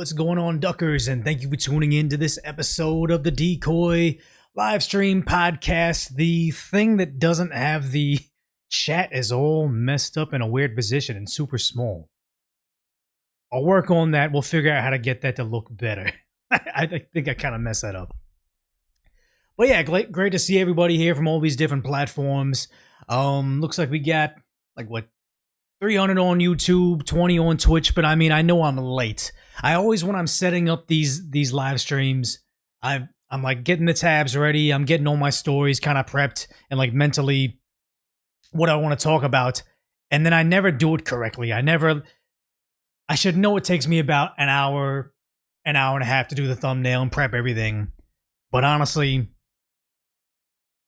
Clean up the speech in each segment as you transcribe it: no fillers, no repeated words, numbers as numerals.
What's going on, Duckers? And thank you for tuning in to this episode of the Decoy live stream podcast. The thing that doesn't have the chat is all messed up in a weird position and super small. I'll work on that. We'll figure out how to get that to look better. I think I kind of messed that up. But yeah, great to see everybody here from all these different platforms. Looks like we got, 300 on YouTube, 20 on Twitch, but I mean, I know I'm late. I always, when I'm setting up these live streams, I'm like getting the tabs ready, I'm getting all my stories kind of prepped and like mentally what I want to talk about, and then I never do it correctly. I should know it takes me about an hour and a half to do the thumbnail and prep everything, but honestly,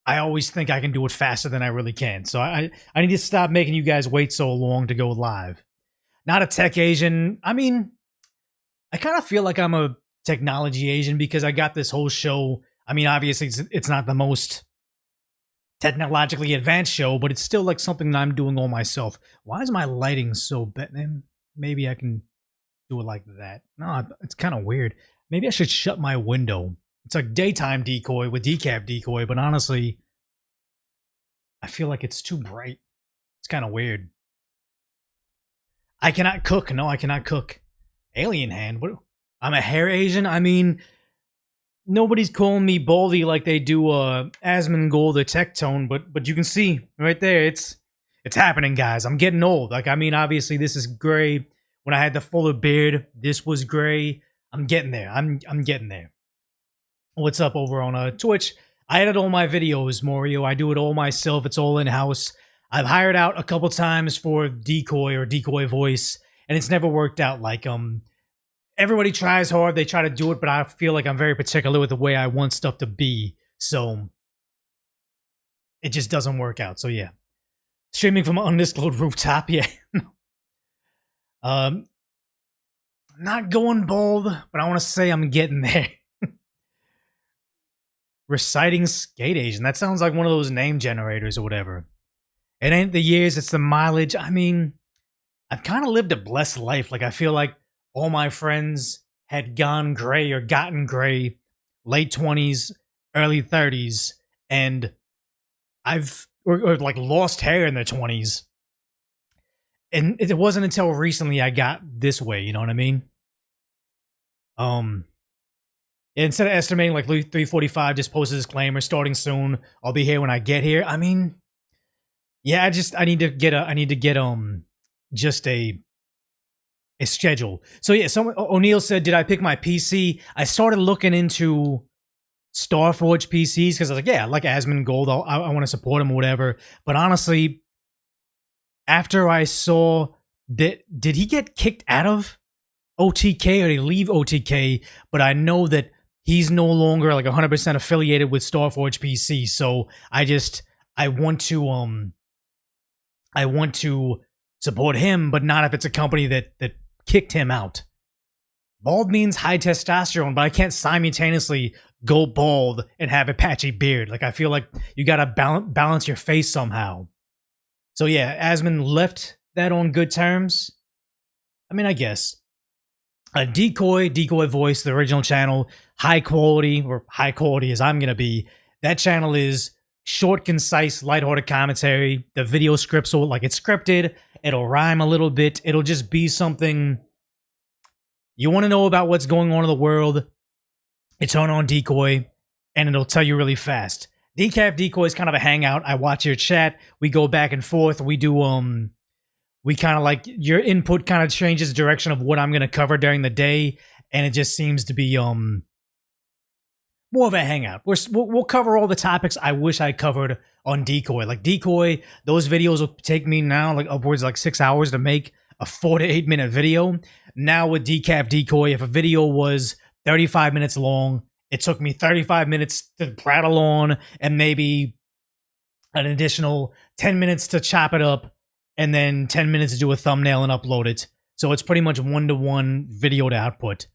I always think I can do it faster than I really can. So I need to stop making you guys wait so long to go live. Not a tech Asian. I mean, I kind of feel like I'm a technology Asian because I got this whole show. I mean, obviously it's not the most technologically advanced show, but it's still like something that I'm doing all myself. Why is my lighting so bad? Maybe I can do it like that. No, it's kind of weird. Maybe I should shut my window. It's like daytime decoy with decaf decoy, but honestly, I feel like it's too bright. It's kind of weird. I cannot cook. No, I cannot cook. Alien hand? What? I'm a hair Asian? I mean, nobody's calling me Baldy like they do Asmongold or Tectone, but you can see right there, it's happening, guys. I'm getting old. Like, I mean, obviously this is gray. When I had the fuller beard, this was gray. I'm getting there. I'm getting there. What's up over on Twitch? I edit all my videos, Mario. I do it all myself. It's all in-house. I've hired out a couple times for decoy or decoy voice, and it's never worked out. Like, everybody tries hard. They try to do it, but I feel like I'm very particular with the way I want stuff to be. So it just doesn't work out. So yeah. Streaming from an undisclosed rooftop, yeah. Not going bold, but I want to say I'm getting there. Reciting skate Asian. That sounds like one of those name generators or whatever. It ain't the years, it's the mileage. I mean, I've kind of lived a blessed life. Like, I feel like all my friends had gone gray or gotten gray late 20s, early 30s, and I've or like lost hair in their 20s. And it wasn't until recently I got this way, you know what I mean? Instead of estimating like 3:45, just post a disclaimer, starting soon. I'll be here when I get here. I mean, yeah, I need to get just a schedule. So yeah, O'Neill said, did I pick my PC? I started looking into Starforge PCs because I was like, yeah, I like Asmongold. I want to support him or whatever. But honestly, after I saw that, did he get kicked out of OTK or did he leave OTK? But I know that he's no longer like 100% affiliated with Starforge PC, so I want to support him, but not if it's a company that kicked him out. Bald means high testosterone, but I can't simultaneously go bald and have a patchy beard. Like, I feel like you gotta balance your face somehow. So yeah, Asmon left that on good terms. I mean, I guess. Decoy Voice, the original channel, high quality as I'm going to be. That channel is short, concise, lighthearted commentary. The video scripts will, like, it's scripted. It'll rhyme a little bit. It'll just be something you want to know about what's going on in the world. It's on Decoy, and it'll tell you really fast. Decaf Decoy is kind of a hangout. I watch your chat. We go back and forth. We do, we kind of like, your input kind of changes the direction of what I'm going to cover during the day, and it just seems to be more of a hangout. We'll cover all the topics I wish I covered on Decoy. Like Decoy, those videos will take me now like upwards like 6 hours to make a 4 to 8 minute video. Now with Decaf Decoy, if a video was 35 minutes long, it took me 35 minutes to prattle on and maybe an additional 10 minutes to chop it up, and then 10 minutes to do a thumbnail and upload it. So it's pretty much one-to-one video to output.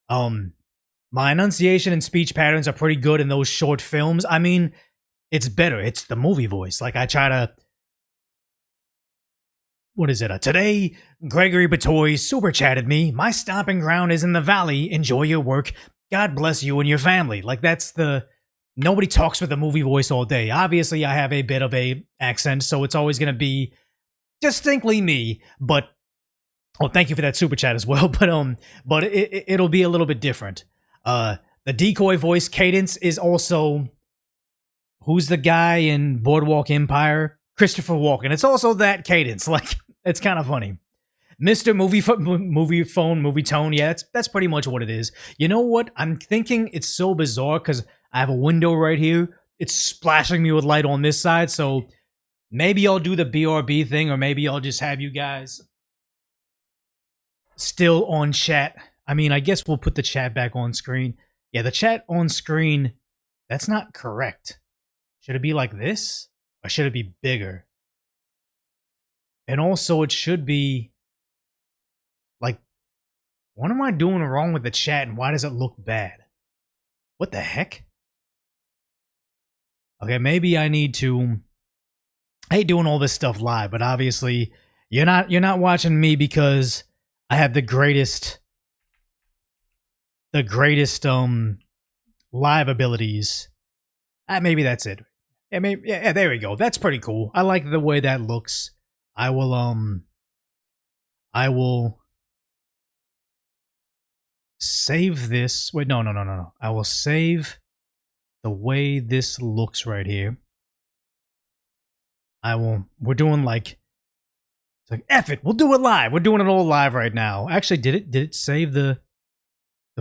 My enunciation and speech patterns are pretty good in those short films. I mean, it's better. It's the movie voice. Like, I try to what is it? Today, Gregory Batoy super chatted me. My stomping ground is in the valley. Enjoy your work. God bless you and your family. Like that's the nobody talks with a movie voice all day. Obviously, I have a bit of a accent, so it's always going to be distinctly me. But oh, thank you for that super chat as well. But it'll be a little bit different. The decoy voice cadence is also who's the guy in Boardwalk Empire? Christopher Walken. It's also that cadence. Like it's kind of funny. Mr. Movie Phone, Movie Tone. Yeah, that's pretty much what it is. You know what? I'm thinking it's so bizarre because I have a window right here. It's splashing me with light on this side, so maybe I'll do the BRB thing, or maybe I'll just have you guys still on chat. I mean, I guess we'll put the chat back on screen. Yeah, the chat on screen, that's not correct. Should it be like this? Or should it be bigger? And also, it should be like, what am I doing wrong with the chat and why does it look bad? What the heck? Okay, maybe I need to. I hate doing all this stuff live, but obviously you're not watching me because I have the greatest live abilities. Maybe that's it. Yeah, maybe yeah, there we go. That's pretty cool. I like the way that looks. I will save this. Wait, no. I will save the way this looks right here. We're doing like, it's like, F it, we'll do it live. We're doing it all live right now. Actually, did it save the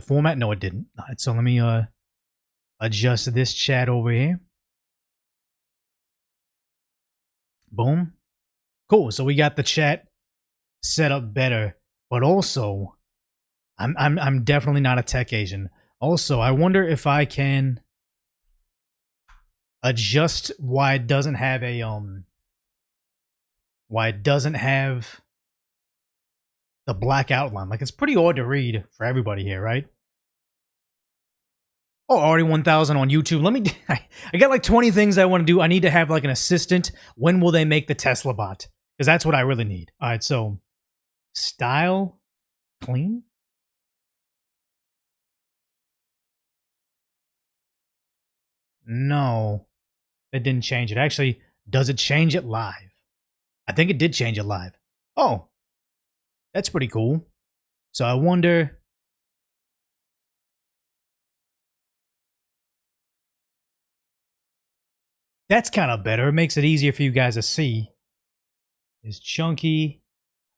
format? No, it didn't. All right, so let me adjust this chat over here. Boom. Cool. So we got the chat set up better, but also I'm definitely not a tech Asian. Also, I wonder if I can adjust why it doesn't have a the black outline. Like it's pretty odd to read for everybody here, right? Oh, already 1,000 on YouTube. Let me. I got like 20 things I want to do. I need to have like an assistant. When will they make the Tesla bot? Because that's what I really need. All right, so style clean. No, it didn't change it. Actually, does it change it live? I think it did change it live. Oh, that's pretty cool. So I wonder. That's kind of better. It makes it easier for you guys to see. Is Chunky?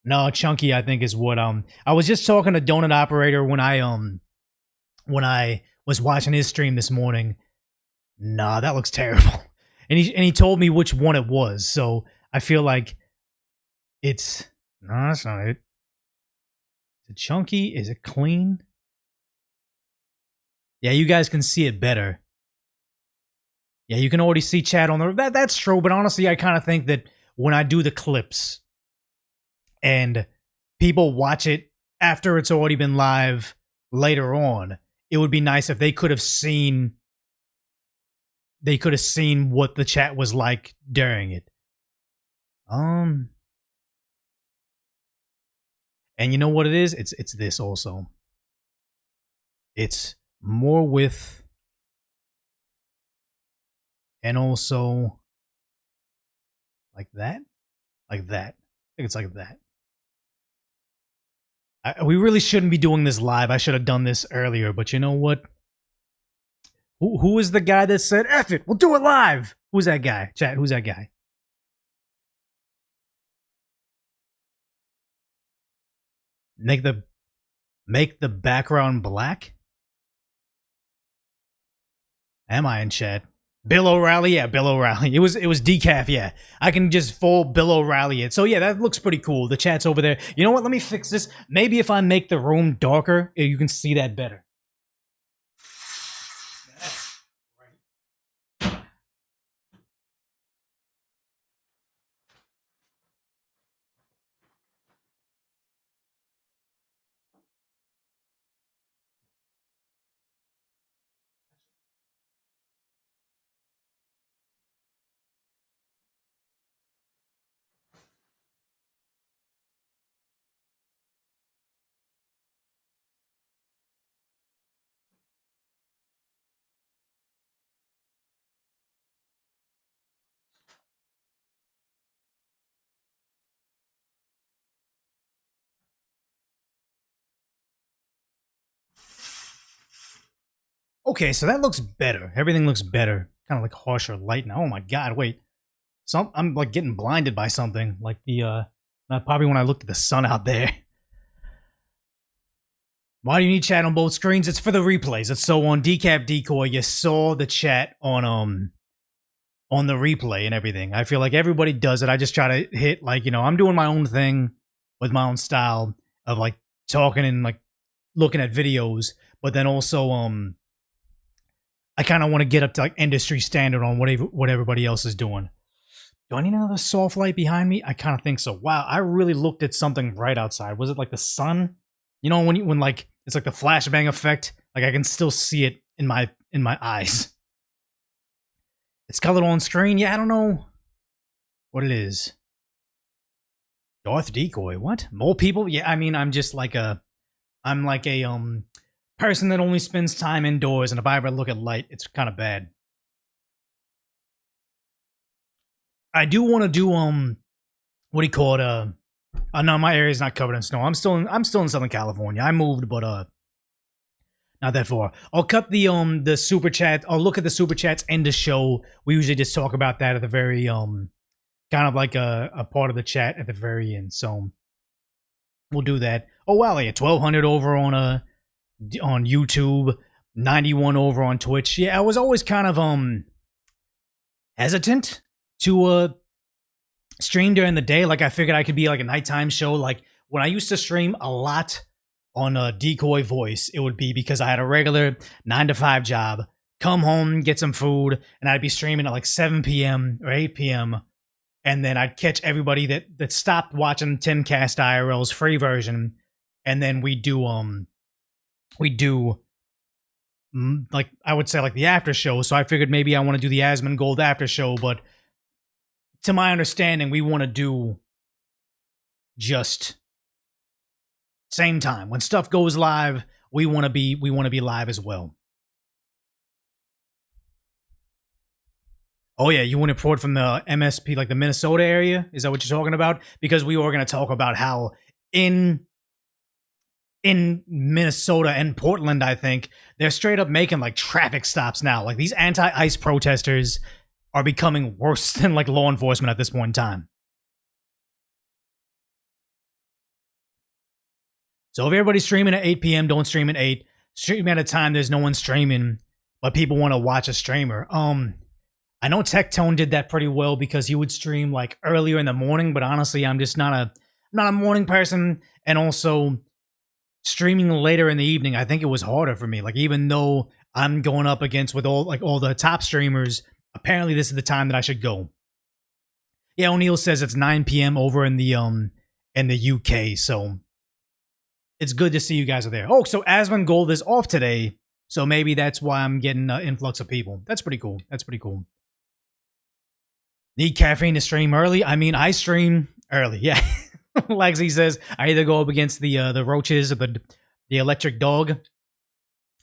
No, Chunky. I think is what I was just talking to Donut Operator when I was watching his stream this morning. Nah, that looks terrible. And he told me which one it was. So I feel like it's no, that's not it. Is it chunky? Is it clean? Yeah, you guys can see it better. Yeah, you can already see chat on the that's true, but honestly, I kind of think that when I do the clips and people watch it after it's already been live later on, it would be nice if they could have seen what the chat was like during it. And you know what it is? It's this also. It's more width and also like that. Like that. I think it's like that. We really shouldn't be doing this live. I should have done this earlier, but you know what? Who is the guy that said, F it, we'll do it live? Who's that guy? Chat, who's that guy? Make the background black? Am I in chat? Bill O'Reilly, yeah, Bill O'Reilly. It was decaf, yeah. I can just full Bill O'Reilly it. So yeah, that looks pretty cool. The chat's over there. You know what? Let me fix this. Maybe if I make the room darker, you can see that better. Okay, so that looks better. Everything looks better. Kind of like harsher light now. Oh my god, wait. I'm like getting blinded by something. Like probably when I looked at the sun out there. Why do you need chat on both screens? It's for the replays. It's so on Decap Decoy, you saw the chat on the replay and everything. I feel like everybody does it. I just try to hit like, I'm doing my own thing with my own style of like talking and like looking at videos, but then also I kind of want to get up to like industry standard on what everybody else is doing. Do I need another soft light behind me? I kind of think so. Wow, I really looked at something right outside. Was it like the sun? When like it's like the flashbang effect. Like I can still see it in my eyes. It's colored on screen. Yeah, I don't know what it is. Darth Decoy. What? More people? Yeah, I mean, I'm like a person that only spends time indoors, and if I ever look at light, it's kind of bad. I do want to do what do you call it? No, my area's not covered in snow. I'm still in Southern California. I moved, but not that far. I'll cut the super chat. I'll look at the super chats end the show. We usually just talk about that at the very kind of like a part of the chat at the very end. So we'll do that. Oh wow, yeah, 1,200 over on YouTube, 91 over on Twitch. Yeah, I was always kind of hesitant to stream during the day. Like I figured I could be like a nighttime show. Like when I used to stream a lot on a Decoy Voice, it would be because I had a regular 9-to-5 job, come home, get some food, and I'd be streaming at like 7 p.m. or 8 p.m. And then I'd catch everybody that stopped watching Timcast IRL's free version, and then we do like I would say like the after show. So I figured maybe I want to do the Asmongold after show, but to my understanding, we want to do just same time. When stuff goes live, we want to be live as well. Oh yeah, you want to report from the MSP, like the Minnesota area? Is that what you're talking about? Because we were going to talk about how in Minnesota and Portland, I think, they're straight up making like traffic stops now. Like these anti-ICE protesters are becoming worse than like law enforcement at this point in time. So if everybody's streaming at 8 p.m., don't stream at 8. Stream at a time there's no one streaming, but people want to watch a streamer. I know Tectone did that pretty well because he would stream like earlier in the morning, but honestly, I'm just not a morning person, and also streaming later in the evening, I think it was harder for me. Like even though I'm going up against with all the top streamers, apparently this is the time that I should go. Yeah, O'Neill says it's 9 p.m. over in the UK, so it's good to see you guys are there. Oh, so Asmongold is off today, so maybe that's why I'm getting an influx of people. That's pretty cool. That's pretty cool. Need caffeine to stream early? I mean, I stream early, yeah. Lexi says, I either go up against the roaches or the electric dog.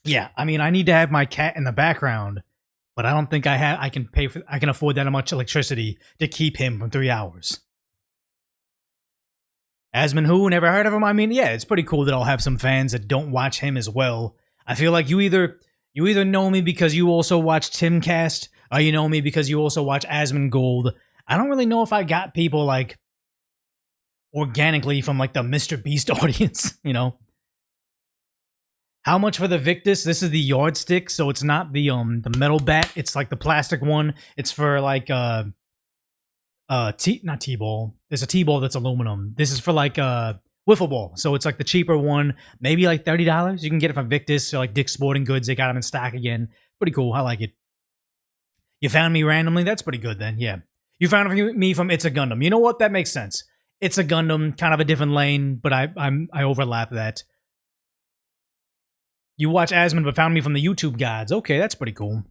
Yeah, I mean, I need to have my cat in the background, but I don't think I can afford that much electricity to keep him for 3 hours. Asmon who? Never heard of him? I mean, yeah, it's pretty cool that I'll have some fans that don't watch him as well. I feel like you either know me because you also watch Timcast, or you know me because you also watch Asmongold. I don't really know if I got people like organically from like the Mr. Beast audience, you know. How much for the Victus? This is the yardstick, so it's not the metal bat. It's like the plastic one. It's for like not T-ball. There's a T-ball that's aluminum. This is for like wiffle ball. So it's like the cheaper one, maybe like $30. You can get it from Victus or like Dick's Sporting Goods. They got them in stock again. Pretty cool. I like it. You found me randomly? That's pretty good then. Yeah. You found me from It's a Gundam. You know what? That makes sense. It's a Gundam, kind of a different lane, but I overlap that. You watch Asmon but found me from the YouTube guides. Okay, that's pretty cool.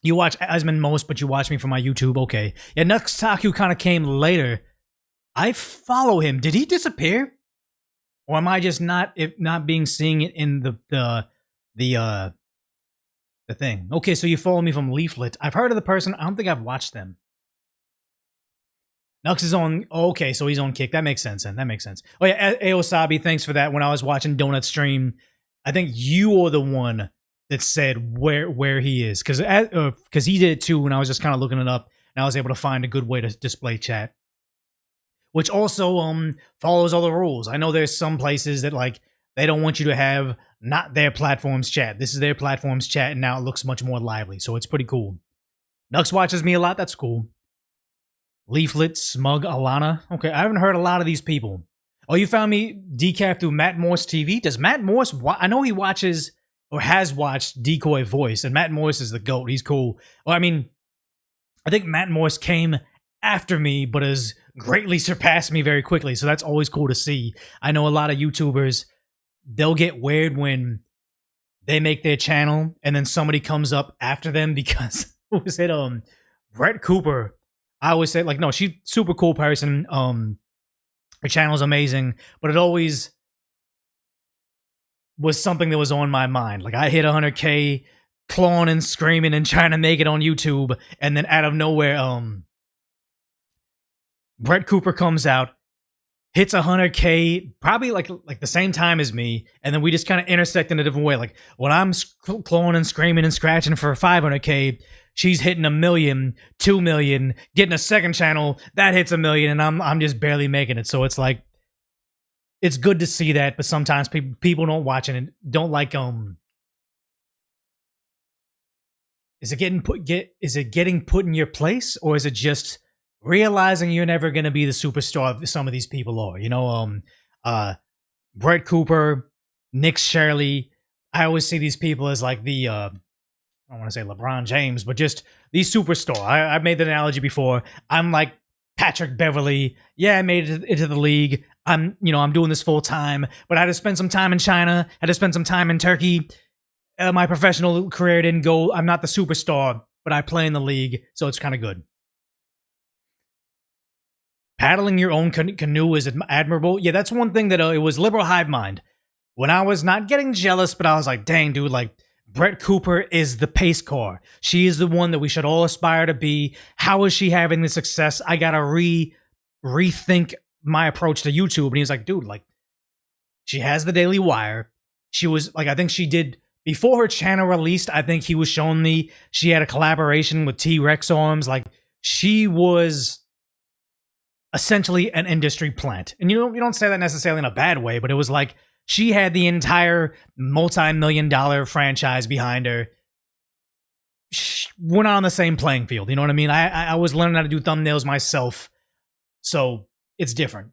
You watch Asmon most, but you watch me from my YouTube. Okay. Yeah, Nuxtaku kind of came later. I follow him. Did he disappear? Or am I just not seeing it in the thing? Okay, so you follow me from Leaflet. I've heard of the person. I don't think I've watched them. Nux is on. Oh, okay, so he's on Kick. That makes sense then. That makes sense. Oh yeah, Aosabi, thanks for that. When I was watching Donut stream, I think you are the one that said where he is, because he did it too, and I was just kind of looking it up, and I was able to find a good way to display chat, which also follows all the rules. I know there's some places that like they don't want you to have not their platform's chat. This is their platform's chat, and now it looks much more lively, so it's pretty cool. Nux watches me a lot. That's cool. Leaflet, Smug, Alana. Okay, I haven't heard a lot of these people. Oh, you found me decaf through Matt Morse TV? Does Matt Morse... I know he watches or has watched Decoy Voice, and Matt Morse is the GOAT. He's cool. Well, I mean, I think Matt Morse came after me, but has greatly surpassed me very quickly, so that's always cool to see. I know a lot of YouTubers, they'll get weird when they make their channel, and then somebody comes up after them because... What was it? Brett Cooper... I always say, like, no, she's super cool person. Her channel's amazing, but it always was something that was on my mind. Like, I hit 100K clawing and screaming and trying to make it on YouTube, and then out of nowhere, Brett Cooper comes out, hits 100K, probably like the same time as me, and then we just kind of intersect in a different way. Like, when I'm clawing and screaming and scratching for 500K, she's hitting 1 million, 2 million, getting a second channel that hits 1 million, and I'm just barely making it. So it's like, it's good to see that, but sometimes people don't watch it and don't like is it getting put in your place, or is it just realizing you're never gonna be the superstar some of these people are? You know, Brett Cooper, Nick Shirley. I always see these people as like the I don't want to say LeBron James, but just the superstar. I've made the analogy before. I'm like Patrick Beverly. Yeah, I made it into the league. I'm doing this full time, but I had to spend some time in China. I had to spend some time in Turkey. My professional career didn't go. I'm not the superstar, but I play in the league, so it's kind of good. Paddling your own canoe is admirable. Yeah, that's one thing that it was liberal hive mind. When I was not getting jealous, but I was like, dang, dude, like, Brett Cooper is the pace car. She is the one that we should all aspire to be. How is she having the success? I gotta rethink my approach to YouTube. And he was like, dude, like, she has the Daily Wire. She was like, I think she did before her channel released. I think he was showing me she had a collaboration with T-Rex Arms. Like, she was essentially an industry plant. And you don't say that necessarily in a bad way, but it was like, she had the entire multi-million-dollar franchise behind her. We're not on the same playing field, you know what I mean? I was learning how to do thumbnails myself, so it's different.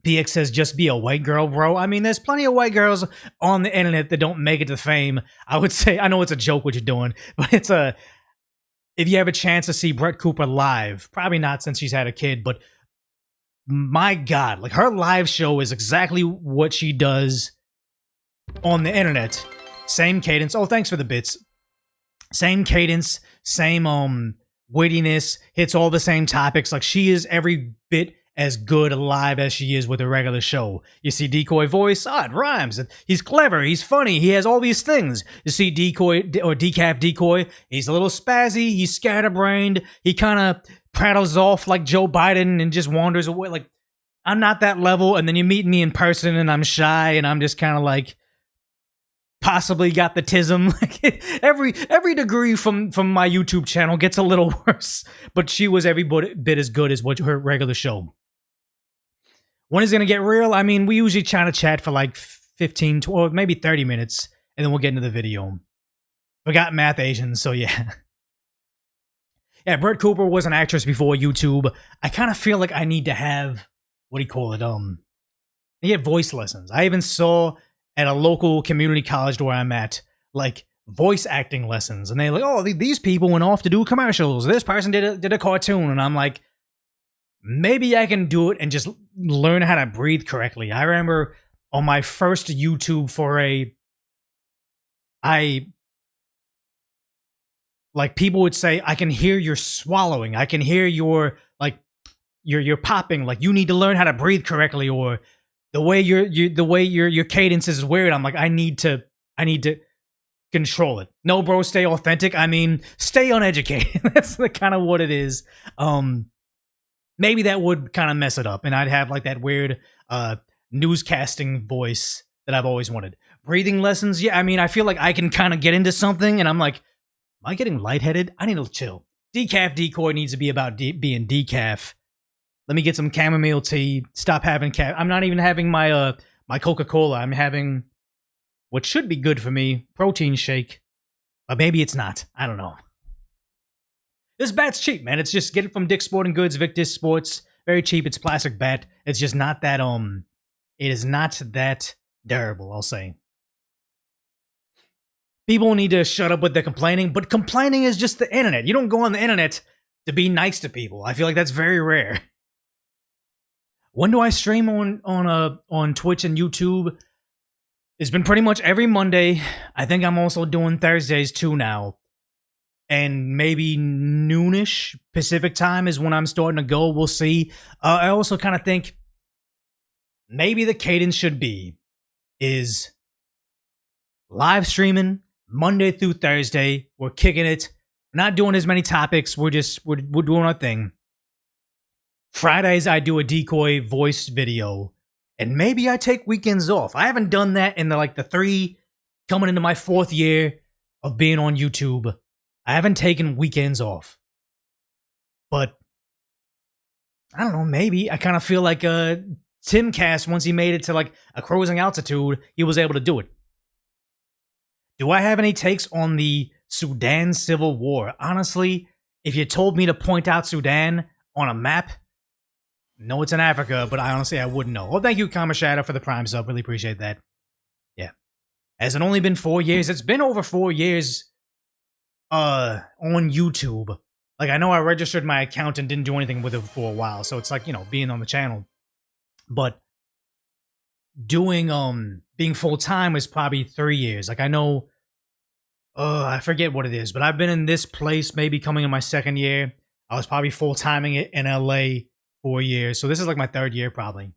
PX says, just be a white girl, bro. I mean, there's plenty of white girls on the internet that don't make it to fame. I would say, I know it's a joke what you're doing, but if you have a chance to see Brett Cooper live, probably not since she's had a kid, but my God, like, her live show is exactly what she does on the internet. Same cadence. Oh, thanks for the bits. Same cadence, same wittiness, hits all the same topics. Like, she is every bit as good live as she is with a regular show. You see Decoy Voice, it rhymes. He's clever, he's funny, he has all these things. You see Decoy or Decaf Decoy, he's a little spazzy, he's scatterbrained, he kind of prattles off like Joe Biden and just wanders away. Like, I'm not that level. And then you meet me in person and I'm shy and I'm just kind of like possibly got the tism. Like, every degree from my YouTube channel gets a little worse, but she was every bit as good as what her regular show. When is it gonna get real? I mean, we usually try to chat for like 15 or maybe 30 minutes and then we'll get into the video. We got Math Asians, so yeah. Yeah, Brett Cooper was an actress before YouTube. I kind of feel like I need to have, what do you call it? I get voice lessons. I even saw at a local community college where I'm at, like, voice acting lessons. And they're like, oh, these people went off to do commercials. This person did a cartoon. And I'm like, maybe I can do it and just learn how to breathe correctly. I remember on my first YouTube foray, like, people would say, I can hear you're swallowing. I can hear your, like, you're popping. Like, you need to learn how to breathe correctly, or the way your cadence is weird. I'm like, I need to control it. No, bro, stay authentic. I mean, stay uneducated. That's the kind of what it is. Maybe that would kind of mess it up, and I'd have like that weird newscasting voice that I've always wanted. Breathing lessons, yeah, I mean, I feel like I can kind of get into something, and I'm like, am I getting lightheaded? I need to chill. Decaf decoy needs to be about being decaf. Let me get some chamomile tea. Stop having I'm not even having my my Coca-Cola. I'm having what should be good for me, protein shake. But maybe it's not. I don't know. This bat's cheap, man. It's just get it from Dick's Sporting Goods, Victus Sports. Very cheap. It's plastic bat. It's just not that it is not that durable, I'll say. People need to shut up with their complaining, but complaining is just the internet. You don't go on the internet to be nice to people. I feel like that's very rare. When do I stream on Twitch and YouTube? It's been pretty much every Monday. I think I'm also doing Thursdays too now. And maybe noonish Pacific time is when I'm starting to go. We'll see. I also kind of think maybe the cadence should be is live streaming Monday through Thursday. We're kicking it. Not doing as many topics. We're doing our thing. Fridays I do a decoy voice video. And maybe I take weekends off. I haven't done that in the 3 coming into my 4th year of being on YouTube. I haven't taken weekends off. But I don't know, maybe. I kind of feel like Timcast, once he made it to a cruising altitude, he was able to do it. Do I have any takes on the Sudan Civil War? Honestly, if you told me to point out Sudan on a map, no, it's in Africa, but I wouldn't know. Well, thank you, Kamashada, for the Prime sub. Really appreciate that. Yeah. Has it only been 4 years? It's been over 4 years on YouTube. I know I registered my account and didn't do anything with it for a while, so it's being on the channel. But doing being full-time is probably 3 years. I know I forget what it is, but I've been in this place maybe coming in my 2nd year. I was probably full-timing it in LA 4 years. So this is my 3rd year probably.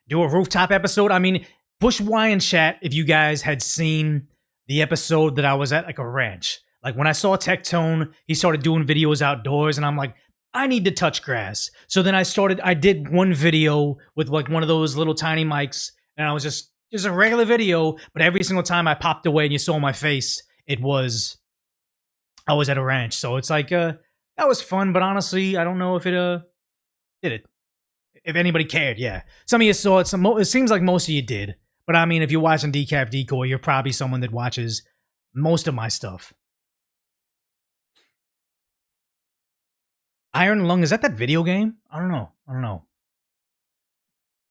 Do a rooftop episode. I mean, push Y in chat if you guys had seen the episode that I was at a ranch. When I saw Tectone, he started doing videos outdoors and I'm like, I need to touch grass. So then I did one video with one of those little tiny mics and I was just a regular video, but every single time I popped away and you saw my face, I was at a ranch. So it's that was fun, but honestly, I don't know if it did it. If anybody cared, yeah. Some of you saw it. It seems like most of you did. But I mean, if you're watching Decaf Decoy, you're probably someone that watches most of my stuff. Iron Lung, is that video game? I don't know.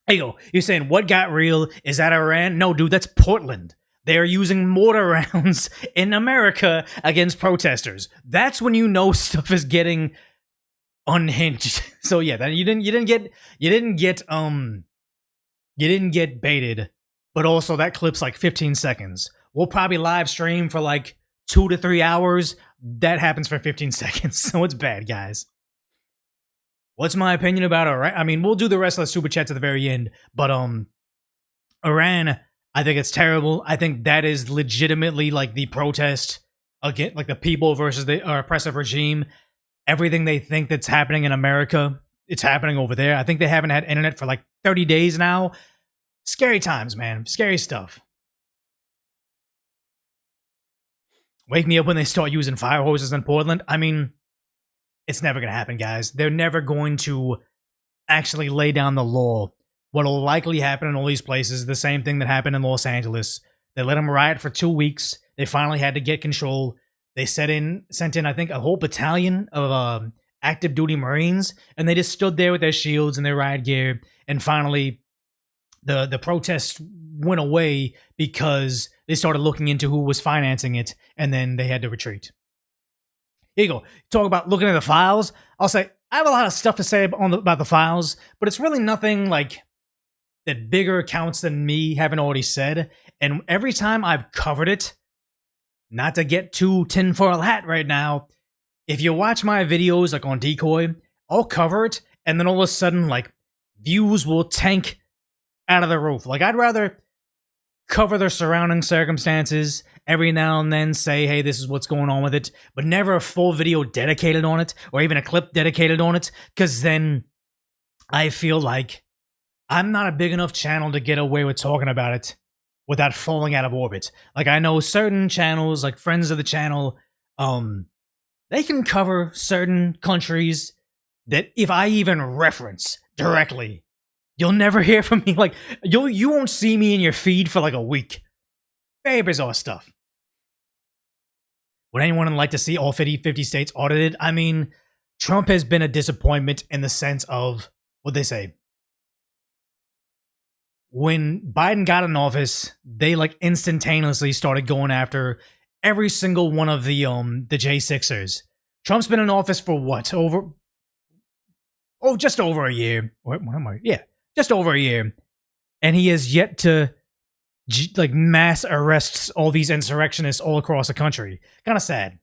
There you go. You're saying, what got real? Is that Iran? No, dude, that's Portland. They're using mortar rounds in America against protesters. That's when you know stuff is getting unhinged. So yeah, you didn't get baited, but also that clip's 15 seconds. We'll probably live stream for 2 to 3 hours. That happens for 15 seconds. So it's bad, guys. What's my opinion about Iran? I mean, we'll do the rest of the super chats at the very end, but Iran, I think it's terrible. I think that is legitimately the protest against the people versus the oppressive regime. Everything they think that's happening in America, it's happening over there. I think they haven't had internet for 30 days now. Scary times, man. Scary stuff. Wake me up when they start using fire hoses in Portland. I mean, it's never going to happen, guys. They're never going to actually lay down the law. What will likely happen in all these places is the same thing that happened in Los Angeles. They let them riot for 2 weeks. They finally had to get control. They sent in, I think, a whole battalion of active duty Marines, and they just stood there with their shields and their riot gear. And finally, the protests went away because they started looking into who was financing it, and then they had to retreat. Here you go. Talk about looking at the files. I'll say I have a lot of stuff to say about the files, but it's really nothing that bigger accounts than me haven't already said. And every time I've covered it, not to get too tinfoil hat right now, if you watch my videos on Decoy, I'll cover it, and then all of a sudden, views will tank out of the roof. I'd rather cover the surrounding circumstances, every now and then say, hey, this is what's going on with it, but never a full video dedicated on it, or even a clip dedicated on it, because then I feel like I'm not a big enough channel to get away with talking about it without falling out of orbit. Like, I know certain channels, like friends of the channel, they can cover certain countries that if I even reference directly, you'll never hear from me. Like, you won't see me in your feed for like a week. Very bizarre stuff. Would anyone like to see all 50 states audited? I mean, Trump has been a disappointment in the sense of what they say. When Biden got in office, they like instantaneously started going after every single one of the J6ers. Trump's been in office for what? Just over a year. What am I? Yeah, just over a year. And he has yet to like mass arrests all these insurrectionists all across the country. Kind of sad.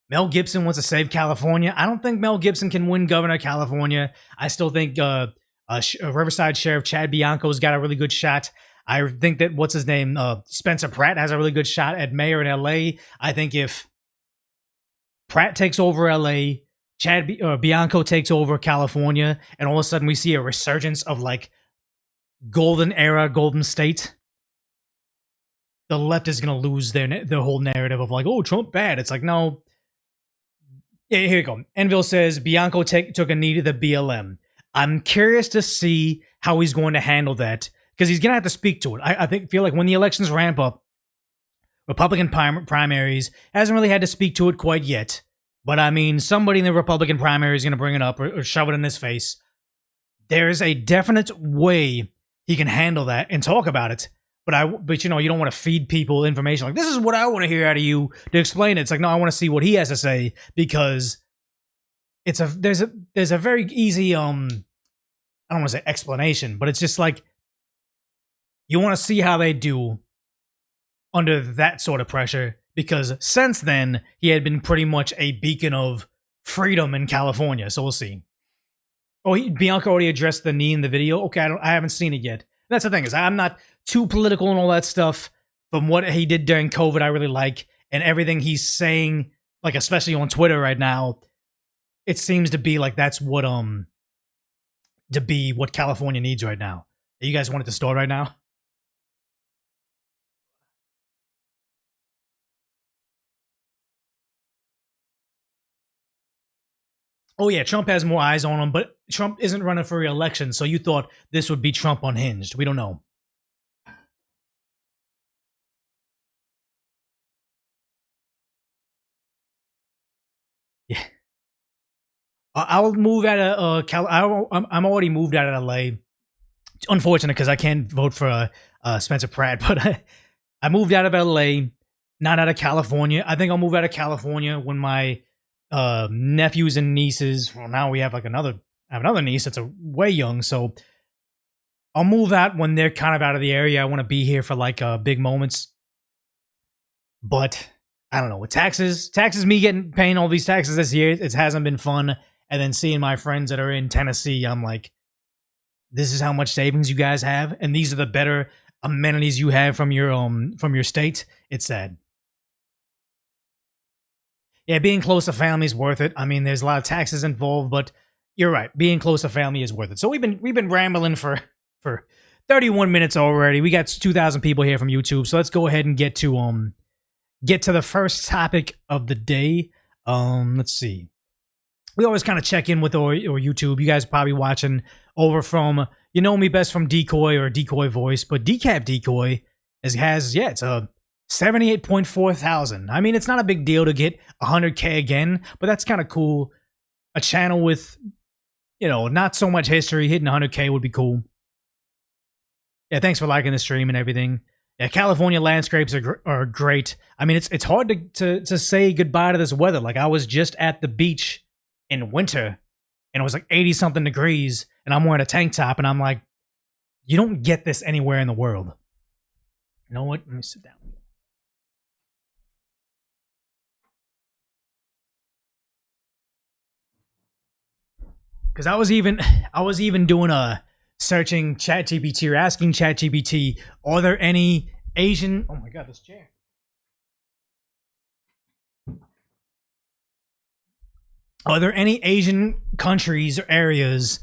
Mel Gibson wants to save California. I don't think Mel Gibson can win governor of California. I still think Riverside Sheriff Chad Bianco's got a really good shot. I think that what's his name, Spencer Pratt has a really good shot at mayor in LA. I think if Pratt takes over LA, Bianco takes over California, and all of a sudden we see a resurgence of like golden era, golden state, the left is going to lose their whole narrative of like, oh, Trump bad. It's like, no. Yeah, here you go. Enville says Bianco took a knee to the BLM. I'm curious to see how he's going to handle that because he's going to have to speak to it. I feel like when the elections ramp up, Republican primaries hasn't really had to speak to it quite yet. But I mean, somebody in the Republican primary is going to bring it up or shove it in his face. There's a definite way he can handle that and talk about it. But you know, you don't want to feed people information like this is what I want to hear out of you to explain it. It's like, no, I want to see what he has to say because there's a very easy I don't want to say explanation, but it's just like you want to see how they do under that sort of pressure because since then he had been pretty much a beacon of freedom in California. So we'll see. Oh, Bianco already addressed the knee in the video. Okay, I haven't seen it yet. That's the thing is I'm not too political and all that stuff. From what he did during COVID, I really like, and everything he's saying, like especially on Twitter right now, it seems to be like that's what what California needs right now. You guys want it to start right now? Oh yeah, Trump has more eyes on him, but Trump isn't running for re-election, so you thought this would be Trump unhinged. We don't know. Yeah. I'll move out of I'm already moved out of LA. Unfortunate because I can't vote for Spencer Pratt, but I moved out of LA, not out of California. I think I'll move out of California when my nephews and nieces. Well, now we have like I have another niece that's way young, so I'll move out when they're kind of out of the area. I want to be here for like big moments, but I don't know with taxes. Me paying all these taxes this year, it hasn't been fun. And then seeing my friends that are in Tennessee, I'm like, this is how much savings you guys have, and these are the better amenities you have from your state. It's sad. Yeah, being close to family is worth it. I mean, there's a lot of taxes involved, but you're right. Being close to family is worth it. So we've been rambling for 31 minutes already. We got 2,000 people here from YouTube, so let's go ahead and get to the first topic of the day. Let's see. We always kind of check in with our YouTube. You guys are probably watching over from, you know me best from Decoy or Decoy Voice, but Decap Decoy it's a 78.4 thousand. I mean, it's not a big deal to get 100K again, but that's kind of cool. A channel with, you know, not so much history, hitting 100K would be cool. Yeah, thanks for liking the stream and everything. Yeah, California landscapes are great. I mean, it's hard to say goodbye to this weather. Like, I was just at the beach in winter, and it was like 80-something degrees, and I'm wearing a tank top, and I'm like, you don't get this anywhere in the world. You know what? Let me sit down. Because I was even doing a searching ChatGPT or asking ChatGPT, are there any Asian? Oh my god, this chair. Are there any Asian countries or areas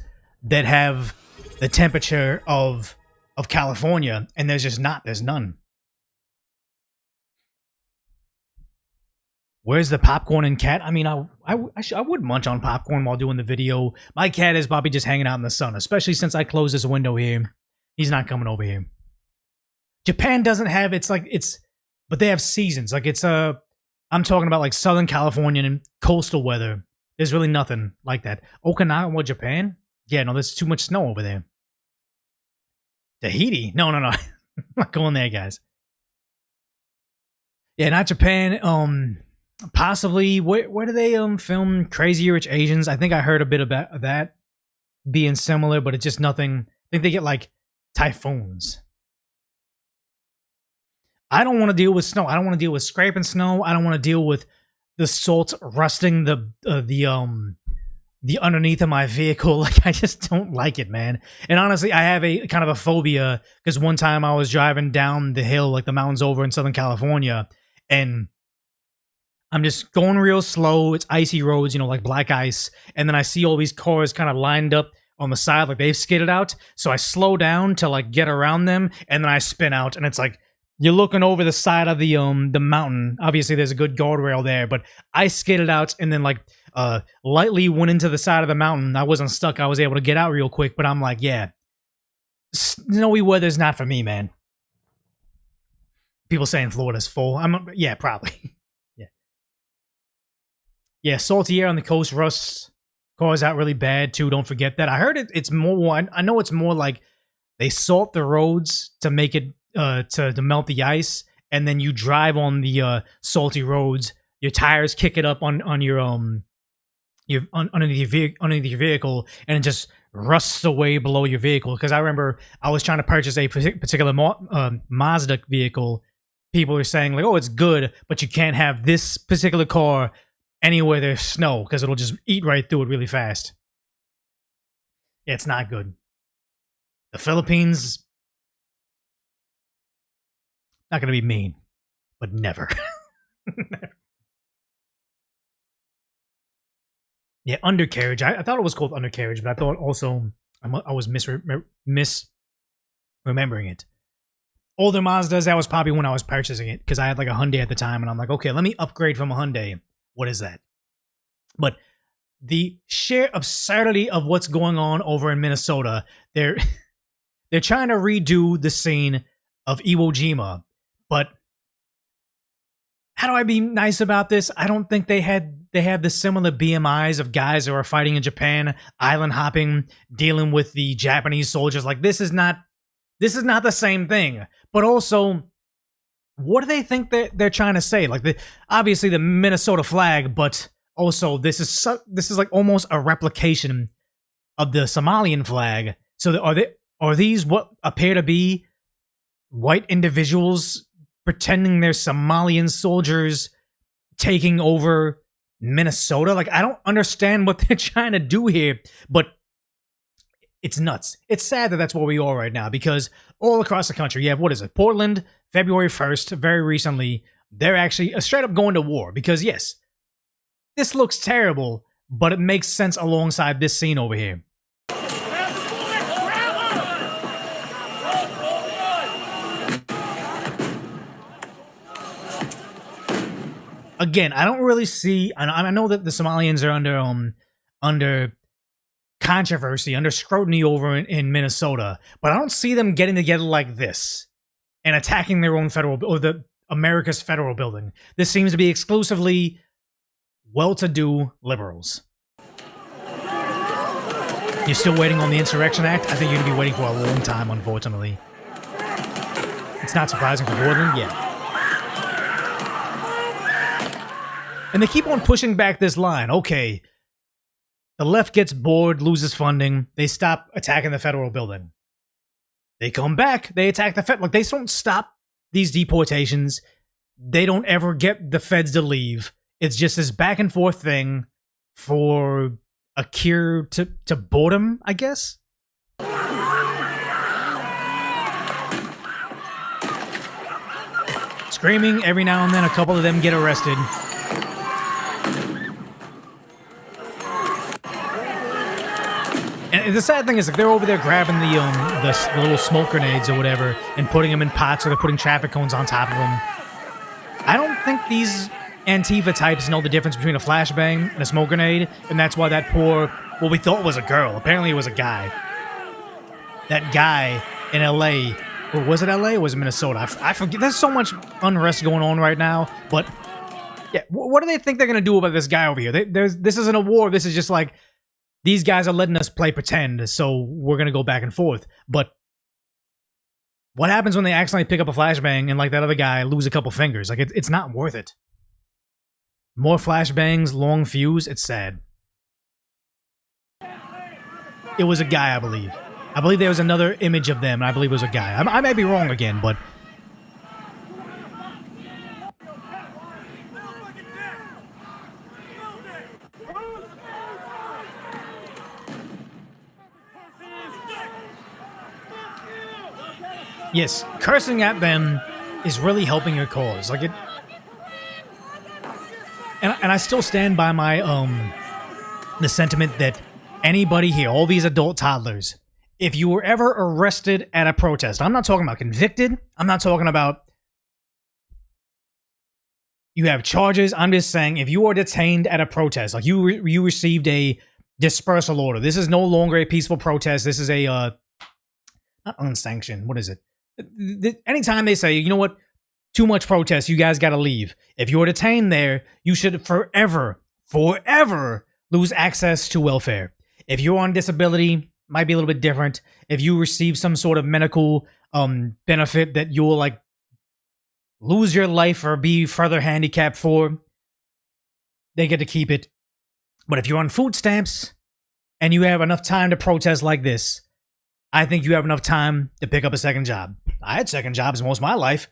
that have the temperature of California, and there's none. Where's the popcorn and cat? I mean, I would munch on popcorn while doing the video. My cat is probably just hanging out in the sun, especially since I closed this window here. He's not coming over here. Japan doesn't have, but they have seasons. Like I'm talking about like Southern California and coastal weather. There's really nothing like that. Okinawa, Japan? Yeah, no, there's too much snow over there. Tahiti? No. I'm not going there, guys. Yeah, not Japan. Possibly, where do they film Crazy Rich Asians? I think I heard a bit about that being similar, but it's just nothing. I think they get like typhoons. I don't want to deal with snow. I don't want to deal with scraping snow. I don't want to deal with the salt rusting the underneath of my vehicle. Like, I just don't like it, man. And honestly, I have a kind of a phobia because one time I was driving down the hill, like the mountains over in Southern California, and I'm just going real slow. It's icy roads, like black ice. And then I see all these cars kind of lined up on the side, like they've skidded out. So I slow down to like get around them, and then I spin out. And it's like, you're looking over the side of the mountain. Obviously, there's a good guardrail there, but I skidded out and then like lightly went into the side of the mountain. I wasn't stuck. I was able to get out real quick, but I'm like, yeah, snowy weather's not for me, man. People saying Florida's full. Yeah, probably. Yeah, salty air on the coast rusts cars out really bad too. Don't forget that. I heard it's more. I know it's more like they salt the roads to make it to melt the ice, and then you drive on the salty roads. Your tires kick it up on your underneath your vehicle, and it just rusts away below your vehicle. Because I remember I was trying to purchase a particular Mazda vehicle. People were saying like, "Oh, it's good, but you can't have this particular car anywhere there's snow because it'll just eat right through it really fast." Yeah, it's not good. The Philippines, not going to be mean, but never. Yeah, undercarriage. I thought it was called undercarriage, but I thought also I was misremembering it. Older Mazdas, that was probably when I was purchasing it because I had like a Hyundai at the time, and I'm like, okay, let me upgrade from a Hyundai. What is that? But the sheer absurdity of what's going on over in Minnesota, they're trying to redo the scene of Iwo Jima, but how do I be nice about this? I don't think they have the similar BMIs of guys who are fighting in Japan, island hopping, dealing with the Japanese soldiers. Like, this is not the same thing. But also, what do they think that they're trying to say? Like, obviously the Minnesota flag, but also this is like almost a replication of the Somalian flag. So are these what appear to be white individuals pretending they're Somalian soldiers taking over Minnesota? Like, I don't understand what they're trying to do here, but it's nuts. It's sad that that's where we are right now, because all across the country, you have, what is it, Portland, February 1st, very recently, they're actually straight up going to war, because yes, this looks terrible, but it makes sense alongside this scene over here. Again, I don't really see. I know that the Somalians are under controversy, under scrutiny over in Minnesota, but I don't see them getting together like this and attacking their own America's federal building. This seems to be exclusively well-to-do liberals. You're still waiting on the Insurrection Act? I think you're gonna be waiting for a long time, unfortunately. It's not surprising for Portland, yeah. And they keep on pushing back this line. Okay, the left gets bored, loses funding. They stop attacking the federal building. They come back. They attack the Fed. Like, they don't stop these deportations. They don't ever get the feds to leave. It's just this back and forth thing for a cure to boredom, I guess. Screaming every now and then. A couple of them get arrested. And the sad thing is, like, they're over there grabbing the little smoke grenades or whatever and putting them in pots, or they're putting traffic cones on top of them. I don't think these Antifa types know the difference between a flashbang and a smoke grenade, and that's why that poor, what we thought was a girl, apparently it was a guy. That guy in LA, or was it LA or was it Minnesota? I forget. There's so much unrest going on right now, but yeah, what do they think they're gonna do about this guy over here? This isn't a war. This is just like, these guys are letting us play pretend, so we're gonna go back and forth. But what happens when they accidentally pick up a flashbang and, like that other guy, lose a couple fingers? Like, it's not worth it. More flashbangs, long fuse, it's sad. It was a guy, I believe. I believe there was another image of them, and I believe it was a guy. I might be wrong again, but... yes, cursing at them is really helping your cause. Like, it... And I still stand by my, the sentiment that anybody here, all these adult toddlers, if you were ever arrested at a protest, I'm not talking about convicted, I'm not talking about you have charges, I'm just saying if you are detained at a protest, like you received a dispersal order, this is no longer a peaceful protest, this is a, not unsanctioned, what is it? Anytime they say, you know what, too much protest, you guys gotta leave. If you're detained there, you should forever lose access to welfare. If you're on disability, might be a little bit different. If you receive some sort of medical benefit that you'll, like, lose your life or be further handicapped for, they get to keep it. But if you're on food stamps and you have enough time to protest like this, I think you have enough time to pick up a second job. I had second jobs most of my life.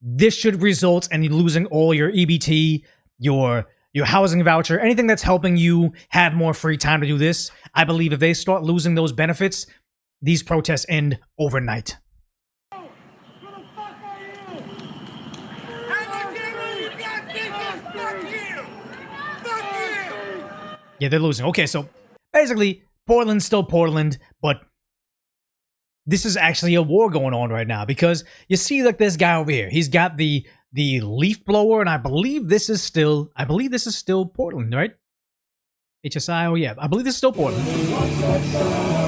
This should result in you losing all your EBT, your housing voucher, anything that's helping you have more free time to do this. I believe if they start losing those benefits, these protests end overnight. Yeah, they're losing. Okay, so basically, Portland's still Portland, but this is actually a war going on right now, because you see, like, this guy over here, he's got the leaf blower, and I believe this is still Portland, right? HSI, oh yeah, I believe this is still Portland.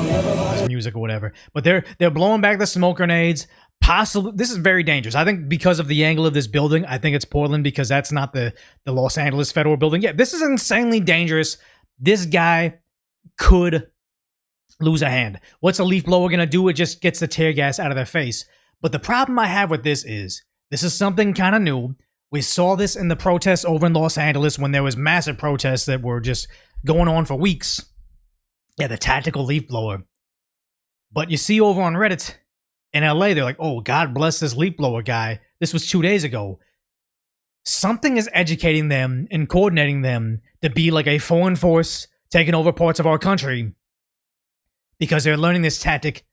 There's music or whatever, but they're blowing back the smoke grenades. Possibly, this is very dangerous. I think because of the angle of this building, I think it's Portland, because that's not the Los Angeles Federal Building. Yeah, this is insanely dangerous. This guy could lose a hand. What's a leaf blower gonna do? It just gets the tear gas out of their face. But the problem I have with this is something kind of new. We saw this in the protests over in Los Angeles when there was massive protests that were just going on for weeks. Yeah, the tactical leaf blower. But you see over on Reddit in LA, they're like, oh, God bless this leaf blower guy. This was 2 days ago. Something is educating them and coordinating them to be like a foreign force taking over parts of our country, because they're learning this tactic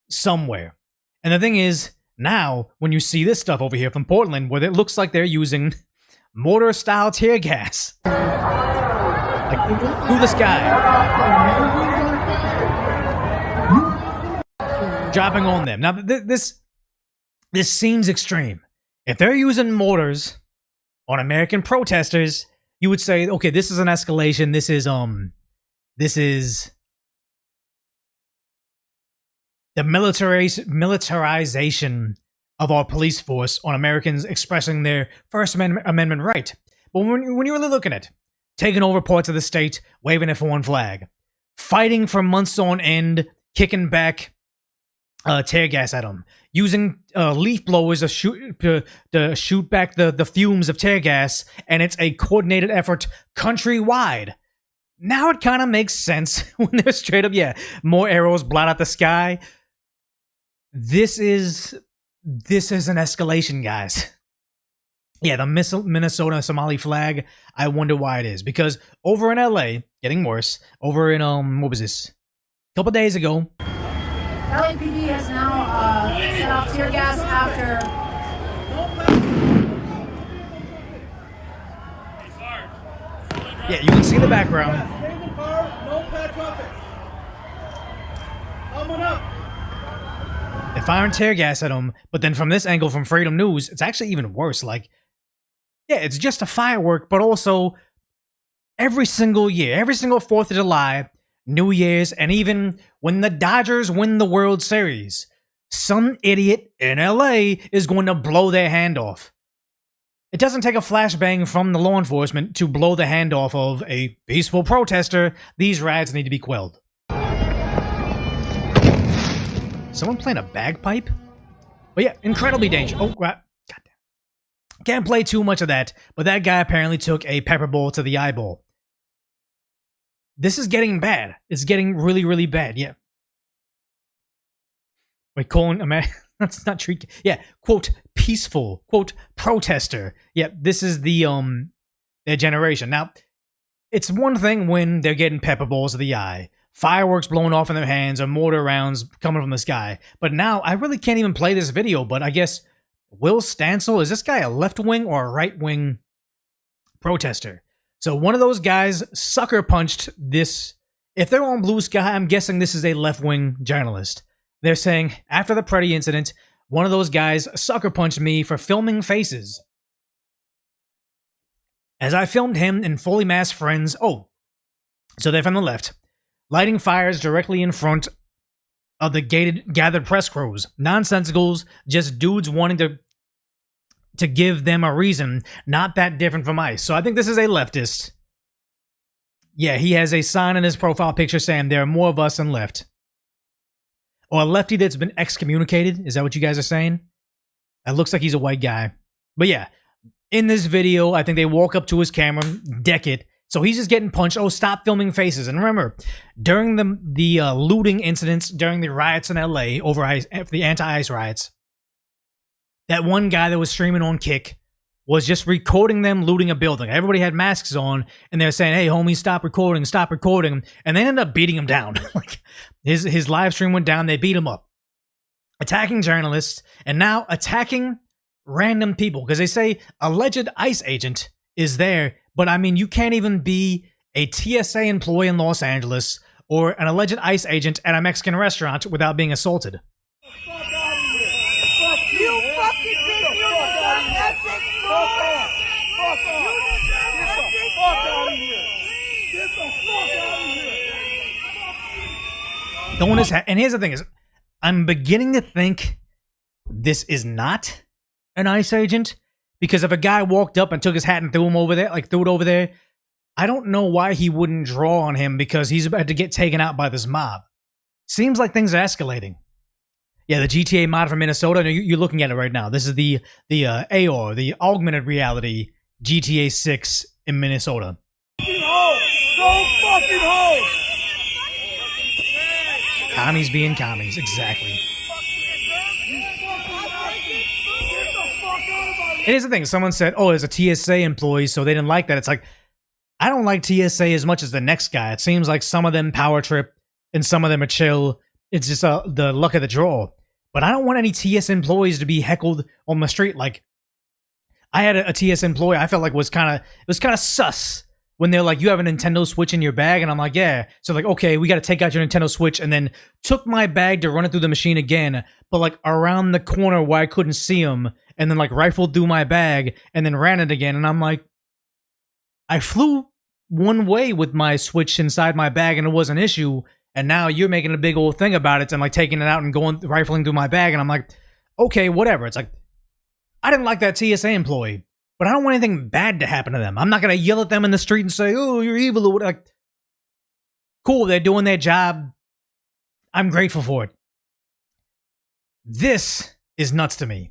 somewhere. And the thing is, now, when you see this stuff over here from Portland, where it looks like they're using mortar-style tear gas, like, through the sky, dropping on them. Now, this seems extreme. If they're using mortars on American protesters, you would say, okay, this is an escalation. This is the militarization of our police force on Americans expressing their First Amendment right. But when you really look at it, taking over parts of the state, waving a foreign flag, fighting for months on end, kicking back tear gas at them, using leaf blowers to shoot back the fumes of tear gas, and it's a coordinated effort countrywide. Now it kind of makes sense when they're straight up, yeah, more arrows blot out the sky. This is an escalation, guys. Yeah, the Minnesota Somali flag, I wonder why it is. Because over in LA, getting worse, over in, what was this? A couple days ago. LAPD has now set off tear gas after... Yeah, you can see the background. They're firing tear gas at him, but then from this angle from Freedom News, it's actually even worse. Like, yeah, it's just a firework, but also every single year, every single 4th of July, New Year's, and even when the Dodgers win the World Series, some idiot in LA is going to blow their hand off. It doesn't take a flashbang from the law enforcement to blow the hand off of a peaceful protester. These riots need to be quelled. Someone playing a bagpipe? But yeah, incredibly dangerous. Oh, goddamn. Can't play too much of that, but that guy apparently took a pepper ball to the eyeball. This is getting bad. It's getting really, really bad. Yeah. Wait, calling a man. That's not true. Yeah, quote, peaceful, quote, protester. Yeah, this is the their generation. Now, it's one thing when they're getting pepper balls to the eye, fireworks blowing off in their hands, or mortar rounds coming from the sky. But now, I really can't even play this video, but I guess Will Stancil, is this guy a left-wing or a right-wing protester? So one of those guys sucker punched this. If they're on Blue Sky, I'm guessing this is a left-wing journalist. They're saying, after the Preddy incident, one of those guys sucker punched me for filming faces. As I filmed him and fully masked friends, so they're from the left, lighting fires directly in front of the gathered press crews. Nonsensicals, just dudes wanting to give them a reason, not that different from ICE. So I think this is a leftist. Yeah, he has a sign in his profile picture saying there are more of us than left. Or a lefty that's been excommunicated. Is that what you guys are saying? It looks like he's a white guy. But yeah, in this video, I think they walk up to his camera, deck it. So he's just getting punched. Oh, stop filming faces. And remember, during the looting incidents, during the riots in LA, over the anti-ICE riots, that one guy that was streaming on Kick was just recording them looting a building. Everybody had masks on, and they're saying, hey, homie, stop recording. And they ended up beating him down. Like, his live stream went down, they beat him up. Attacking journalists, and now attacking random people, because they say alleged ICE agent is there, but I mean, you can't even be a TSA employee in Los Angeles or an alleged ICE agent at a Mexican restaurant without being assaulted. And here's the thing is, I'm beginning to think this is not an ICE agent, because if a guy walked up and took his hat and threw it over there, I don't know why he wouldn't draw on him, because he's about to get taken out by this mob. Seems like things are escalating. Yeah, the GTA mod from Minnesota, you're looking at it right now. This is the AR, the augmented reality GTA 6 in Minnesota. Commies being commies, exactly. It is the thing. Someone said, oh, there's a TSA employee, so they didn't like that. It's like, I don't like TSA as much as the next guy. It seems like some of them power trip and some of them are chill. It's just the luck of the draw. But I don't want any TS employees to be heckled on the street. Like, I had a TS employee I felt like was kind of sus when they're like, you have a Nintendo Switch in your bag? And I'm like, yeah. So like, okay, we got to take out your Nintendo Switch, and then took my bag to run it through the machine again, but like around the corner where I couldn't see him, and then like rifled through my bag and then ran it again. And I'm like, I flew one way with my Switch inside my bag and it was an issue. And now you're making a big old thing about it and like taking it out and going rifling through my bag. And I'm like, okay, whatever. It's like, I didn't like that TSA employee, but I don't want anything bad to happen to them. I'm not going to yell at them in the street and say, oh, you're evil or whatever. Like, cool, they're doing their job. I'm grateful for it. This is nuts to me.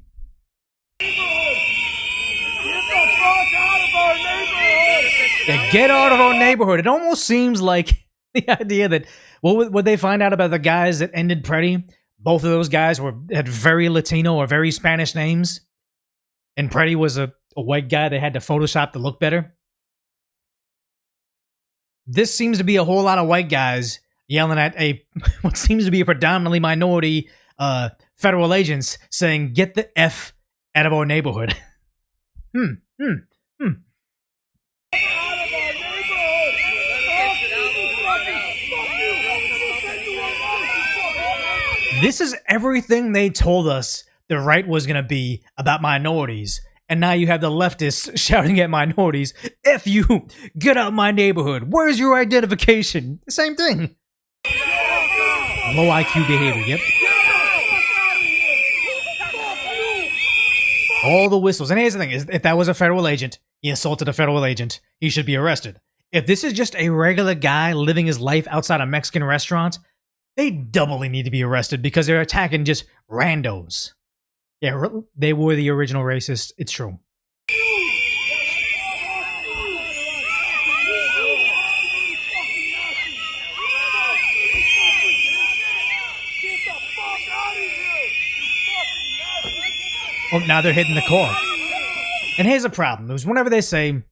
Yeah, get out of our neighborhood. It almost seems like the idea that what they find out about the guys that ended Preddy, both of those guys had very Latino or very Spanish names, and Preddy was a white guy they had to Photoshop to look better. This seems to be a whole lot of white guys yelling at what seems to be a predominantly minority federal agents saying, get the F out of our neighborhood. This is everything they told us the right was going to be about minorities. And now you have the leftists shouting at minorities, F you, get out of my neighborhood. Where's your identification? Same thing. Low IQ behavior, yep. All the whistles. And here's the thing, if that was a federal agent, he assaulted a federal agent, he should be arrested. If this is just a regular guy living his life outside a Mexican restaurant, they doubly need to be arrested because they're attacking just randos. Yeah, they were the original racists. It's true. Oh, now they're hitting the car. And here's the problem. It was whenever they say,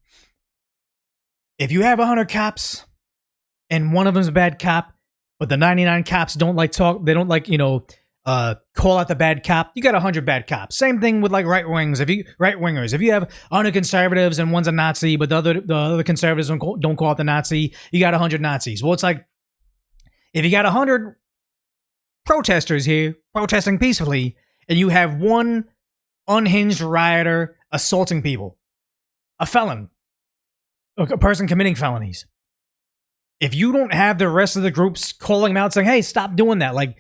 if you have 100 cops and one of them's a bad cop, but the 99 cops don't like talk, they don't like, call out the bad cop, you got 100 bad cops. Same thing with like right-wingers. If you have 100 conservatives and one's a Nazi, but the other conservatives don't call out the Nazi, you got 100 Nazis. Well, it's like, if you got 100 protesters here protesting peacefully, and you have one unhinged rioter assaulting people, a felon, a person committing felonies, if you don't have the rest of the groups calling them out saying, hey, stop doing that, like,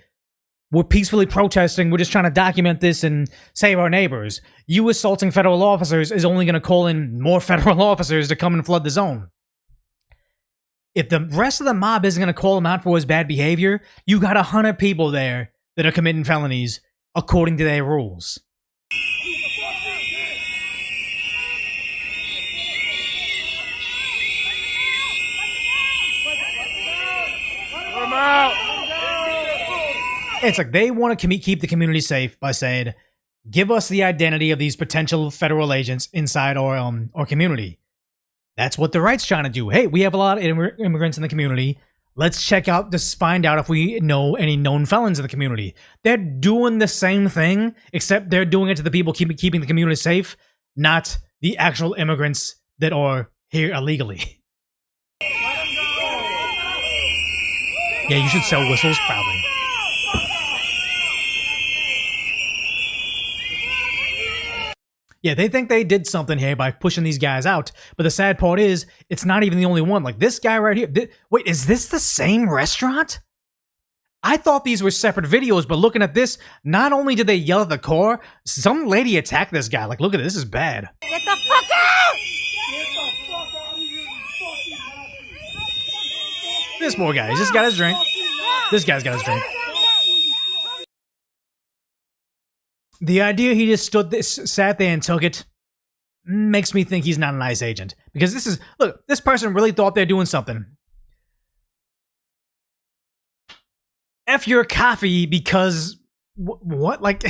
we're peacefully protesting, we're just trying to document this and save our neighbors, you assaulting federal officers is only going to call in more federal officers to come and flood the zone. If the rest of the mob isn't going to call him out for his bad behavior, you got 100 people there that are committing felonies according to their rules. It's like they want to keep the community safe by saying, give us the identity of these potential federal agents inside our community. That's what the right's trying to do. Hey, we have a lot of immigrants in the community. Let's check out, just find out if we know any known felons in the community. They're doing the same thing, except they're doing it to the people keeping the community safe, not the actual immigrants that are here illegally. Yeah, you should sell whistles, probably. Yeah, they think they did something here by pushing these guys out, but the sad part is, it's not even the only one. Like, this guy right here. Wait, is this the same restaurant? I thought these were separate videos, but looking at this, not only did they yell at the car, some lady attacked this guy. Like, look at this is bad. Get the fuck out! Get the fuck out of here, you fucking Nazi! This poor guy, he's just got his drink. This guy's got his drink. The idea he just sat there and took it makes me think he's not an ICE agent. Because this person really thought they're doing something. F your coffee because, what? Like,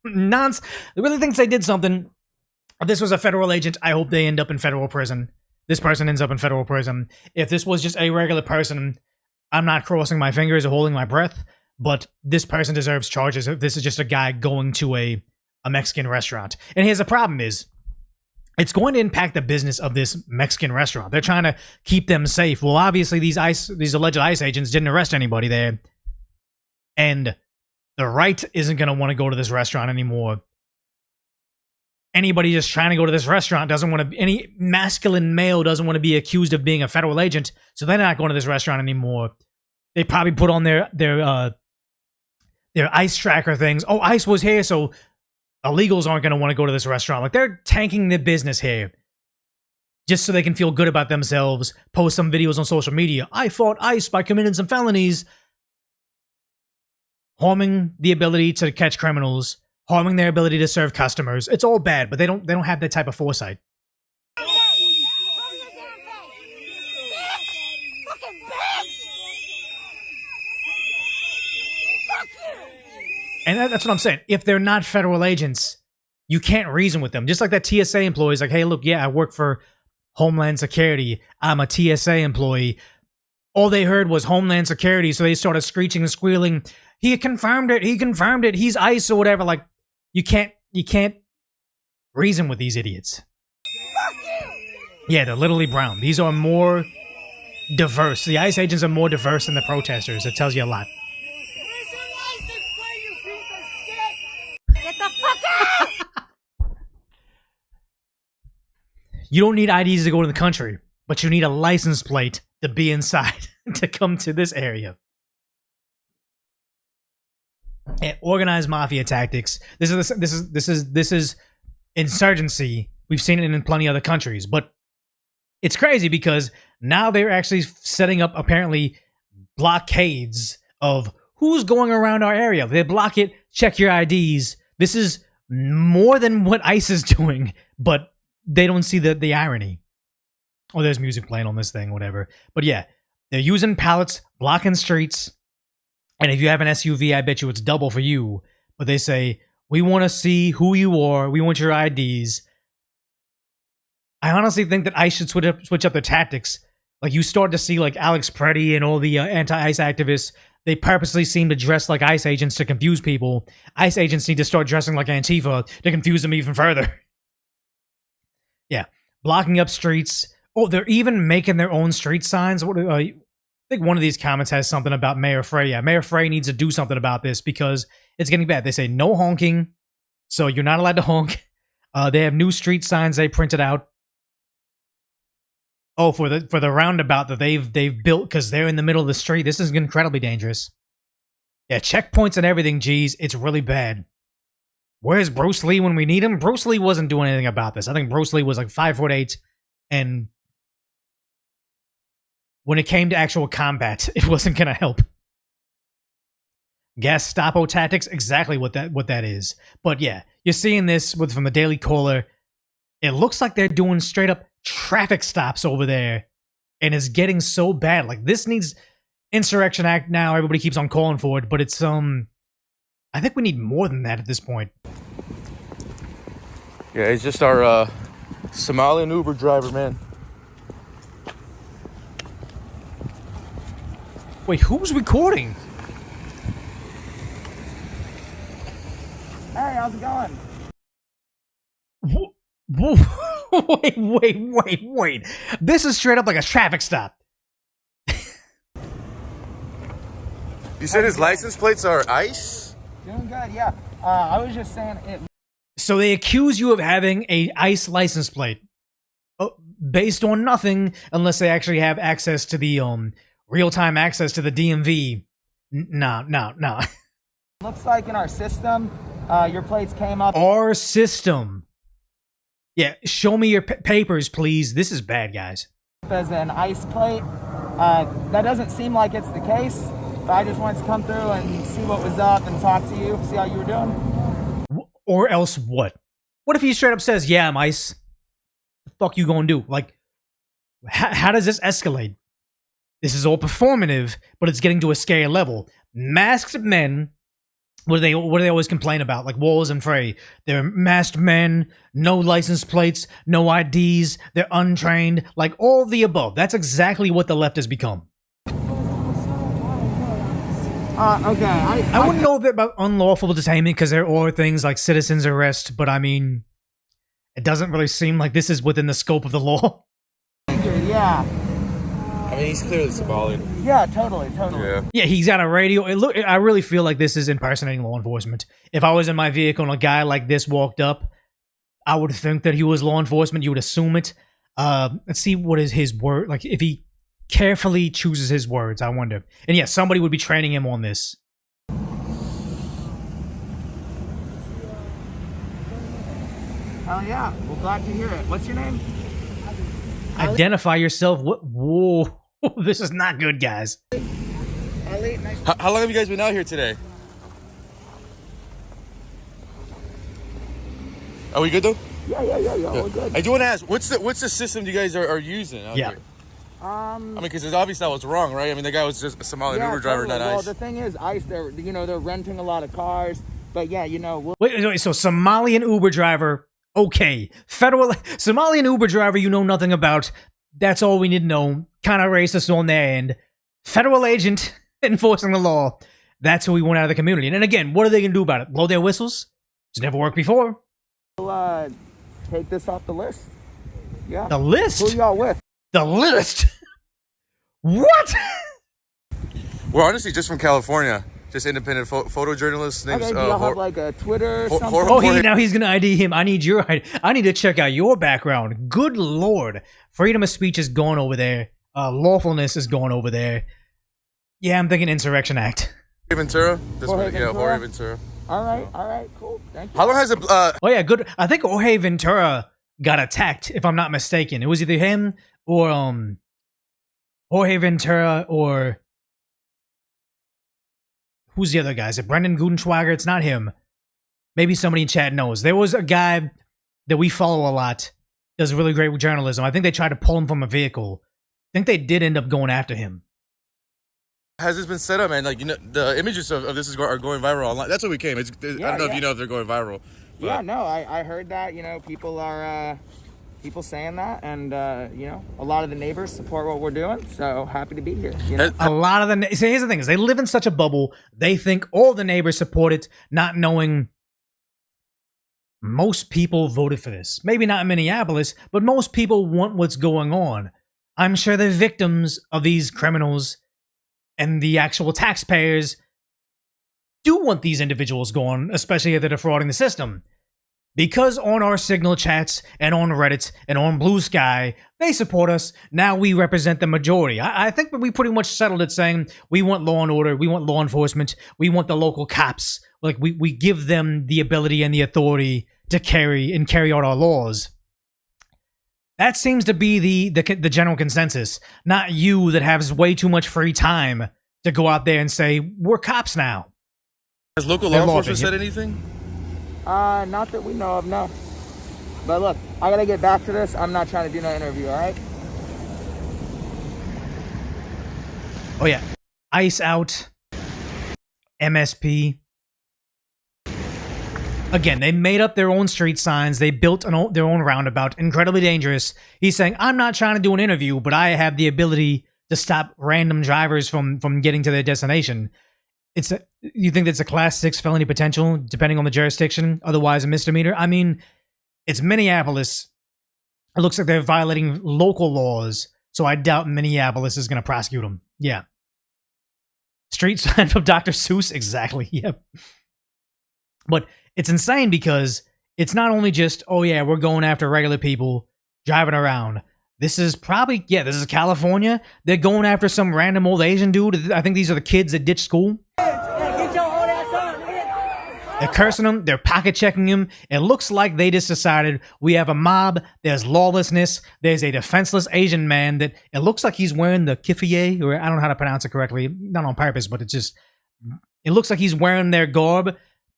nonsense. They really thinks they did something. If this was a federal agent, I hope they end up in federal prison. This person ends up in federal prison. If this was just a regular person, I'm not crossing my fingers or holding my breath. But this person deserves charges if this is just a guy going to a Mexican restaurant. And here's the problem is, it's going to impact the business of this Mexican restaurant. They're trying to keep them safe. Well, obviously, these alleged ICE agents didn't arrest anybody there. And the right isn't going to want to go to this restaurant anymore. Anybody just trying to go to this restaurant doesn't want to, any masculine male doesn't want to be accused of being a federal agent, so they're not going to this restaurant anymore. They probably put on their ICE tracker things. Oh, ICE was here, so illegals aren't going to want to go to this restaurant. Like, they're tanking the business here just so they can feel good about themselves, post some videos on social media. I fought ICE by committing some felonies. Harming the ability to catch criminals, harming their ability to serve customers. It's all bad, but they don't have that type of foresight. And that's what I'm saying. If they're not federal agents, you can't reason with them. Just like that TSA employee is like, hey, look, yeah, I work for Homeland Security. I'm a TSA employee. All they heard was Homeland Security, so they started screeching and squealing. He confirmed it. He confirmed it. He's ICE or whatever. Like, you can't reason with these idiots. Yeah, they're literally brown. These are more diverse. The ICE agents are more diverse than the protesters. It tells you a lot. Where's your license plate? Get the fuck out! You don't need IDs to go to the country, but you need a license plate to be inside to come to this area. And organized mafia tactics. This is insurgency. We've seen it in plenty of other countries, but it's crazy because now they're actually setting up apparently blockades of who's going around our area. They block it, check your IDs. This is more than what ICE is doing, but they don't see the irony. Oh, there's music playing on this thing, whatever. But yeah, they're using pallets, blocking streets. And if you have an SUV, I bet you it's double for you. But they say, we want to see who you are. We want your IDs. I honestly think that ICE should switch up their tactics. Like, you start to see, like, Alex Preddy and all the anti-ICE activists, they purposely seem to dress like ICE agents to confuse people. ICE agents need to start dressing like Antifa to confuse them even further. Yeah, blocking up streets. Oh, they're even making their own street signs. I think one of these comments has something about Mayor Frey. Yeah, Mayor Frey needs to do something about this because it's getting bad. They say no honking, so you're not allowed to honk. They have new street signs they printed out. Oh, for the roundabout that they've built because they're in the middle of the street. This is incredibly dangerous. Yeah, checkpoints and everything. Geez, it's really bad. Where's Bruce Lee when we need him? Bruce Lee wasn't doing anything about this. I think Bruce Lee was like 5'8", and when it came to actual combat, it wasn't gonna help. Gestapo tactics, exactly what that is. But yeah, you're seeing this from the Daily Caller. It looks like they're doing straight up traffic stops over there, and it's getting so bad. Like, this needs Insurrection Act now. Everybody keeps on calling for it, but it's I think we need more than that at this point. Yeah, he's just our Somalian Uber driver, man. Wait, who's recording? Hey, how's it going? Wait. This is straight up like a traffic stop. You said his license plates are ICE? Doing good, yeah. I was just saying it. So they accuse you of having a ICE license plate based on nothing unless they actually have access to the real-time access to the DMV. No. Looks like in our system, your plates came up Our system. Yeah, show me your papers, please. This is bad, guys. as an ICE plate. That doesn't seem like it's the case, but I just wanted to come through and see what was up and talk to you, see how you were doing. Or else what? What if he straight up says, yeah, I'm ICE? The fuck you gonna do? Like, how does this escalate? This is all performative, but it's getting to a scary level. Masked men, what do they always complain about? Like Walls and Frey. They're masked men, no license plates, no IDs, they're untrained, like all of the above. That's exactly what the left has become. Okay, I wouldn't know about unlawful detainment because there are things like citizen's arrest, but I mean, it doesn't really seem like this is within the scope of the law. Yeah. I mean, he's clearly Somalian. Yeah, totally. Yeah, he's got a radio. I really feel like this is impersonating law enforcement. If I was in my vehicle and a guy like this walked up, I would think that he was law enforcement. You would assume it. Let's see what is his word. Like, if he carefully chooses his words, I wonder. And yeah, somebody would be training him on this. Oh yeah, well, glad to hear it. What's your name? Identify yourself. What? Whoa. This is not good, guys. Ali, nice. How long have you guys been out here today? Are we good though? Yeah, we're good. I do want to ask, what's the system you guys are using out here? I mean, because it's obvious that was wrong, right? I mean, the guy was just a Somalian Uber driver, not Well, ICE. the thing is, ICE, they're renting a lot of cars, but yeah, Wait, so Somalian Uber driver, okay. Federal Somalian Uber driver, you know nothing about. That's all we need to know. Kind of racist on their end. Federal agent enforcing the law. That's who we want out of the community. And then again, what are they going to do about it? Blow their whistles? It's never worked before. we'll take this off the list. Yeah. The list? Who y'all with? The list? What? We're honestly just from California. just independent photojournalist. Name's, Okay, do y'all have like a Twitter or something? Oh, now he's gonna ID him. I need your ID. I need to check out your background. Good lord, freedom of speech is going over there. Lawfulness is going over there. Yeah, I'm thinking Insurrection Act. Ventura. Jorge Ventura. All right, cool. Thank you. How long has it? Oh yeah, good. I think Jorge Ventura got attacked, if I'm not mistaken. It was either him or Jorge Ventura or who's the other guy? Is it Brendan Gudenschwager? It's not him. Maybe somebody in chat knows. There was a guy that we follow a lot. Does really great journalism. I think they tried to pull him from a vehicle. I think they did end up going after him. Has this been set up, man? Like, you know, the images of this are going viral online. That's what we came. I don't know if you know if they're going viral. But. Yeah, no, I heard that. You know, people are people saying that, and you know, a lot of the neighbors support what we're doing. So happy to be here. You know? A lot of the so here's the thing: is they live in such a bubble. They think all the neighbors support it, not knowing most people voted for this. Maybe not in Minneapolis, but most people want what's going on. I'm sure the victims of these criminals and the actual taxpayers do want these individuals gone, especially if they're defrauding the system. Because on our Signal chats and on Reddit and on Blue Sky, they support us. Now we represent the majority. I think that we pretty much settled it saying we want law and order, we want law enforcement, we want the local cops. Like we give them the ability and the authority to carry out our laws. That seems to be the general consensus. Not you that has way too much free time to go out there and say, we're cops now. Has local law enforcement said anything? Not that we know of, no. But look, I gotta get back to this. I'm not trying to do no interview, all right? Oh yeah, ICE out, MSP. Again, they made up their own street signs. They built their own roundabout. Incredibly dangerous. He's saying, I'm not trying to do an interview, but I have the ability to stop random drivers from getting to their destination. You think that's a class 6 felony potential, depending on the jurisdiction, otherwise a misdemeanor? I mean, it's Minneapolis. It looks like they're violating local laws, so I doubt Minneapolis is going to prosecute them. Yeah. Street sign from Dr. Seuss? Exactly, yep. But it's insane because it's not only just, oh yeah, we're going after regular people driving around. This is probably, this is California. They're going after some random old Asian dude. I think these are the kids that ditched school. They're cursing him. They're pocket checking him. It looks like they just decided we have a mob. There's lawlessness. There's a defenseless Asian man that it looks like he's wearing the keffiyeh, or I don't know how to pronounce it correctly. Not on purpose, but it looks like he's wearing their garb.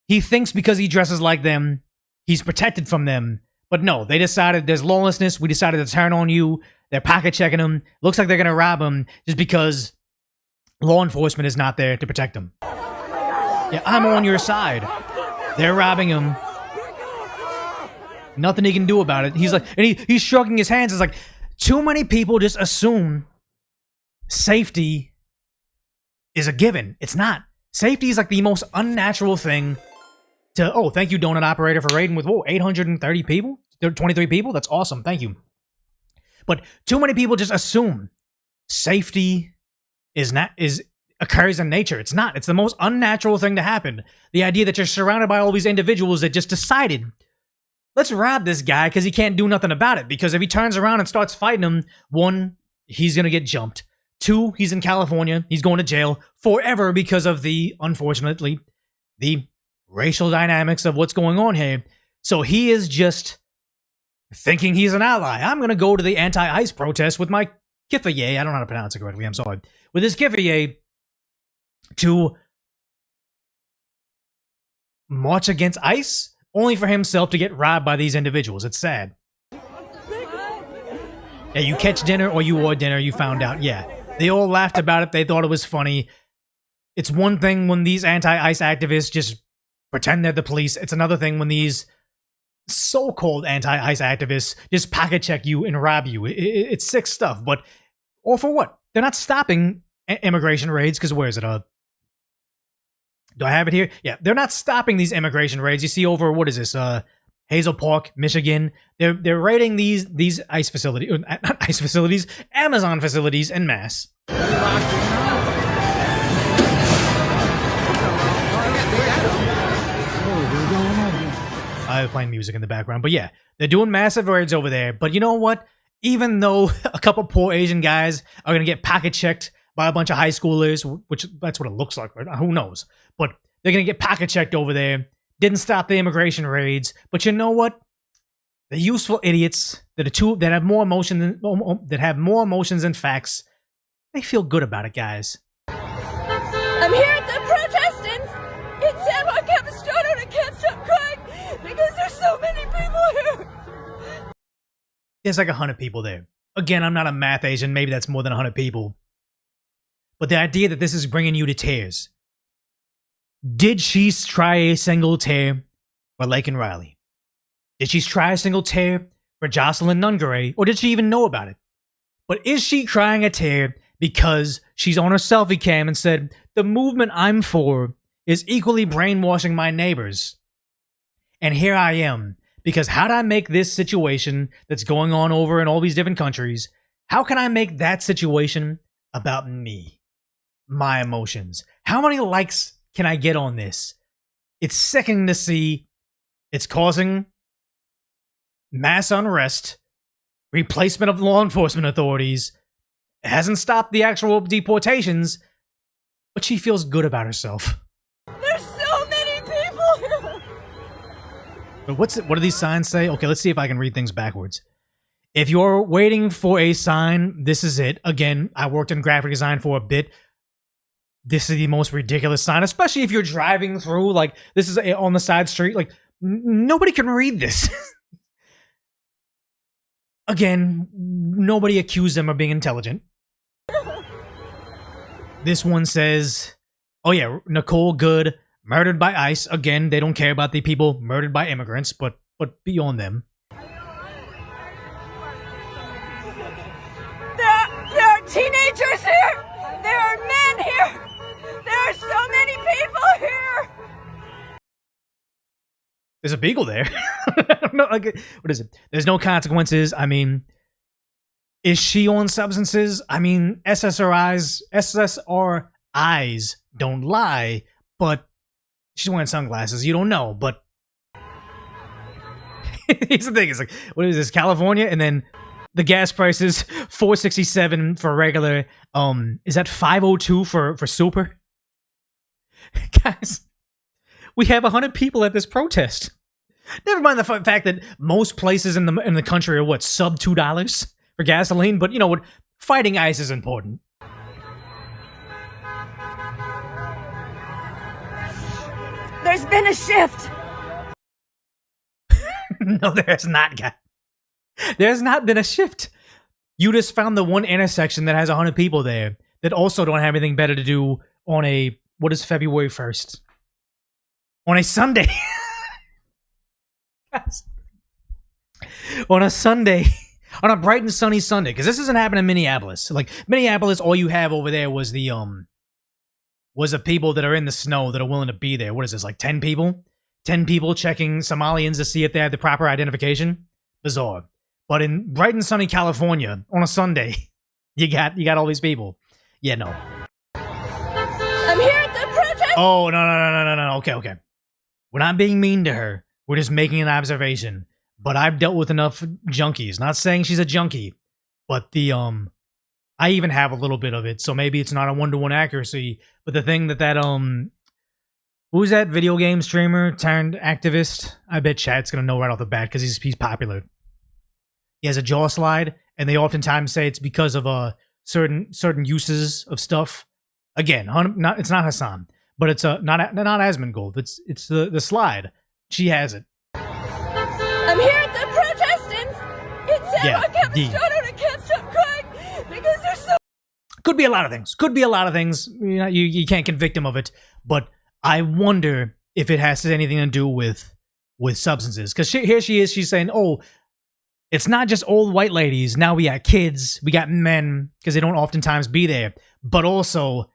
He thinks because he dresses like them, he's protected from them. But no, they decided there's lawlessness. We decided to turn on you. They're pocket checking him. Looks like they're going to rob him just because law enforcement is not there to protect him. Yeah, I'm on your side. They're robbing him. Nothing he can do about it. He's like, and he's shrugging his hands. It's like, too many people just assume safety is a given. It's not. Safety is like the most unnatural thing to, oh, thank you, Donut Operator, for raiding with, 830 people? 23 people? That's awesome. Thank you. But too many people just assume safety occurs in nature. It's not. It's the most unnatural thing to happen. The idea that you're surrounded by all these individuals that just decided, let's rob this guy because he can't do nothing about it. Because if he turns around and starts fighting him, 1, he's going to get jumped. 2, he's in California. He's going to jail forever because of unfortunately, the racial dynamics of what's going on here. So he is just thinking he's an ally. I'm going to go to the anti-ICE protest with my keffiyeh. I don't know how to pronounce it correctly. I'm sorry. With his keffiyeh to march against ICE, only for himself to get robbed by these individuals. It's sad. Yeah, you catch dinner or you wore dinner, you found out. Yeah. They all laughed about it. They thought it was funny. It's one thing when these anti-ICE activists just pretend they're the police. It's another thing when these so-called anti-ICE activists just pocket check you and rob you. It's sick stuff, but all for what? They're not stopping immigration raids, because where is it? Do I have it here? Yeah, they're not stopping these immigration raids. You see over, what is this? Hazel Park, Michigan. They're raiding these ICE facilities, not ICE facilities, Amazon facilities en masse. They're playing music in the background. But yeah, they're doing massive raids over there. But you know what? Even though a couple poor Asian guys are going to get pocket checked by a bunch of high schoolers, which that's what it looks like, right? Who knows? But they're going to get pocket checked over there. Didn't stop the immigration raids. But you know what? The useful idiots that have more emotion that have more emotions than facts, they feel good about it, guys. I'm here at the protest in San Juan Capistrano and I can't stop crying because there's so many people here. There's like 100 people there. Again, I'm not a math Asian. Maybe that's more than 100 people. But the idea that this is bringing you to tears. Did she try a single tear for Laken Riley? Did she try a single tear for Jocelyn Nungaray? Or did she even know about it? But is she crying a tear because she's on her selfie cam and said, the movement I'm for is equally brainwashing my neighbors? And here I am. Because how do I make this situation that's going on over in all these different countries, how can I make that situation about me? My emotions. How many likes can I get on this? It's sickening to see. It's causing mass unrest, replacement of law enforcement authorities. It hasn't stopped the actual deportations, but she feels good about herself. There's so many people here. But what do these signs say? Okay, let's see if I can read things backwards. If you're waiting for a sign, this is it. Again, I worked in graphic design for a bit. This is the most ridiculous sign, especially if you're driving through, like, this is on the side street. Like, nobody can read this. Again, nobody accused them of being intelligent. This one says, oh yeah, Nicole Good, murdered by ICE. Again, they don't care about the people murdered by immigrants, but beyond them. There are teenagers here. There are men here. There are so many people here. There's a beagle there. I don't know, like, what is it? There's no consequences. I mean, is she on substances? I mean, SSRIs don't lie, but she's wearing sunglasses. You don't know, but here's the thing. It's like, what is this, California? And then the gas prices, $4.67 for regular. Is that $5.02 for super? Guys, we have 100 people at this protest. Never mind the fact that most places in the country are sub $2 for gasoline. But you know what? Fighting ICE is important. There's been a shift. No, there has not, guys. There's not been a shift. You just found the one intersection that has 100 people there that also don't have anything better to do on a, what is February 1st? On a Sunday. On a Sunday. On a bright and sunny Sunday. Because this doesn't happen in Minneapolis. Like, Minneapolis, all you have over there was the people that are in the snow that are willing to be there. What is this, like 10 people? 10 people checking Somalians to see if they have the proper identification? Bizarre. But in bright and sunny California, on a Sunday, you got all these people. Yeah, no. I'm here at the protest. Oh, no. Okay. We're not being mean to her. We're just making an observation. But I've dealt with enough junkies. Not saying she's a junkie, but I even have a little bit of it, so maybe it's not a 1-to-1 accuracy. But the thing that who's that video game streamer turned activist? I bet chat's gonna know right off the bat because he's popular. He has a jaw slide, and they oftentimes say it's because of certain uses of stuff. Again, it's not Hassan, but it's not Asmongold. It's the slide. She has it. I'm here at the protest in San Juan Capistrano and I can't stop crying because there's so. Could be a lot of things. You know, you can't convict him of it, but I wonder if it has anything to do with substances. Because here she is, she's saying, oh, it's not just old white ladies. Now we got kids, we got men, because they don't oftentimes be there. But also,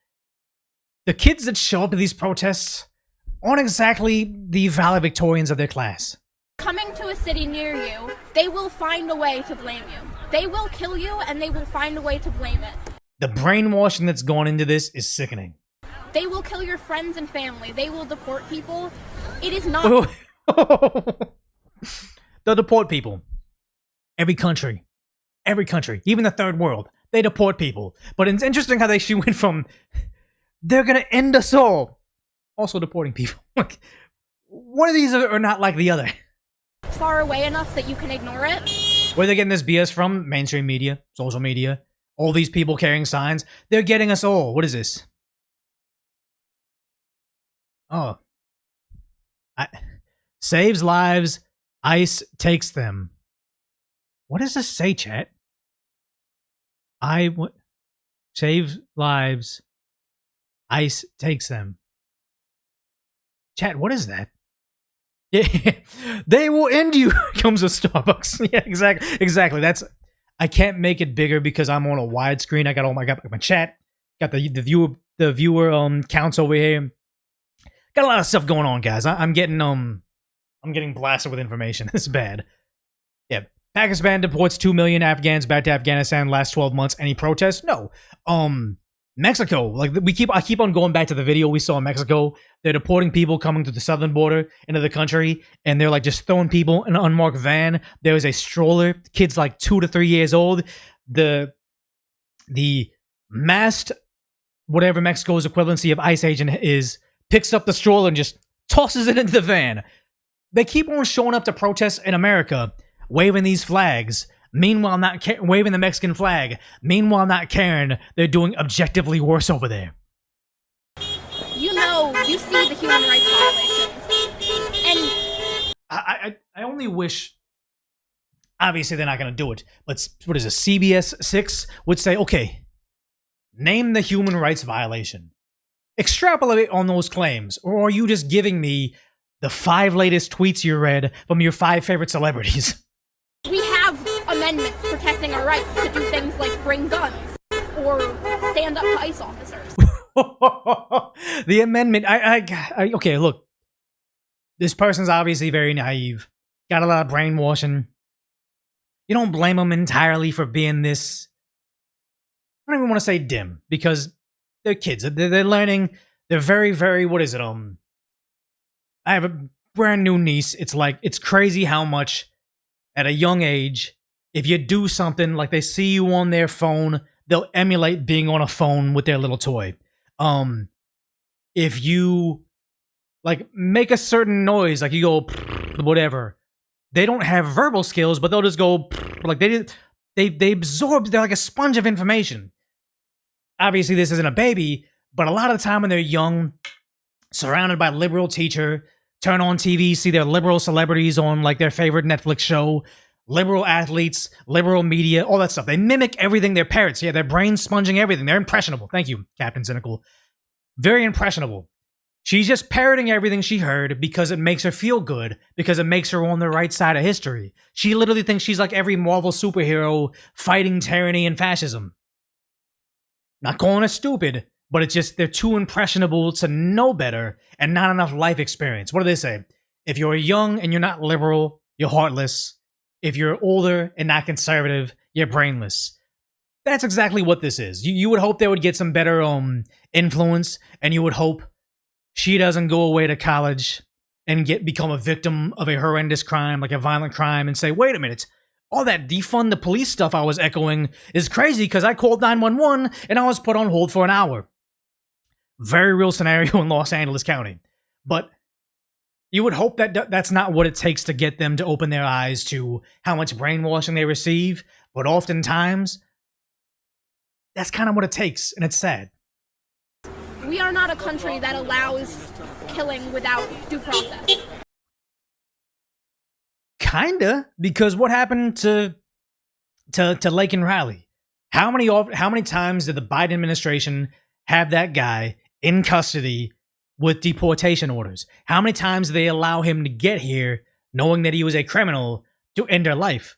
the kids that show up to these protests aren't exactly the valedictorians of their class. Coming to a city near you, they will find a way to blame you. They will kill you, and they will find a way to blame it. The brainwashing that's gone into this is sickening. They will kill your friends and family. They will deport people. It is not... They'll deport people. Every country, even the third world, they deport people. But it's interesting how she went from, they're gonna end us all, also deporting people. Like, one of these are not like the other. Far away enough that you can ignore it. Where they're getting this BS from? Mainstream media, social media, all these people carrying signs. They're getting us all. What is this? Oh. Saves lives, ICE takes them. What does this say, chat? Saves lives, ICE takes them. Chat, what is that? Yeah, they will end you. Comes with Starbucks. Yeah, exactly. That's. I can't make it bigger because I'm on a widescreen. I got my chat, got the viewer counts over here. Got a lot of stuff going on, guys. I'm getting blasted with information. It's bad. Yeah, Pakistan deports 2 million Afghans back to Afghanistan last 12 months. Any protests? No. Mexico, like I keep on going back to the video we saw in Mexico. They're deporting people coming to the southern border into the country, and they're like just throwing people in an unmarked van. There was a stroller, kids like 2 to 3 years old. The masked, whatever Mexico's equivalency of ICE agent is, picks up the stroller and just tosses it into the van. They keep on showing up to protests in America, waving these flags. Meanwhile, not waving the Mexican flag. Meanwhile, not caring. They're doing objectively worse over there. You see the human rights violations. And I only wish, obviously they're not going to do it, but what is it, CBS 6 would say, okay, name the human rights violation. Extrapolate on those claims. Or are you just giving me the 5 latest tweets you read from your 5 favorite celebrities? We have amendments protecting our rights to do things like bring guns or stand up to ICE officers. The amendment, okay, look. This person's obviously very naive. Got a lot of brainwashing. You don't blame them entirely for being this, I don't even want to say dim, because they're kids. They're learning. They're very, very, what is it? I have a brand new niece. It's crazy how much at a young age, if you do something like they see you on their phone, they'll emulate being on a phone with their little toy. If you like make a certain noise, like you go whatever, they don't have verbal skills, but they'll just go like they absorb. They're like a sponge of information. Obviously, this isn't a baby, but a lot of the time when they're young, surrounded by liberal teacher, turn on TV, see their liberal celebrities on like their favorite Netflix show, liberal athletes, liberal media, all that stuff. They mimic everything their parents. Yeah, their brains sponging everything. They're impressionable. Thank you, Captain Cynical. Very impressionable. She's just parroting everything she heard because it makes her feel good, because it makes her on the right side of history. She literally thinks she's like every Marvel superhero fighting tyranny and fascism. Not calling her stupid, but it's just they're too impressionable to know better and not enough life experience. What do they say? If you're young and you're not liberal, you're heartless. If you're older and not conservative, you're brainless. That's exactly what this is. You would hope they would get some better influence, and you would hope she doesn't go away to college and become a victim of a horrendous crime, like a violent crime, and say, wait a minute, all that defund the police stuff I was echoing is crazy because I called 911 and I was put on hold for an hour. Very real scenario in Los Angeles County. But you would hope that that's not what it takes to get them to open their eyes to how much brainwashing they receive. But oftentimes, that's kind of what it takes, and it's sad. We are not a country that allows killing without due process. Kinda, because what happened to Laken Riley? How many times did the Biden administration have that guy in custody with deportation orders? How many times did they allow him to get here knowing that he was a criminal to end their life?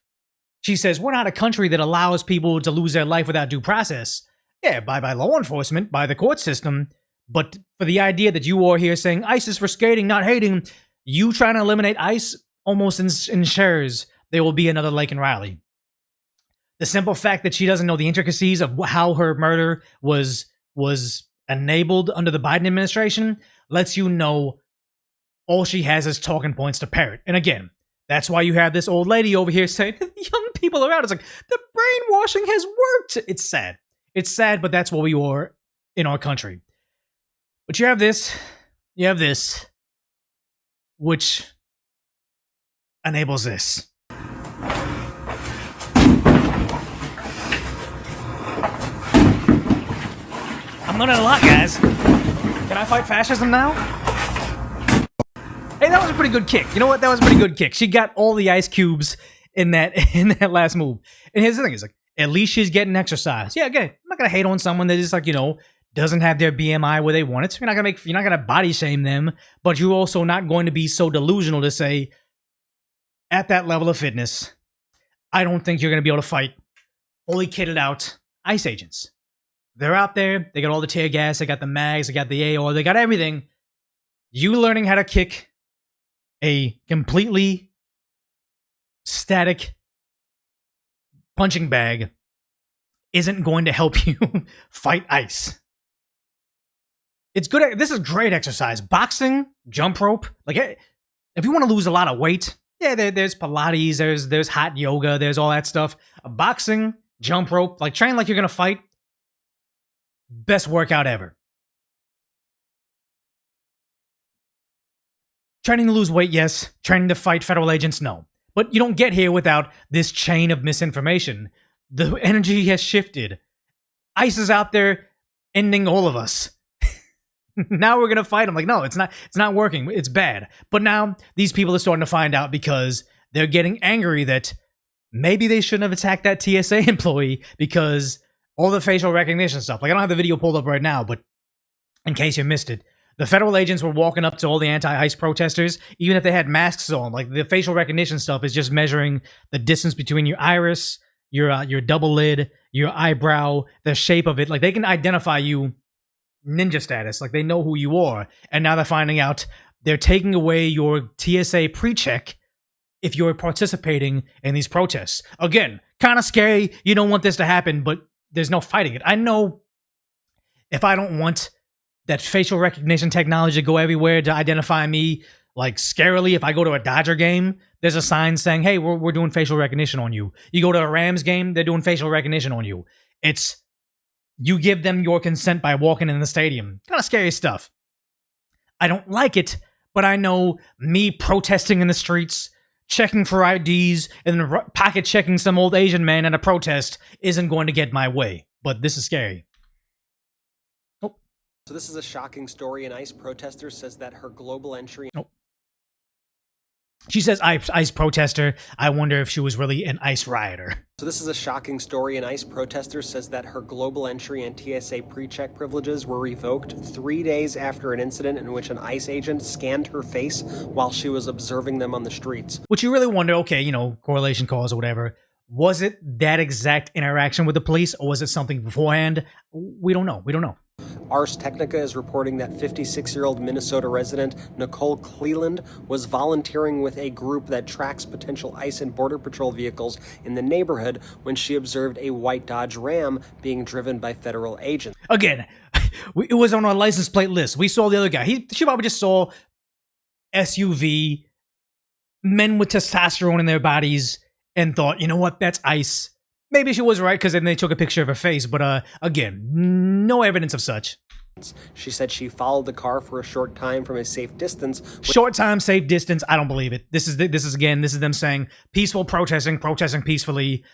She says, we're not a country that allows people to lose their life without due process. Yeah, by law enforcement, by the court system. But for the idea that you are here saying ICE is for skating, not hating, you trying to eliminate ICE almost ensures there will be another Laken Riley. The simple fact that she doesn't know the intricacies of how her murder was enabled under the Biden administration lets you know all she has is talking points to parrot. And again, That's why you have this old lady over here saying, young people around. It's like, the brainwashing has worked. It's sad. It's sad, but that's what we are in our country. But you have this, which enables this. I'm learning a lot, guys. Can I fight fascism now? Hey, that was a pretty good kick. You know what? That was a pretty good kick. She got all the ice cubes in that last move. And here's the thing: is like, at least she's getting exercise. Yeah, again, I'm not gonna hate on someone that is like, you know, doesn't have their BMI where they want it. You're not gonna body shame them, but you're also not going to be so delusional to say, at that level of fitness, I don't think you're gonna be able to fight fully kitted out ICE agents. They're out there. They got all the tear gas. They got the mags. They got the AR. They got everything. You learning how to kick a completely static punching bag isn't going to help you fight ICE. It's good. This is great exercise. Boxing, jump rope. Like, if you want to lose a lot of weight, yeah, there's Pilates, there's hot yoga, there's all that stuff. Boxing, jump rope, like train like you're gonna fight. Best workout ever. Training to lose weight, yes. Training to fight federal agents, no. But you don't get here without this chain of misinformation. The energy has shifted. ICE is out there ending all of us. Now we're gonna fight them. Like, no, it's not working. It's bad. But now these people are starting to find out because they're getting angry that maybe they shouldn't have attacked that TSA employee because all the facial recognition stuff. Like, I don't have the video pulled up right now, but in case you missed it, the federal agents were walking up to all the anti-ICE protesters, even if they had masks on. Like, the facial recognition stuff is just measuring the distance between your iris, your double lid, your eyebrow, the shape of it. Like, they can identify you ninja status. Like, they know who you are. And now they're finding out they're taking away your TSA pre-check if you're participating in these protests. Again, kind of scary. You don't want this to happen, but there's no fighting it. I know if I don't want that facial recognition technology to go everywhere to identify me, like, scarily, if I go to a Dodger game, there's a sign saying, hey, we're doing facial recognition on you. You go to a Rams game, they're doing facial recognition on you. It's, you give them your consent by walking in the stadium. Kind of scary stuff. I don't like it, but I know me protesting in the streets, checking for IDs, and then pocket checking some old Asian man at a protest isn't going to get my way. But this is scary. Oh. So this is a shocking story. An ICE protester says that her global entry... Oh. She says ICE protester. I wonder if she was really an ICE rioter. So this is a shocking story. An ICE protester says that her global entry and TSA pre-check privileges were revoked 3 days after an incident in which an ICE agent scanned her face while she was observing them on the streets. Which you really wonder, okay, you know, correlation cause or whatever. Was it that exact interaction with the police, or was it something beforehand? We don't know. We don't know. Ars Technica is reporting that 56-year-old Minnesota resident Nicole Cleland was volunteering with a group that tracks potential ICE and Border Patrol vehicles in the neighborhood when she observed a white Dodge Ram being driven by federal agents. Again, it was on our license plate list. We saw the other guy. She probably just saw SUV, men with testosterone in their bodies, and thought, you know what, that's ICE. Maybe she was right because then they took a picture of her face, but again, no evidence of such. She said she followed the car for a short time from a safe distance. Short time, safe distance. I don't believe it. This is them saying peaceful protesting peacefully.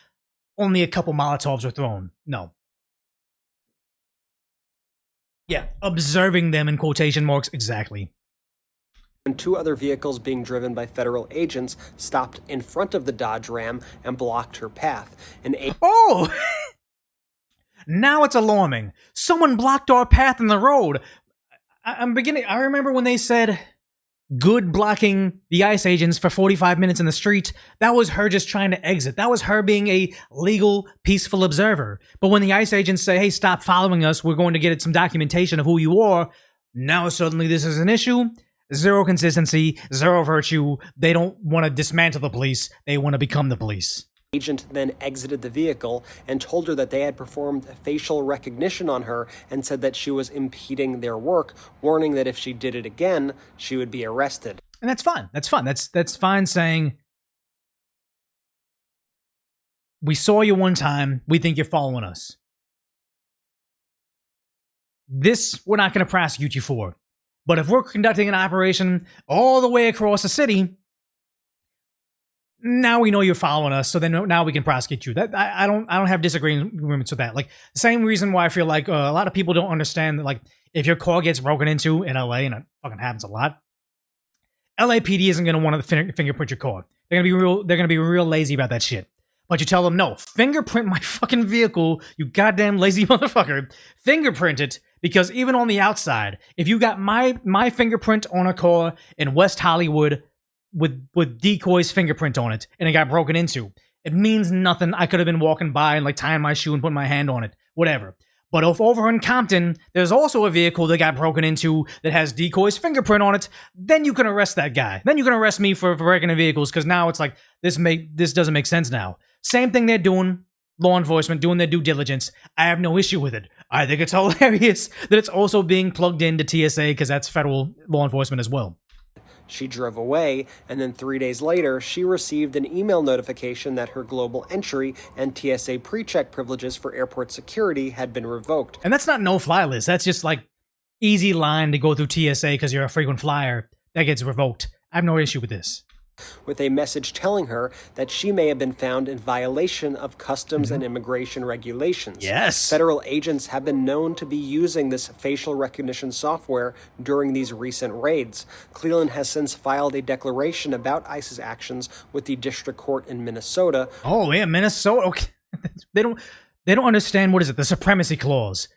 Only a couple Molotovs were thrown. No. Yeah, observing them in quotation marks, exactly. And two other vehicles being driven by federal agents stopped in front of the Dodge Ram and blocked her path. Oh! Now it's alarming. Someone blocked our path in the road. I remember when they said good blocking the ICE agents for 45 minutes in the street. That was her just trying to exit. That was her being a legal, peaceful observer. But when the ICE agents say, hey, stop following us, we're going to get some documentation of who you are, now suddenly this is an issue. Zero consistency, zero virtue. They don't want to dismantle the police. They want to become the police. Agent then exited the vehicle and told her that they had performed facial recognition on her and said that she was impeding their work, warning that if she did it again, she would be arrested. And that's fine. That's fine. That's fine saying we saw you one time. We think you're following us. This, we're not going to prosecute you for. But if we're conducting an operation all the way across the city, now we know you're following us, so then now we can prosecute you. That I don't have disagreements with that. Like, the same reason why I feel like a lot of people don't understand that, like, if your car gets broken into in LA, and it fucking happens a lot, LAPD isn't gonna want to fingerprint your car. They're gonna be real lazy about that shit. But you tell them, no, fingerprint my fucking vehicle, you goddamn lazy motherfucker. Fingerprint it, because even on the outside, if you got my fingerprint on a car in West Hollywood with Decoy's fingerprint on it, and it got broken into, it means nothing. I could have been walking by and like tying my shoe and putting my hand on it, whatever. But if over in Compton, there's also a vehicle that got broken into that has Decoy's fingerprint on it, then you can arrest that guy. Then you can arrest me for breaking into vehicles, because now it's like, this doesn't make sense now. Same thing they're doing, law enforcement doing their due diligence. I have no issue with it. I think it's hilarious that it's also being plugged into TSA, because that's federal law enforcement as well. She drove away, and then 3 days later, she received an email notification that her global entry and TSA pre-check privileges for airport security had been revoked. And that's not no-fly list. That's just like easy line to go through TSA because you're a frequent flyer. That gets revoked. I have no issue with this. With a message telling her that she may have been found in violation of customs and immigration regulations. Yes. Federal agents have been known to be using this facial recognition software during these recent raids. Cleland has since filed a declaration about ICE's actions with the district court in Minnesota. Oh, yeah, Minnesota. Okay. They don't understand, what is it, the supremacy clause.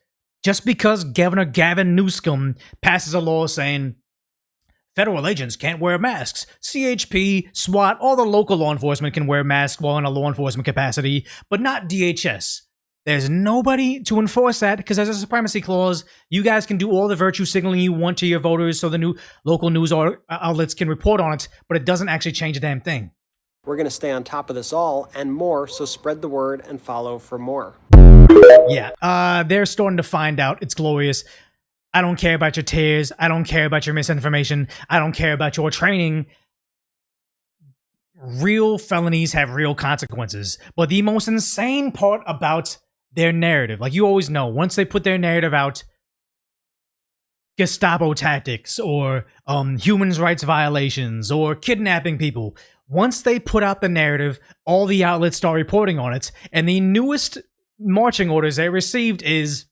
Just because Governor Gavin Newsom passes a law saying federal agents can't wear masks, CHP, SWAT, all the local law enforcement can wear masks while in a law enforcement capacity, but not DHS. There's nobody to enforce that because there's a supremacy clause. You guys can do all the virtue signaling you want to your voters so the new local news outlets can report on it, but it doesn't actually change a damn thing. We're going to stay on top of this all and more, so spread the word and follow for more. Yeah, they're starting to find out. It's glorious. I don't care about your tears. I don't care about your misinformation. I don't care about your training. Real felonies have real consequences. But the most insane part about their narrative, like you always know, once they put their narrative out, Gestapo tactics or human rights violations or kidnapping people, once they put out the narrative, all the outlets start reporting on it. And the newest marching orders they received is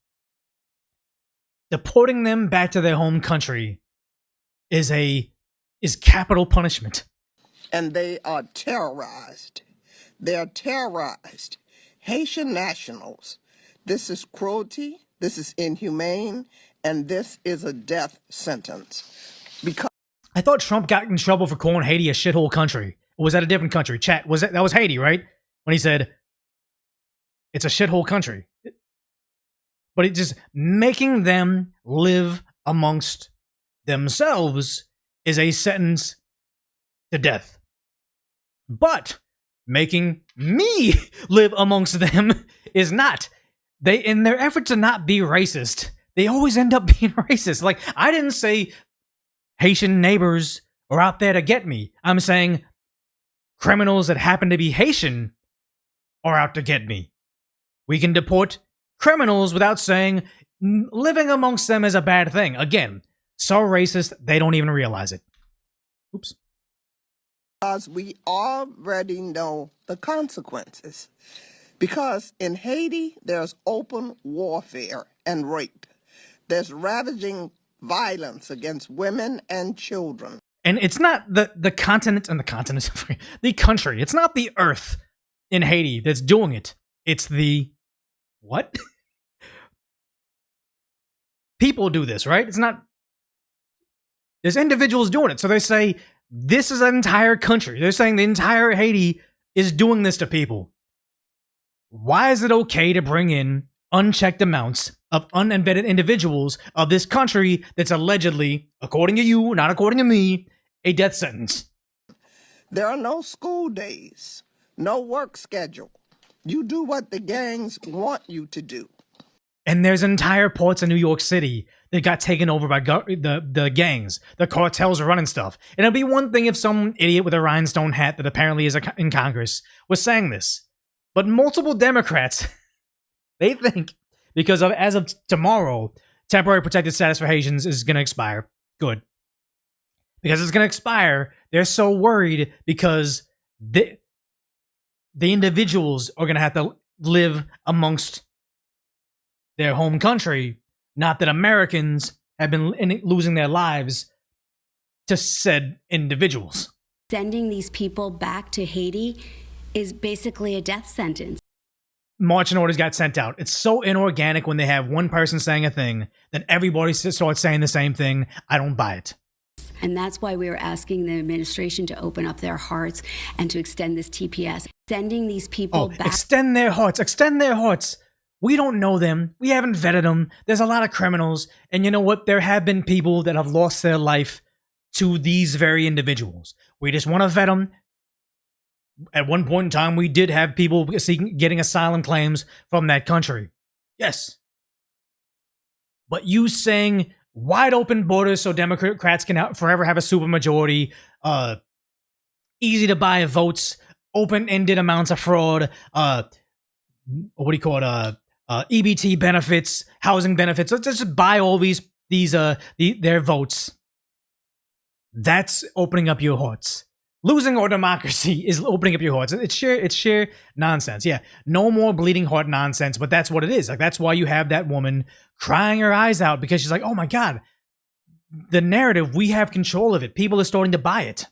deporting them back to their home country is capital punishment. And they are terrorized. They are terrorized. Haitian nationals. This is cruelty, this is inhumane, and this is a death sentence. Because I thought Trump got in trouble for calling Haiti a shithole country. Or was that a different country? Chat, that was Haiti, right? When he said, it's a shithole country. But it's just making them live amongst themselves is a sentence to death. But making me live amongst them is not. They, in their effort to not be racist, they always end up being racist. Like, I didn't say Haitian neighbors are out there to get me. I'm saying criminals that happen to be Haitian are out to get me. We can deport criminals without saying living amongst them is a bad thing. Again, so racist, they don't even realize it. Oops. Because we already know the consequences. Because in Haiti, there's open warfare and rape. There's ravaging violence against women and children. And it's not the continent and the country. It's not the earth in Haiti that's doing it. It's the what? People do this, right? It's not. There's individuals doing it. So they say this is an entire country. They're saying the entire Haiti is doing this to people. Why is it okay to bring in unchecked amounts of unembedded individuals of this country that's allegedly, according to you, not according to me, a death sentence? There are no school days, no work schedule. You do what the gangs want you to do. And there's entire parts of New York City that got taken over by the gangs. The cartels are running stuff. And it'd be one thing if some idiot with a rhinestone hat that apparently is in Congress was saying this. But multiple Democrats, they think because of as of tomorrow, temporary protected status for Haitians is going to expire. Good. Because it's going to expire, they're so worried because the individuals are going to have to live amongst their home country, not that Americans have been losing their lives to said individuals. Sending these people back to Haiti is basically a death sentence. Marching orders got sent out. It's so inorganic when they have one person saying a thing, then everybody starts saying the same thing. I don't buy it. And that's why we are asking the administration to open up their hearts and to extend this TPS. Sending these people back. Extend their hearts. Extend their hearts. We don't know them. We haven't vetted them. There's a lot of criminals. And you know what? There have been people that have lost their life to these very individuals. We just want to vet them. At one point in time, we did have people getting asylum claims from that country. Yes. But you saying wide open borders so Democrats can forever have a supermajority, easy to buy votes, open-ended amounts of fraud, what do you call it? EBT benefits, housing benefits. Let's just buy all their votes. That's opening up your hearts. Losing our democracy is opening up your hearts. It's sheer nonsense. Yeah, no more bleeding heart nonsense, but that's what it is. Like, that's why you have that woman crying her eyes out because she's like, oh my God, the narrative, we have control of it. People are starting to buy it.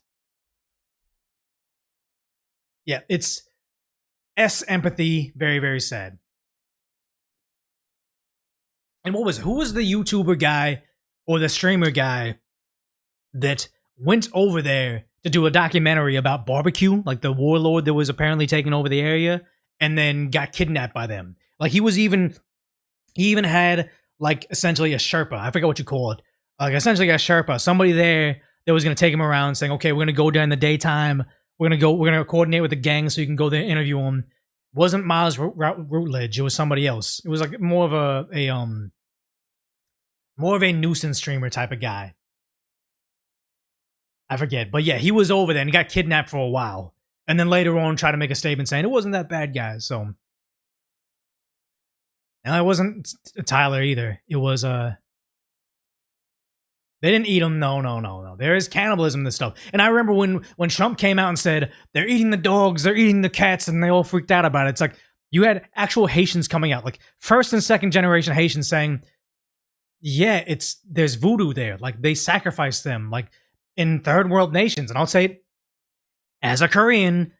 Yeah, it's empathy. Very, very sad. And who was the YouTuber guy or the streamer guy that went over there to do a documentary about barbecue, like the warlord that was apparently taking over the area and then got kidnapped by them? Like he even had like essentially a Sherpa. I forget what you call it. Like essentially a Sherpa, somebody there that was going to take him around saying, okay, we're going to go during the daytime. We're going to coordinate with the gang so you can go there and interview him. It wasn't Miles Routledge. It was somebody else. It was like more of a nuisance streamer type of guy. I forget. But yeah, he was over there and he got kidnapped for a while. And then later on tried to make a statement saying it wasn't that bad, guys. So. And it wasn't Tyler either. It was, they didn't eat him. No. There is cannibalism in this stuff. And I remember when Trump came out and said, they're eating the dogs, they're eating the cats, and they all freaked out about it. It's like, you had actual Haitians coming out, like first and second generation Haitians saying, yeah, there's voodoo there. Like they sacrifice them, like in third world nations. And I'll say it as a Korean,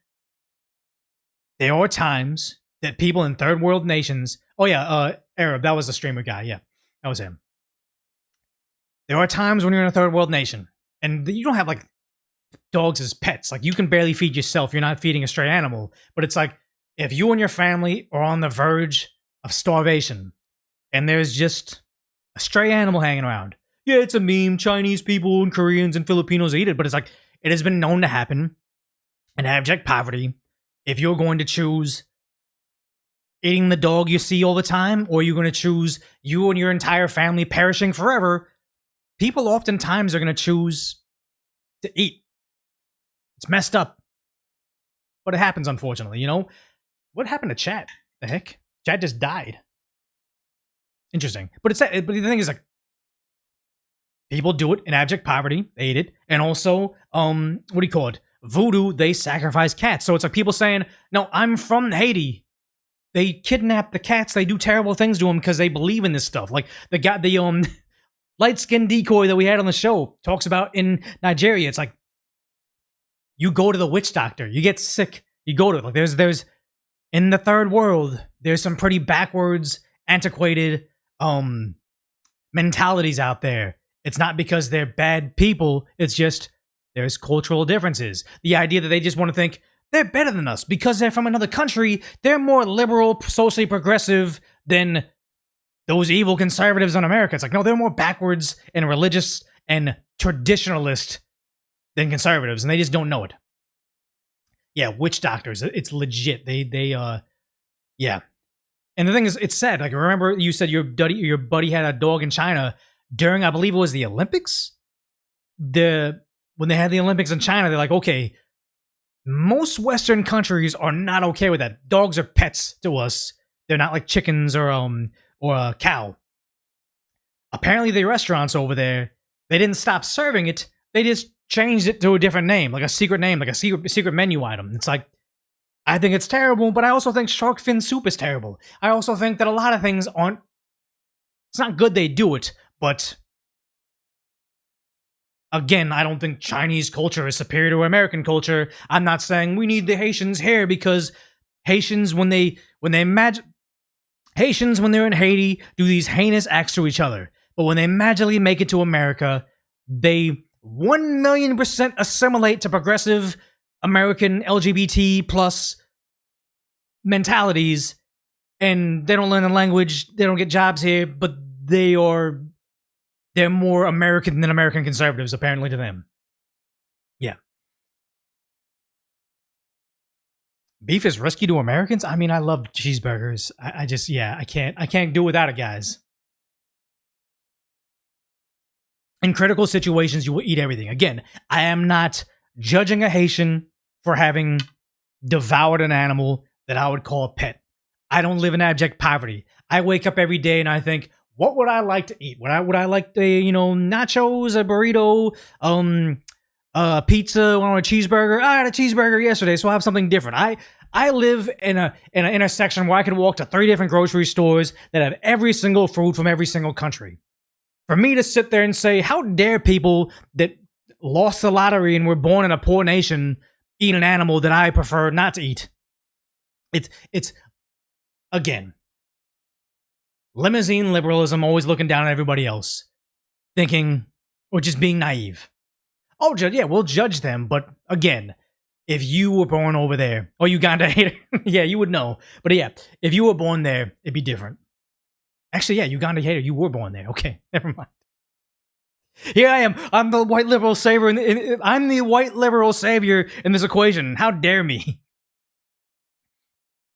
there are times that people in third world nations, Arab, that was the streamer guy. Yeah, that was him. There are times when you're in a third world nation and you don't have like dogs as pets. Like you can barely feed yourself. You're not feeding a stray animal. But it's like if you and your family are on the verge of starvation and there's just a stray animal hanging around. Yeah, it's a meme. Chinese people and Koreans and Filipinos eat it. But it's like it has been known to happen in abject poverty. If you're going to choose eating the dog you see all the time, or you're going to choose you and your entire family perishing forever, people oftentimes are going to choose to eat. It's messed up. But it happens, unfortunately, you know? What happened to chat? The heck? Chat just died. Interesting. But the thing is, like, people do it in abject poverty. They eat it. And also, what do you call it? Voodoo, they sacrifice cats. So it's like people saying, no, I'm from Haiti. They kidnap the cats. They do terrible things to them because they believe in this stuff. Like the light-skinned decoy that we had on the show talks about in Nigeria. It's like, you go to the witch doctor. You get sick. You go to it. Like there's in the third world, there's some pretty backwards, antiquated mentalities out there. It's not because they're bad people. It's just there's cultural differences. The idea that they just want to think they're better than us because they're from another country. They're more liberal, socially progressive than those evil conservatives in America. It's like, no, they're more backwards and religious and traditionalist than conservatives, and they just don't know it. Yeah, witch doctors. It's legit. Yeah. And the thing is, it's sad. Like, remember you said your buddy had a dog in China during, I believe it was the Olympics? When they had the Olympics in China, they're like, okay, Most Western countries are not okay with that. Dogs are pets to us. They're not like chickens or a cow. Apparently, the restaurants over there, they didn't stop serving it. They just changed it to a different name, like a secret name, like a secret menu item. It's like, I think it's terrible, but I also think shark fin soup is terrible. I also think that a lot of things aren't. It's not good they do it, but again, I don't think Chinese culture is superior to American culture. I'm not saying we need the Haitians here because Haitians, when they're in Haiti, do these heinous acts to each other. But when they magically make it to America, they 1,000,000% assimilate to progressive American LGBT plus mentalities, and they don't learn the language, they don't get jobs here, but they're more American than American conservatives, apparently, to them. Yeah. Beef is risky to Americans? I mean, I love cheeseburgers. I can't do without it, guys. In critical situations, you will eat everything. Again, I am not judging a Haitian for having devoured an animal that I would call a pet. I don't live in abject poverty. I wake up every day and I think, what would I like to eat? Would I like nachos, a burrito, pizza, or a cheeseburger? I had a cheeseburger yesterday, so I'll have something different. I live in an intersection where I can walk to 3 different grocery stores that have every single food from every single country. For me to sit there and say, how dare people that lost the lottery and were born in a poor nation eat an animal that I prefer not to eat? It's again, limousine liberalism, always looking down at everybody else, thinking, or just being naive. Oh, yeah, we'll judge them, but again, if you were born over there, or Uganda hater, yeah, you would know. But yeah, if you were born there, it'd be different. Actually, yeah, Uganda hater, you were born there. Okay, never mind. Here I am. I'm the white liberal savior. I'm the white liberal savior in this equation. How dare me?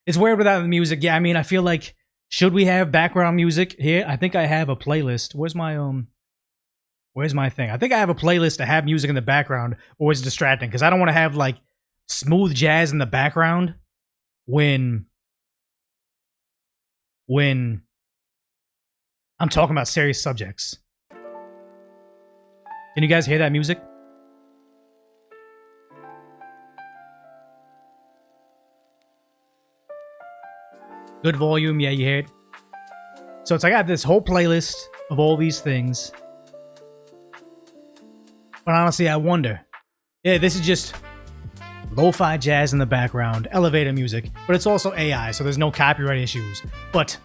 It's weird without the music. Yeah, I mean, I feel like, should we have background music here? I think I have a playlist. Where's my thing? I think I have a playlist to have music in the background, or it's distracting because I don't want to have like smooth jazz in the background when I'm talking about serious subjects. Can you guys hear that music? Good volume, yeah, you hear it. So it's like I have this whole playlist of all these things. But honestly, I wonder. Yeah, this is just lo-fi jazz in the background, elevator music, but it's also AI, so there's no copyright issues. But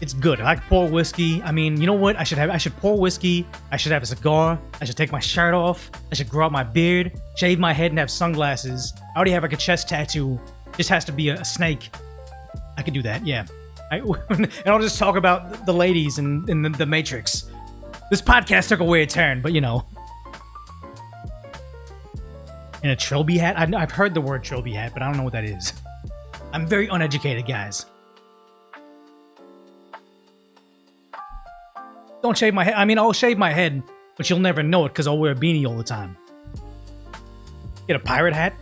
it's good. I like pour whiskey. I mean, you know what? I should pour whiskey. I should have a cigar. I should take my shirt off. I should grow out my beard, shave my head, and have sunglasses. I already have like a chest tattoo. Just has to be a snake. I could do that, yeah. And I'll just talk about the ladies in the Matrix. This podcast took a weird turn, but you know. In a trilby hat? I've heard the word trilby hat, but I don't know what that is. I'm very uneducated, guys. Don't shave my head. I mean, I'll shave my head, but you'll never know it because I'll wear a beanie all the time. Get a pirate hat?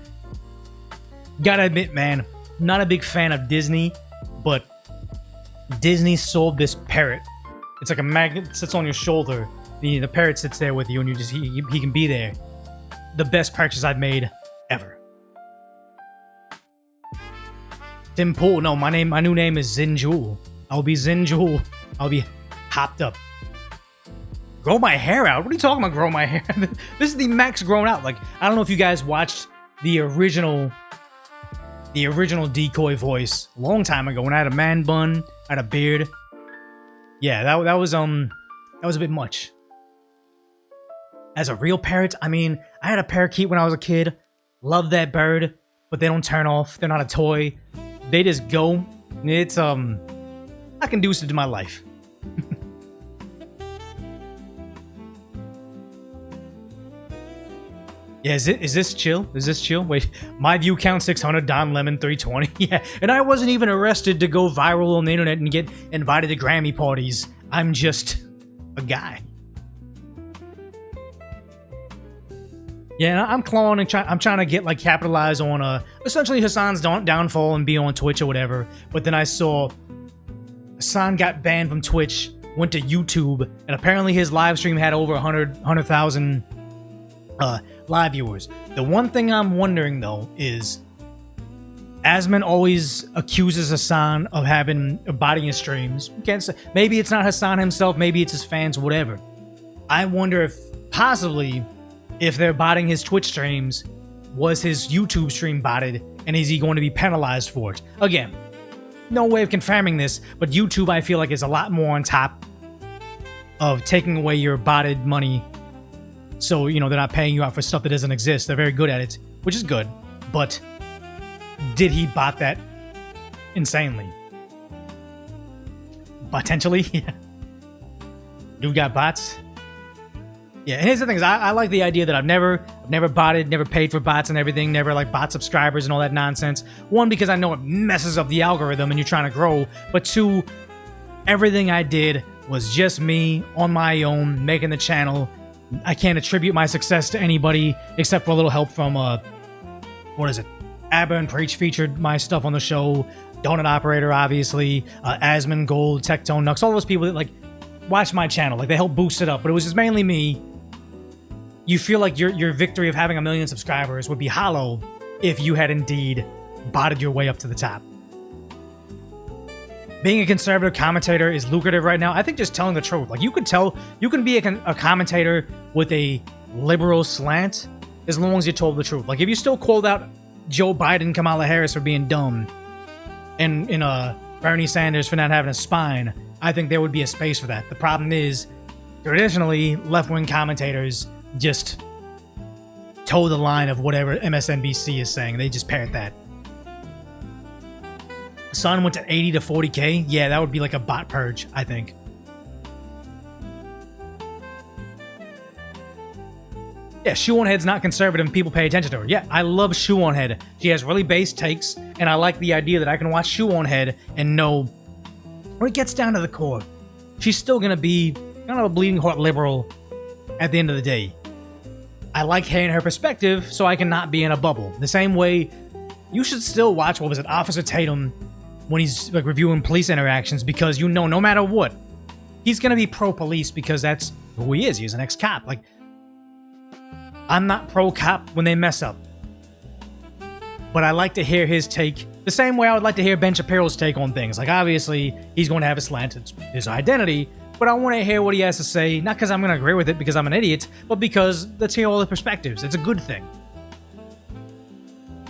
Gotta admit, man, not a big fan of Disney, but Disney sold this parrot. It's like a magnet that sits on your shoulder. The parrot sits there with you, and he can be there. The best purchase I've made ever. Tim Pool. No, my new name is Zinjul. I'll be Zinjul. I'll be hopped up. Grow my hair out? What are you talking about, grow my hair? This is the max grown out. Like, I don't know if you guys watched the original Decoy voice a long time ago when I had a man bun, I had a beard. Yeah, that was a bit much. As a real parrot, I mean, I had a parakeet when I was a kid. Love that bird, but they don't turn off. They're not a toy. They just go. It's not conducive to my life. Yeah, is this chill? Is this chill? Wait, my view count 600, Don Lemon 320. Yeah, and I wasn't even arrested to go viral on the internet and get invited to Grammy parties. I'm just a guy. Yeah, I'm clawing and I'm trying to get like capitalize on essentially Hassan's downfall and be on Twitch or whatever. But then I saw Hassan got banned from Twitch, went to YouTube, and apparently his live stream had over 100,000 live viewers. The one thing I'm wondering though is, Asmon always accuses Hassan of botting his streams. Can't say, maybe it's not Hassan himself, maybe it's his fans, whatever. I wonder if possibly if they're botting his Twitch streams, was his YouTube stream botted, and is he going to be penalized for it? Again, no way of confirming this, but YouTube I feel like is a lot more on top of taking away your botted money. So, you know, they're not paying you out for stuff that doesn't exist. They're very good at it, which is good. But did he bot that insanely? Potentially, yeah. Dude got bots. Yeah, and here's the thing: is I like the idea that I've never botted, never paid for bots and everything, never like bot subscribers and all that nonsense. One, because I know it messes up the algorithm and you're trying to grow. But two, everything I did was just me on my own making the channel. I can't attribute my success to anybody except for a little help from what is it? Abba and Preach featured my stuff on the show. Donut Operator, obviously, Asmon, Gold, Tectone, Nux, all those people that like watch my channel, like they help boost it up. But it was just mainly me. You feel like your victory of having 1 million subscribers would be hollow if you had indeed botted your way up to the top. Being a conservative commentator is lucrative right now. I think just telling the truth. Like you can be a commentator with a liberal slant as long as you told the truth. Like if you still called out Joe Biden, Kamala Harris for being dumb, and Bernie Sanders for not having a spine, I think there would be a space for that. The problem is, traditionally, left-wing commentators just toe the line of whatever MSNBC is saying. They just parrot that. Sun went to 80 to 40K. Yeah, that would be like a bot purge, I think. Yeah, Shoe-on-Head's not conservative and people pay attention to her. Yeah, I love Shoe-on-Head. She has really base takes, and I like the idea that I can watch Shoe-on-Head and know when it gets down to the core, she's still going to be kind of a bleeding heart liberal at the end of the day. I like hearing her perspective, so I can not be in a bubble. The same way, you should still watch, what was it, Officer Tatum, when he's like reviewing police interactions, because you know no matter what, he's going to be pro-police because that's who he is. He's an ex-cop. Like, I'm not pro-cop when they mess up. But I like to hear his take the same way I would like to hear Ben Shapiro's take on things. Like, obviously, he's going to have a slant. It's his identity. But I want to hear what he has to say, not because I'm going to agree with it because I'm an idiot, but because let's hear all the perspectives. It's a good thing.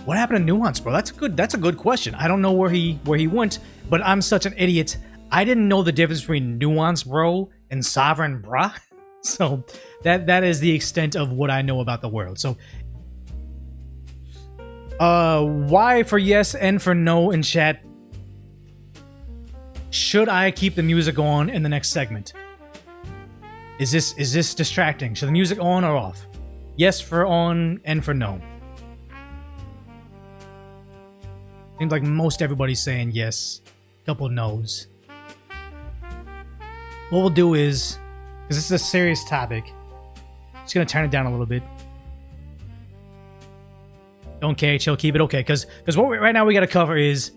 What happened to Nuance, bro? That's a good question. I don't know where he went, but I'm such an idiot. I didn't know the difference between Nuance, bro, and Sovereign, brah. So that is the extent of what I know about the world. So Y for yes, N for no in chat. Should I keep the music on in the next segment? Is this distracting? Should the music on or off? Yes for on, N for no. Seems like most everybody's saying yes. Couple no's. What we'll do is, because this is a serious topic, just gonna turn it down a little bit. Don't care, chill, keep it okay. Because right now we gotta cover is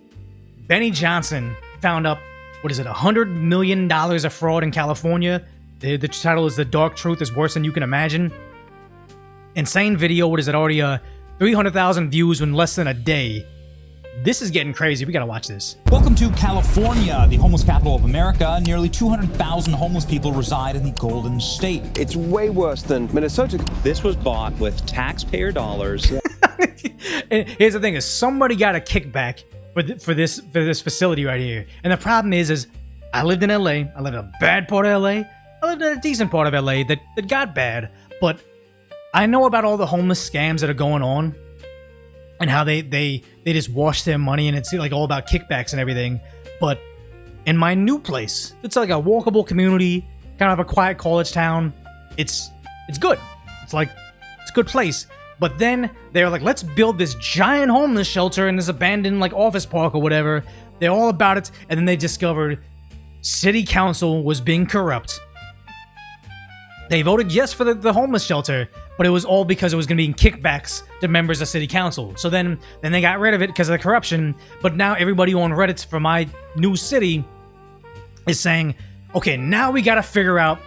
Benny Johnson found up, what is it, $100 million of fraud in California. The title is The Dark Truth is Worse Than You Can Imagine. Insane video, what is it, already 300,000 views in less than a day. This is getting crazy. We gotta watch this. Welcome to California, the homeless capital of America. Nearly 200,000 homeless people reside in the Golden State. It's way worse than Minnesota. This was bought with taxpayer dollars. And here's the thing: is somebody got a kickback for this facility right here. And the problem is I lived in LA. I lived in a bad part of LA. I lived in a decent part of LA that got bad. But I know about all the homeless scams that are going on. And how they just wash their money, and it's like all about kickbacks and everything. But in my new place, it's like a walkable community, kind of a quiet college town. It's good. It's a good place. But then they're like, let's build this giant homeless shelter in this abandoned like office park or whatever. They're all about it, and then they discovered city council was being corrupt. They voted yes for the homeless shelter, but it was all because it was going to be in kickbacks to members of city council. So then they got rid of it because of the corruption. But now everybody on Reddit for my new city is saying, okay, now we got to figure out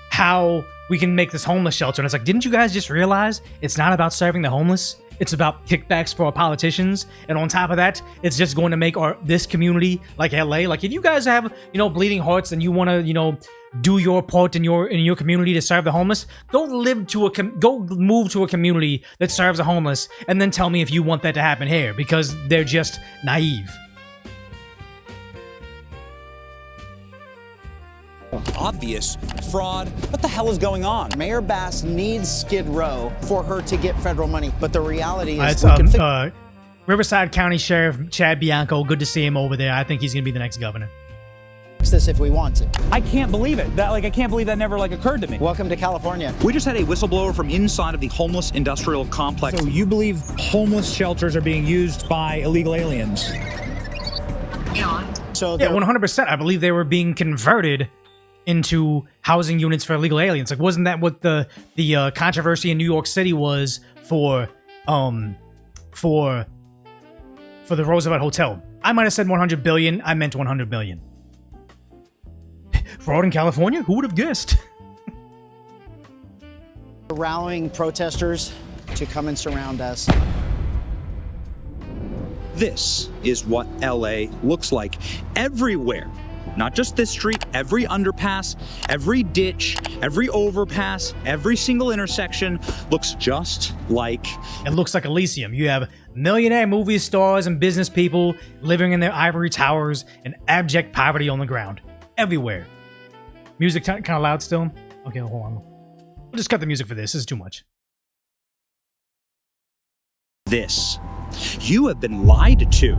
how we can make this homeless shelter. And it's like, didn't you guys just realize it's not about serving the homeless? It's about kickbacks for our politicians. And on top of that, it's just going to make this community like LA. Like if you guys have, bleeding hearts and you want to, do your part in your community to serve the homeless, go move to a community that serves the homeless and then tell me if you want that to happen here, because they're just naive. Obvious fraud. What the hell is going on? Mayor Bass needs Skid Row for her to get federal money, but the reality is Riverside County Sheriff Chad Bianco. Good to see him over there. I think he's gonna be the next governor. Fix this if we want to. I can't believe it. I can't believe that never occurred to me. Welcome to California. We just had a whistleblower from inside of the homeless industrial complex. So you believe homeless shelters are being used by illegal aliens? So yeah, 100%. I believe they were being converted into housing units for illegal aliens. Like, wasn't that what the controversy in New York City was for the Roosevelt Hotel? I might have said 100 billion. I meant 100 billion. Fraud in California? Who would have guessed? Rallying protesters to come and surround us. This is what LA looks like everywhere. Not just this street, every underpass, every ditch, every overpass, every single intersection looks just like... It looks like Elysium. You have millionaire movie stars and business people living in their ivory towers and abject poverty on the ground. Everywhere. Music kind of loud still? Okay, hold on. We'll just cut the music for this. This is too much. This. You have been lied to.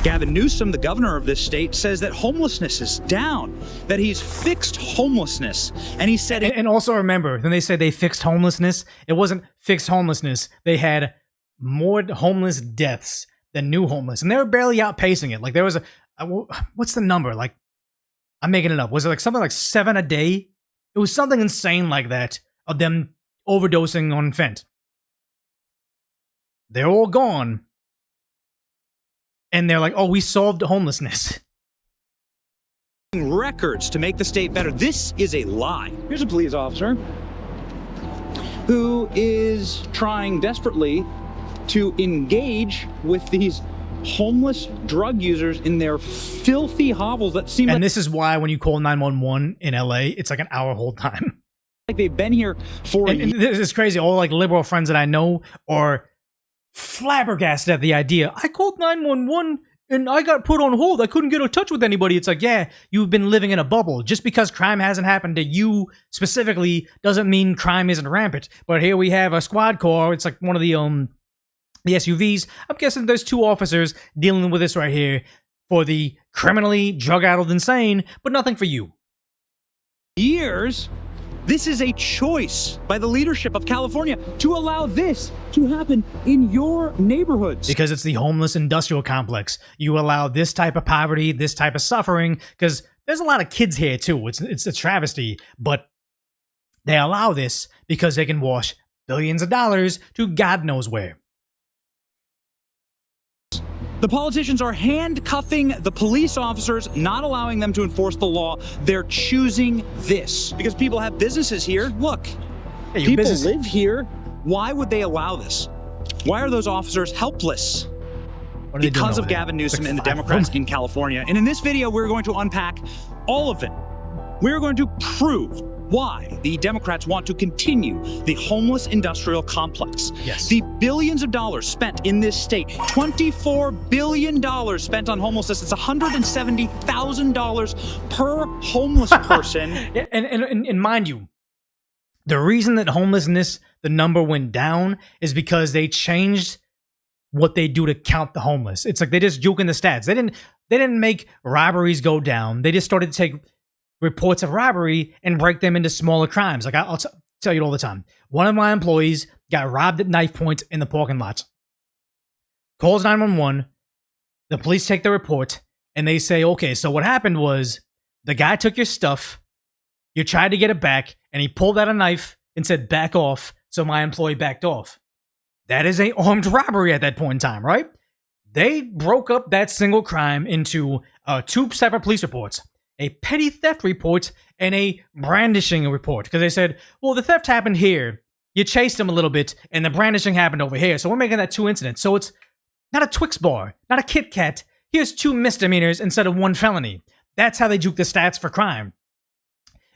Gavin Newsom, the governor of this state, says that homelessness is down, that he's fixed homelessness. And he said... And also remember, when they said they fixed homelessness, it wasn't fixed homelessness. They had more homeless deaths than new homeless. And they were barely outpacing it. Like there was what's the number? Like, I'm making it up. Was it like something like 7 a day? It was something insane like that of them overdosing on fent. They're all gone. And they're like, oh, we solved homelessness. Records to make the state better. This is a lie. Here's a police officer who is trying desperately to engage with these homeless drug users in their filthy hovels that seem And this is why when you call 911 in LA, it's like an hour hold time. Like they've been here for and this is crazy. All like liberal friends that I know are flabbergasted at the idea. I called 911 and I got put on hold. I couldn't get in touch with anybody. It's like, yeah, you've been living in a bubble. Just because crime hasn't happened to you specifically doesn't mean crime isn't rampant. But here we have a squad car. It's like one of the SUVs. I'm guessing there's 2 officers dealing with this right here for the criminally drug-addled insane, but nothing for you. Years. This is a choice by the leadership of California to allow this to happen in your neighborhoods. Because it's the homeless industrial complex. You allow this type of poverty, this type of suffering, because there's a lot of kids here too. It's a travesty, but they allow this because they can wash billions of dollars to God knows where. The politicians are handcuffing the police officers, not allowing them to enforce the law. They're choosing this because people have businesses here. Look, hey, people live here. Why would they allow this? Why are those officers helpless? Because of Gavin Newsom and the Democrats in California. And in this video, we're going to unpack all of it. We're going to prove why the Democrats want to continue the homeless industrial complex. Yes. The billions of dollars spent in this state, $24 billion spent on homelessness. It's $170,000 per homeless person. and mind you, the reason that homelessness, the number went down is because they changed what they do to count the homeless. It's like they just juking the stats. They didn't make robberies go down. They just started to take reports of robbery and break them into smaller crimes. Like I'll tell you it all the time. One of my employees got robbed at knife point in the parking lot. Calls 911. The police take the report and they say, okay, so what happened was the guy took your stuff. You tried to get it back and he pulled out a knife and said, back off. so my employee backed off. That is a armed robbery at that point in time, right? They broke up that single crime into 2 separate police reports, a petty theft report and a brandishing report, because they said, well, the theft happened here, you chased him a little bit, and the brandishing happened over here, so we're making that 2 incidents. So it's not a Twix bar, not a Kit Kat. Here's 2 misdemeanors instead of 1 felony. That's how they juke the stats for crime.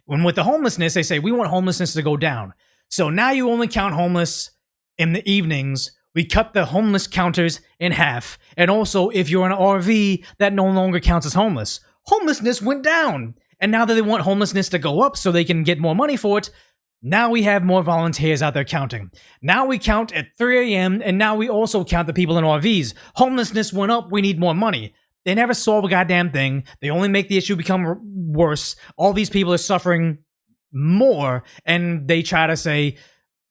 When with the homelessness, they say, we want homelessness to go down. So now you only count homeless in the evenings. We cut the homeless counters in half. And also, if you're in an RV, that no longer counts as homeless. Homelessness went down. And now that they want homelessness to go up so they can get more money for it, now we have more volunteers out there counting. Now we count at 3 a.m. and now we also count the people in RVs. Homelessness went up, we need more money. They never solve a goddamn thing. They only make the issue become worse. All these people are suffering more, and they try to say,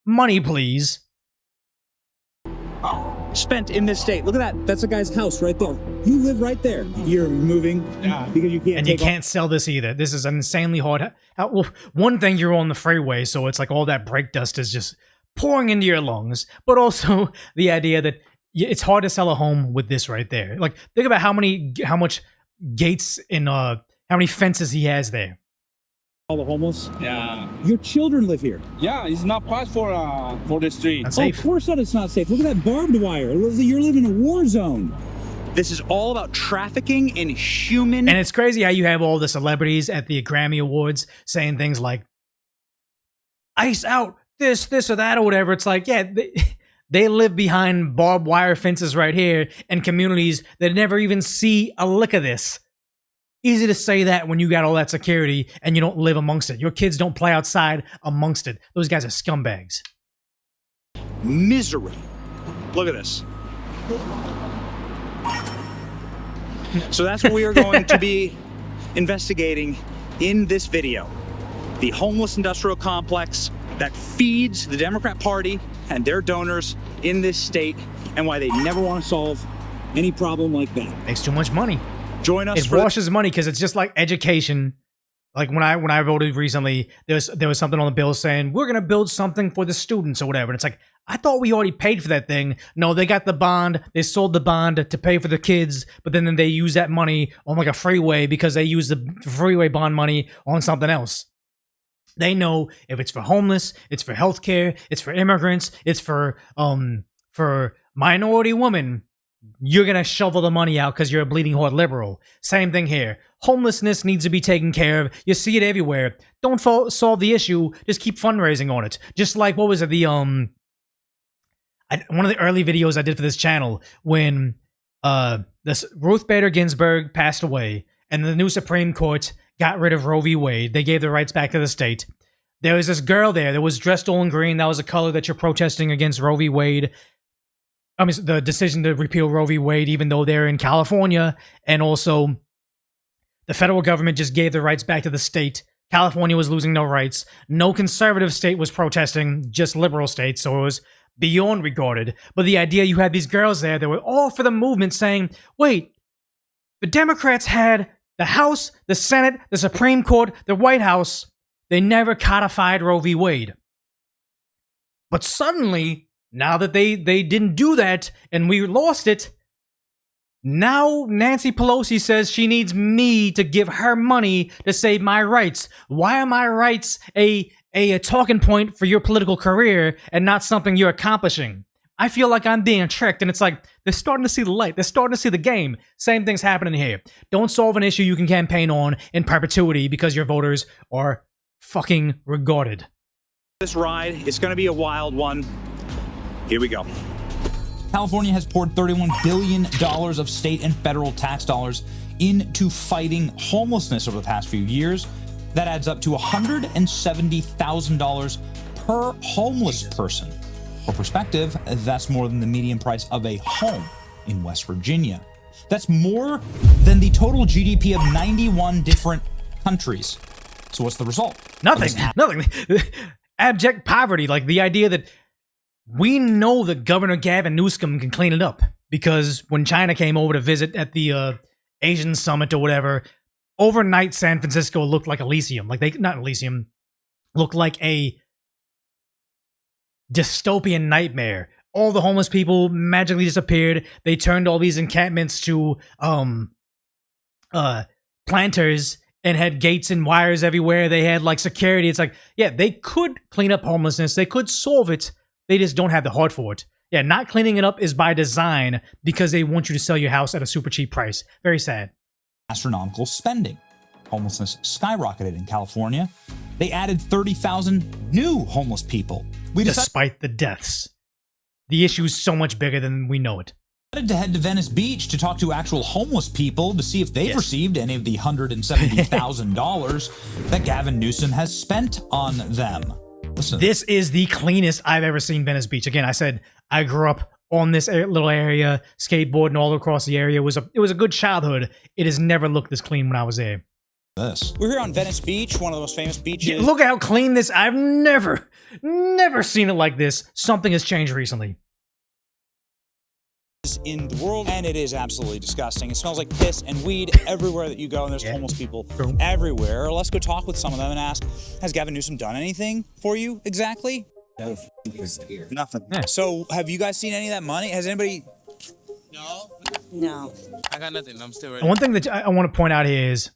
money please. Spent in this state. Look at that. That's a guy's house right there. You live right there. You're moving because you can't. And you can't sell this either. This is an insanely hard. Well, one thing, you're on the freeway, so it's like all that brake dust is just pouring into your lungs. But also the idea that it's hard to sell a home with this right there. Like, think about how much gates and how many fences he has there. All the homeless. Yeah. Your children live here. Yeah, it's not passed for the street. Oh, of course not, it's not safe. Look at that barbed wire. You're living in a war zone. This is all about trafficking in human... And it's crazy how you have all the celebrities at the Grammy Awards saying things like, ice out, this or that or whatever. It's like, yeah, they live behind barbed wire fences right here in communities that never even see a lick of this. Easy to say that when you got all that security and you don't live amongst it. Your kids don't play outside amongst it. Those guys are scumbags. Misery. Look at this. So that's what we are going to be investigating in this video. The homeless industrial complex that feeds the Democrat Party and their donors in this state, and why they never want to solve any problem like that. Makes too much money. Join us. It washes money because it's just like education. Like when I voted recently, there was something on the bill saying we're gonna build something for the students or whatever. And it's like, I thought we already paid for that thing. No, they got the bond. They sold the bond to pay for the kids, but then they use that money on like a freeway because they use the freeway bond money on something else. They know if it's for homeless, it's for healthcare, it's for immigrants, it's for minority women. You're going to shovel the money out because you're a bleeding heart liberal. Same thing here. Homelessness needs to be taken care of. You see it everywhere. Don't solve the issue. Just keep fundraising on it. Just like, what was it? One of the early videos I did for this channel when Ruth Bader Ginsburg passed away and the new Supreme Court got rid of Roe v. Wade. They gave the rights back to the state. There was this girl there that was dressed all in green. That was a color that you're protesting against Roe v. Wade. I mean, the decision to repeal Roe v. Wade, even though they're in California, and also the federal government just gave the rights back to the state. California was losing no rights. No conservative state was protesting, just liberal states, so it was beyond regarded. But the idea you had these girls there that were all for the movement saying, wait, the Democrats had the House, the Senate, the Supreme Court, the White House. They never codified Roe v. Wade. But suddenly, now that they didn't do that and we lost it, now Nancy Pelosi says she needs me to give her money to save my rights. Why are my rights a talking point for your political career and not something you're accomplishing? I feel like I'm being tricked, and it's like they're starting to see the light. They're starting to see the game. Same thing's happening here. Don't solve an issue you can campaign on in perpetuity because your voters are fucking regarded. This ride is going to be a wild one. Here we go. California has poured $31 billion of state and federal tax dollars into fighting homelessness over the past few years. That adds up to $170,000 per homeless person. For perspective, that's more than the median price of a home in West Virginia. That's more than the total GDP of 91 different countries. So what's the result? Nothing. Abject poverty. Like the idea that we know that Governor Gavin Newsom can clean it up because when China came over to visit at the Asian summit or whatever, overnight San Francisco looked like Elysium. Like looked like a dystopian nightmare. All the homeless people magically disappeared. They turned all these encampments to planters and had gates and wires everywhere. They had like security. It's like, yeah, they could clean up homelessness. They could solve it. They just don't have the heart for it. Yeah, not cleaning it up is by design because they want you to sell your house at a super cheap price. Very sad. Astronomical spending. Homelessness skyrocketed in California. They added 30,000 new homeless people. Despite the deaths. The issue is so much bigger than we know it. Decided to head to Venice Beach to talk to actual homeless people to see if they've received any of the $170,000 that Gavin Newsom has spent on them. Listen. This is the cleanest I've ever seen Venice Beach. Again, I said I grew up on this little area, skateboarding all across the area. It was a good childhood. It has never looked this clean when I was there. We're here on Venice Beach, one of the most famous beaches. Yeah, look at how clean this. I've never seen it like this. Something has changed recently. In the world, and it is absolutely disgusting. It smells like piss and weed everywhere that you go, and there's homeless people everywhere. Let's go talk with some of them and ask, has Gavin Newsom done anything for you exactly? Nothing. Yeah. So have you guys seen any of that money? Has anybody... No. I got nothing. I'm still ready. And one thing that I want to point out here is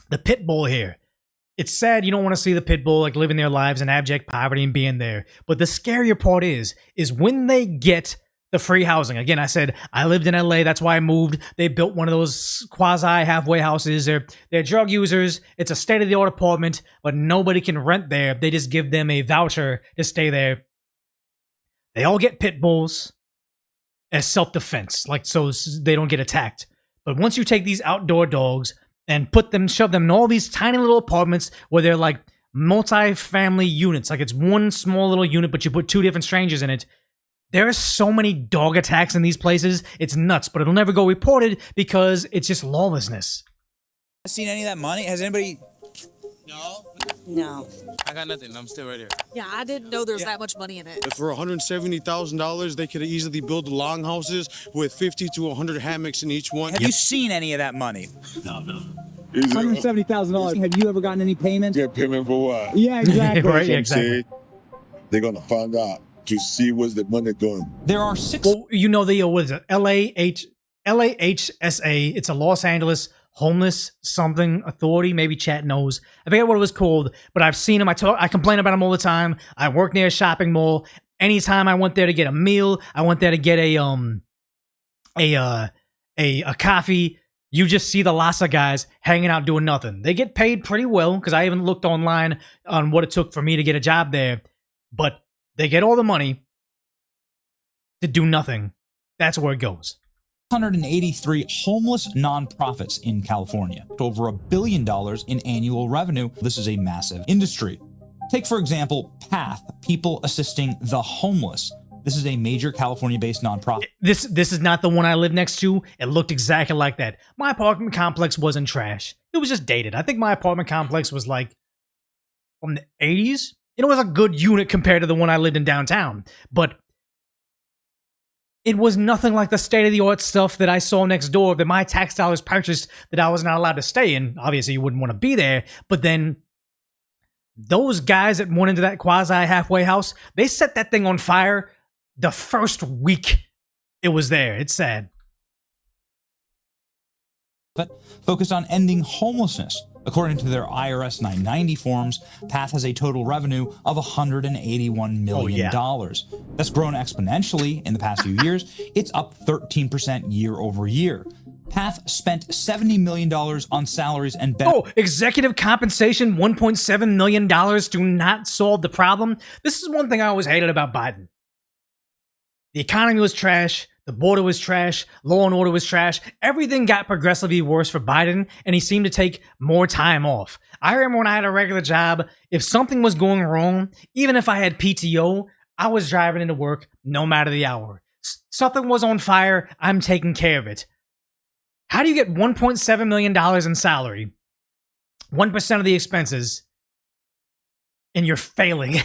the pit bull here. It's sad you don't want to see the pit bull like living their lives in abject poverty and being there. But the scarier part is when they get the free housing. Again, I said I lived in LA. That's why I moved. They built one of those quasi halfway houses. They're drug users. It's a state-of-the-art apartment, but nobody can rent there. They just give them a voucher to stay there. They all get pit bulls as self-defense, like so they don't get attacked. But once you take these outdoor dogs and shove them in all these tiny little apartments where they're like multi-family units, like it's one small little unit, but you put two different strangers in it. There are so many dog attacks in these places. It's nuts, but it'll never go reported because it's just lawlessness. Seen any of that money? Has anybody... No. I got nothing. I'm still right here. Yeah, I didn't know there was that much money in it. For $170,000, they could easily build longhouses with 50 to 100 hammocks in each one. Have you seen any of that money? No. $170,000. Have you ever gotten any payments? Get payment for what? Yeah, exactly. Right, exactly. They're going to find out to see where's the money going. There are 6... Well, you know what is it? LAHSA. It's a Los Angeles Homeless something authority. Maybe chat knows. I forget what it was called, but I've seen them. I complain about them all the time. I work near a shopping mall. Anytime I went there to get a meal, I went there to get a coffee. You just see the Lhasa guys hanging out doing nothing. They get paid pretty well because I even looked online on what it took for me to get a job there, but they get all the money to do nothing. That's where it goes. 183 homeless nonprofits in California, over $1 billion in annual revenue. This is a massive industry. Take, for example, PATH, People Assisting the Homeless. This is a major California-based nonprofit. This is not the one I live next to. It looked exactly like that. My apartment complex wasn't trash. It was just dated. I think my apartment complex was like from the 80s. It was a good unit compared to the one I lived in downtown, but it was nothing like the state-of-the-art stuff that I saw next door that my tax dollars purchased that I was not allowed to stay in. Obviously, you wouldn't want to be there, but then those guys that went into that quasi-halfway house, they set that thing on fire the first week it was there. It's sad. But focused on ending homelessness. According to their IRS 990 forms, PATH has a total revenue of $181 million. That's grown exponentially in the past few years. It's up 13% year over year. PATH spent $70 million on salaries and benefits. Oh, executive compensation, $1.7 million do not solve the problem. This is one thing I always hated about Biden. The economy was trash. The border was trash. Law and order was trash. Everything got progressively worse for Biden, and he seemed to take more time off. I remember when I had a regular job, if something was going wrong, even if I had PTO, I was driving into work no matter the hour. Something was on fire, I'm taking care of it. How do you get $1.7 million in salary, 1% of the expenses, and you're failing?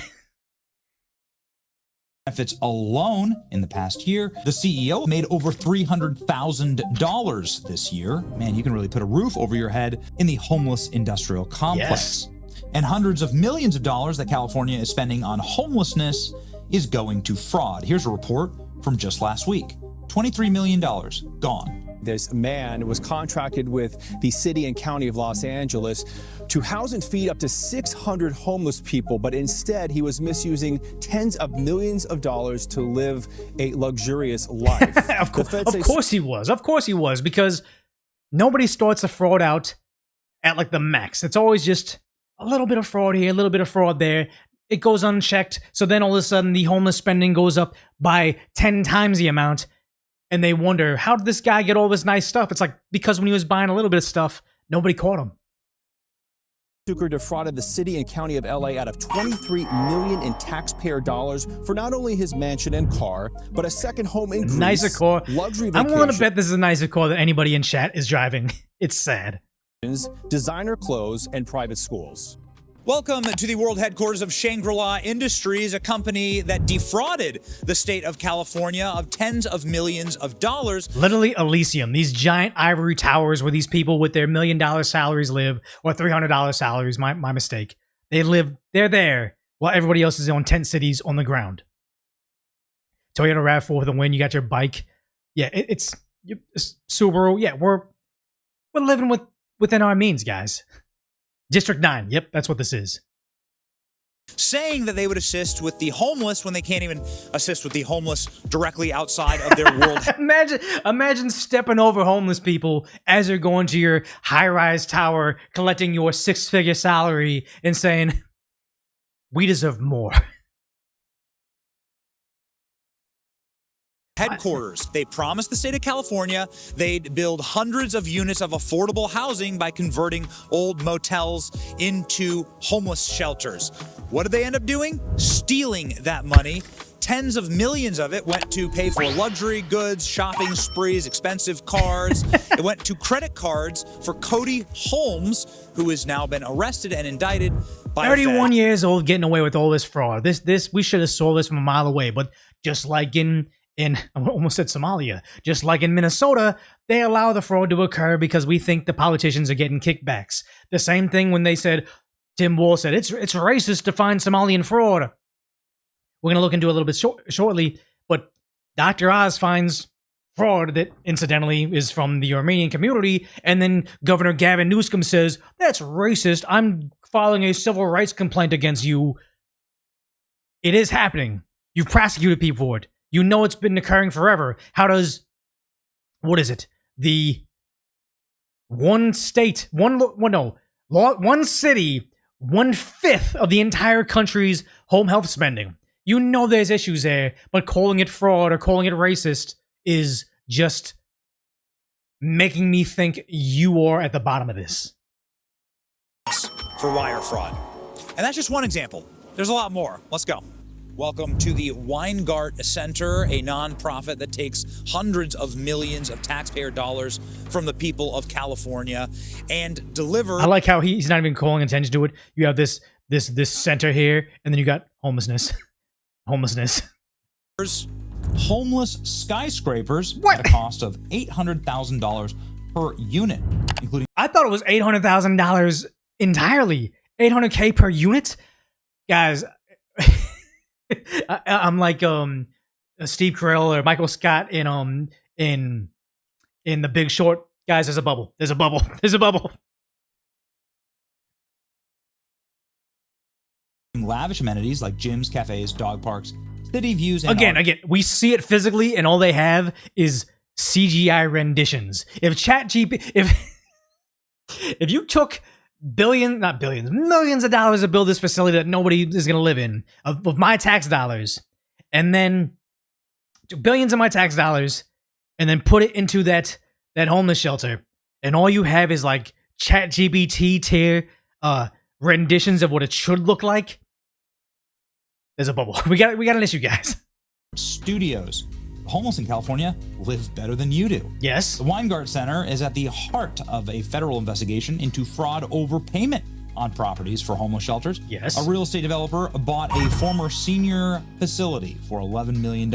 Benefits alone in the past year, the CEO made over $300,000 this year. Man, you can really put a roof over your head in the homeless industrial complex. And hundreds of millions of dollars that California is spending on homelessness is going to fraud. Here's a report from just last week. $23 million gone. This man was contracted with the city and county of Los Angeles to house and feed up to 600 homeless people, but instead he was misusing tens of millions of dollars to live a luxurious life. Of course he was. Of course he was, because nobody starts a fraud out at like the max. It's always just a little bit of fraud here, a little bit of fraud there. It goes unchecked. So then all of a sudden the homeless spending goes up by 10 times the amount. And they wonder, how did this guy get all this nice stuff? It's like, because when he was buying a little bit of stuff, nobody caught him. Zucker defrauded the city and county of LA out of $23 million in taxpayer dollars for not only his mansion and car, but a second home increase, nicer car. Luxury I'm willing to vacation, bet this is a nicer car than anybody in chat is driving. It's sad. designer clothes, and private schools. Welcome to the world headquarters of Shangri-La Industries, a company that defrauded the state of California of tens of millions of dollars. Literally Elysium, these giant ivory towers where these people with their $1 million salaries live, or $300 salaries, my mistake. They're there, while everybody else is on tent cities on the ground. Toyota RAV4 for the win, you got your bike. Yeah, it's Subaru. Yeah, we're living within our means, guys. District 9. Yep, that's what this is. Saying that they would assist with the homeless when they can't even assist with the homeless directly outside of their world. Imagine stepping over homeless people as you're going to your high-rise tower, collecting your 6-figure salary, and saying, "We deserve more." Headquarters. They promised the state of California they'd build hundreds of units of affordable housing by converting old motels into homeless shelters. What did they end up doing? Stealing that money. Tens of millions of it went to pay for luxury goods, shopping sprees, expensive cars. It went to credit cards for Cody Holmes, who has now been arrested and indicted by 31 years old, getting away with all this fraud. This we should have saw this from a mile away. But just like in I almost said Somalia, just like in Minnesota, they allow the fraud to occur because we think the politicians are getting kickbacks. The same thing when they said, Tim Wall said, it's racist to find Somalian fraud. We're going to look into it a little bit shortly, but Dr. Oz finds fraud that incidentally is from the Armenian community, and then Governor Gavin Newsom says, that's racist, I'm filing a civil rights complaint against you. It is happening. You've prosecuted people for it. You know it's been occurring forever. How does, what is it? The one state, one city, 1/5 of the entire country's home health spending. You know there's issues there, but calling it fraud or calling it racist is just making me think you are at the bottom of this. For wire fraud. And that's just one example. There's a lot more. Let's go. Welcome to the Weingart Center, a nonprofit that takes hundreds of millions of taxpayer dollars from the people of California and deliver. I like how he's not even calling attention to it. You have this center here, and then you got homelessness. Homeless skyscrapers at a cost of $800,000 per unit, including. I thought it was $800,000 entirely. $800K per unit, guys. I'm like Steve Carell or Michael Scott in The Big Short. Guys, there's a bubble. There's a bubble. There's a bubble. Lavish amenities like gyms, cafes, dog parks, city views, and again, we see it physically, and all they have is CGI renditions. If you took millions of dollars to build this facility that nobody is going to live in, of my tax dollars, and then billions of my tax dollars, and then put it into that homeless shelter, and all you have is like ChatGPT tier renditions of what it should look like, there's a bubble. We got an issue, guys. Studios. Homeless in California live better than you do. Yes. The Weingart Center is at the heart of a federal investigation into fraud overpayment on properties for homeless shelters. Yes. A real estate developer bought a former senior facility for $11 million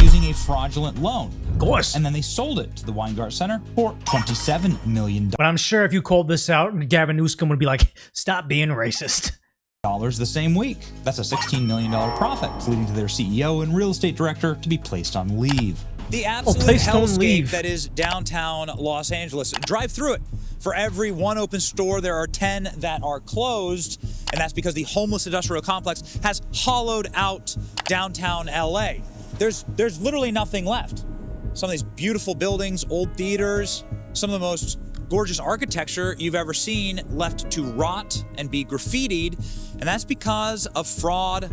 using a fraudulent loan. Of course. And then they sold it to the Weingart Center for $27 million. But I'm sure if you called this out, Gavin Newsom would be like, stop being racist. the same week. That's a $16 million profit, leading to their CEO and real estate director to be placed on leave. The absolute hellscape that is downtown Los Angeles. Drive through it. For every one open store, there are 10 that are closed, and that's because the homeless industrial complex has hollowed out downtown LA. There's literally nothing left. Some of these beautiful buildings, old theaters, some of the most gorgeous architecture you've ever seen left to rot and be graffitied, and that's because of fraud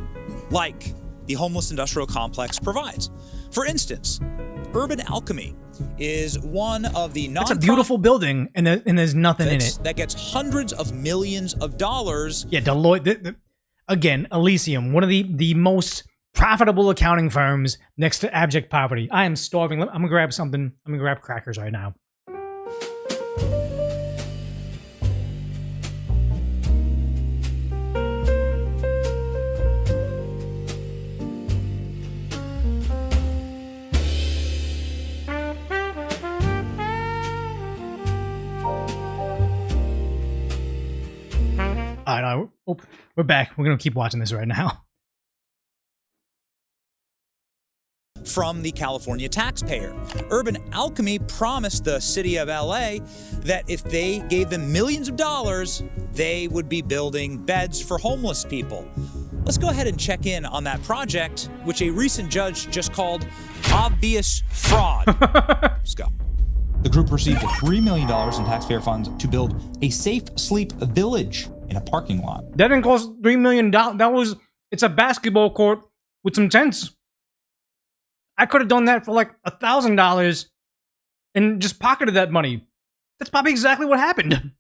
like the homeless industrial complex provides. For instance, Urban Alchemy is one of the It's a beautiful building, and there's nothing in it. That gets hundreds of millions of dollars. Yeah, Deloitte, again, Elysium, one of the most profitable accounting firms next to abject poverty. I am starving. I'm gonna grab something. I'm gonna grab crackers right now. All right, we're back. We're gonna keep watching this right now. From the California taxpayer. Urban Alchemy promised the city of LA that if they gave them millions of dollars, they would be building beds for homeless people. Let's go ahead and check in on that project, which a recent judge just called obvious fraud. Let's go. The group received $3 million in taxpayer funds to build a safe sleep village in a parking lot. That didn't cost $3 million. It's a basketball court with some tents. I could have done that for like $1,000 and just pocketed that money. That's probably exactly what happened.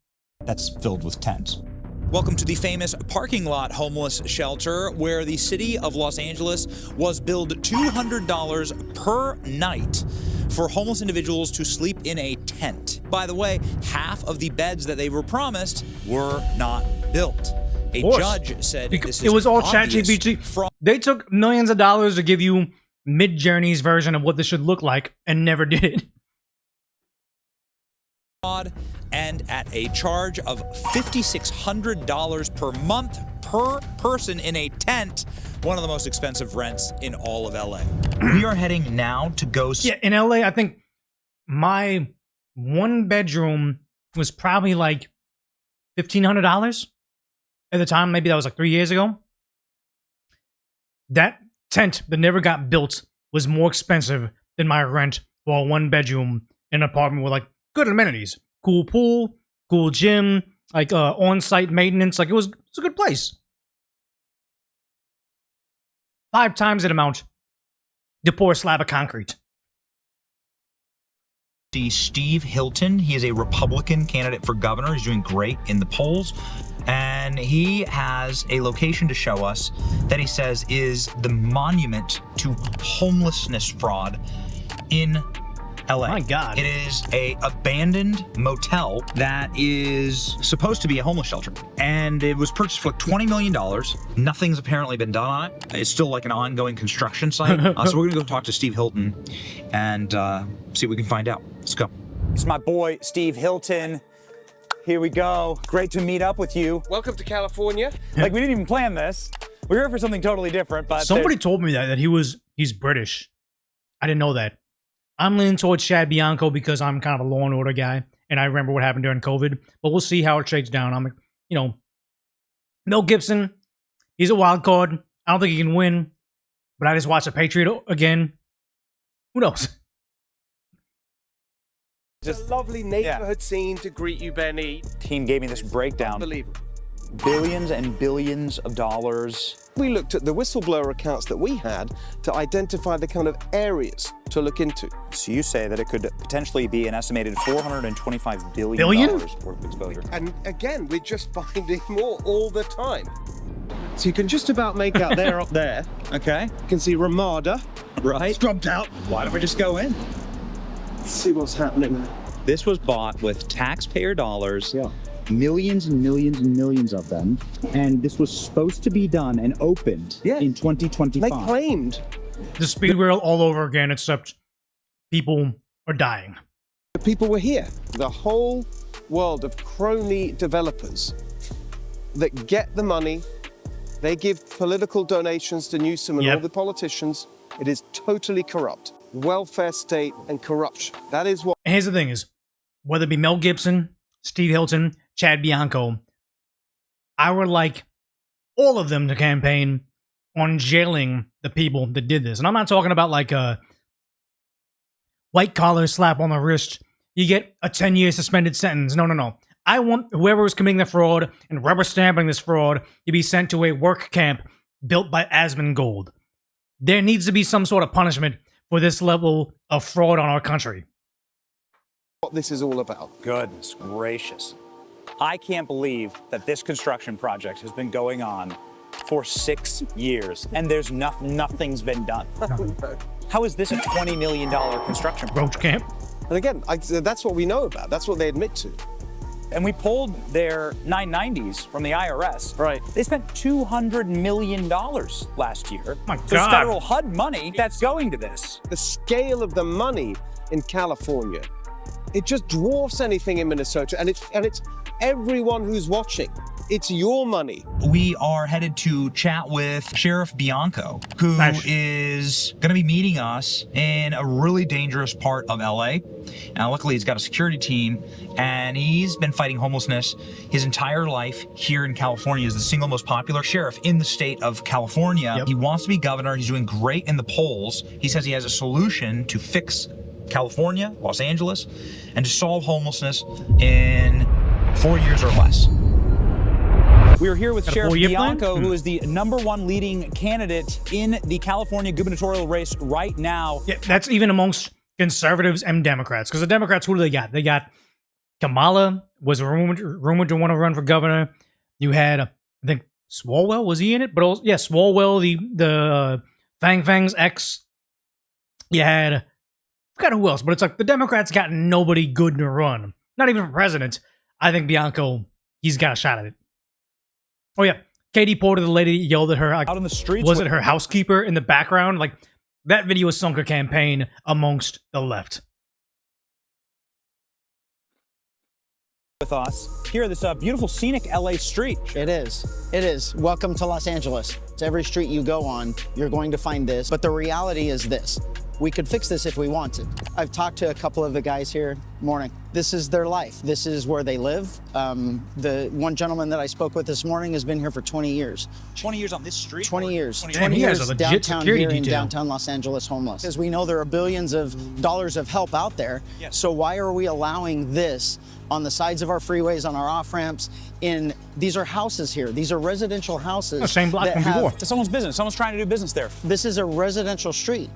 That's filled with tents. Welcome to the famous parking lot homeless shelter, where the city of Los Angeles was billed $200 per night for homeless individuals to sleep in a tent. By the way, half of the beds that they were promised were not built. A judge said this is it was all ChatGPT. They took millions of dollars to give you Mid-Journey's version of what this should look like and never did it. And at a charge of $5,600 per month per person in a tent, one of the most expensive rents in all of LA. We are heading now to go. Yeah, in LA, I think my one bedroom was probably like $1,500 at the time. Maybe that was like 3 years ago. That tent that never got built was more expensive than my rent for a one bedroom in an apartment with like good amenities, cool pool, cool gym, like on-site maintenance. Like it's a good place. 5 times that amount to pour a slab of concrete. Steve Hilton. He is a Republican candidate for governor. He's doing great in the polls. And he has a location to show us that he says is the monument to homelessness fraud in LA. My God. It is a abandoned motel that is supposed to be a homeless shelter. And it was purchased for like $20 million. Nothing's apparently been done on it. It's still like an ongoing construction site. So we're gonna go talk to Steve Hilton and see what we can find out. Let's go. It's my boy, Steve Hilton. Here we go. Great to meet up with you. Welcome to California. Like, we didn't even plan this. We're here for something totally different, but somebody told me that he's British. I didn't know that. I'm leaning towards Chad Bianco because I'm kind of a Law and Order guy, and I remember what happened during COVID. But we'll see how it shakes down. I'm, Mel Gibson, he's a wild card. I don't think he can win, but I just watched The Patriot again. Who knows? Just a lovely neighborhood scene to greet you, Benny. Team gave me this breakdown. Unbelievable. Billions and billions of dollars. We looked at the whistleblower accounts that we had to identify the kind of areas to look into. So you say that it could potentially be an estimated $425 billion worth of exposure. And again, we're just finding more all the time. So you can just about make out there up there. Okay. You can see Ramada. Right. Scrubbed out. Why don't we just go in? Let's see what's happening. This was bought with taxpayer dollars. Yeah. Millions and millions and millions of them. And this was supposed to be done and opened in 2025. They claimed. The speed rail all over again, except people are dying. The people were here. The whole world of crony developers that get the money They give political donations to Newsom and all the politicians. It is totally corrupt. Welfare state and corruption. That is what... And here's the thing is, whether it be Mel Gibson, Steve Hilton, Chad Bianco, I would like all of them to campaign on jailing the people that did this. And I'm not talking about like a white collar slap on the wrist. You get a 10-year suspended sentence. No, no, no. I want whoever was committing the fraud and rubber stamping this fraud to be sent to a work camp built by Asmongold. There needs to be some sort of punishment for this level of fraud on our country. What this is all about. Goodness gracious. I can't believe that this construction project has been going on for 6 years and there's nothing's been done. How is this a $20 million construction project? Roach camp. And again, that's what we know about. That's what they admit to. And we pulled their 990s from the IRS. Right. They spent $200 million last year. My So it's God. federal HUD money that's going to this. The scale of the money in California, it just dwarfs anything in Minnesota, and it's everyone who's watching. It's your money. We are headed to chat with Sheriff Bianco, who is going to be meeting us in a really dangerous part of LA. Now, luckily, he's got a security team, and he's been fighting homelessness his entire life here in California. He's the single most popular sheriff in the state of California. He wants to be governor. He's doing great in the polls. He says he has a solution to fix California, Los Angeles, and to solve homelessness in 4 years or less. We are here with Got a Sheriff 4-year plan? Bianco, who is the #1 leading candidate in the California gubernatorial race right now. Yeah, that's even amongst conservatives and Democrats. Because the Democrats, who do they got? They got Kamala, was rumored to want to run for governor. You had, I think, Swalwell, was he in it? But also, yeah, Swalwell, the Fang's ex. You had, I forgot who else, but it's like the Democrats got nobody good to run. Not even for president. I think Bianco, he's got a shot at it. Oh yeah, Katie Porter, the lady that yelled at her like, out on the streets. Was it her housekeeper in the background? Like that video sunk a campaign amongst the left. With us here at this beautiful scenic LA street. It is. It is. Welcome to Los Angeles. It's every street you go on, you're going to find this. But the reality is this. We could fix this if we wanted. I've talked to a couple of the guys here. Morning. This is their life. This is where they live. The one gentleman that I spoke with this morning has been here for 20 years. 20 years on this street? 20 years. 20 years a legit downtown security here in detail. downtown Los Angeles homeless. As we know, there are billions of dollars of help out there. Yes. So why are we allowing this on the sides of our freeways, on our off-ramps? These are houses here. These are residential houses. The same block that from have- before. It's someone's business. Someone's trying to do business there. This is a residential street.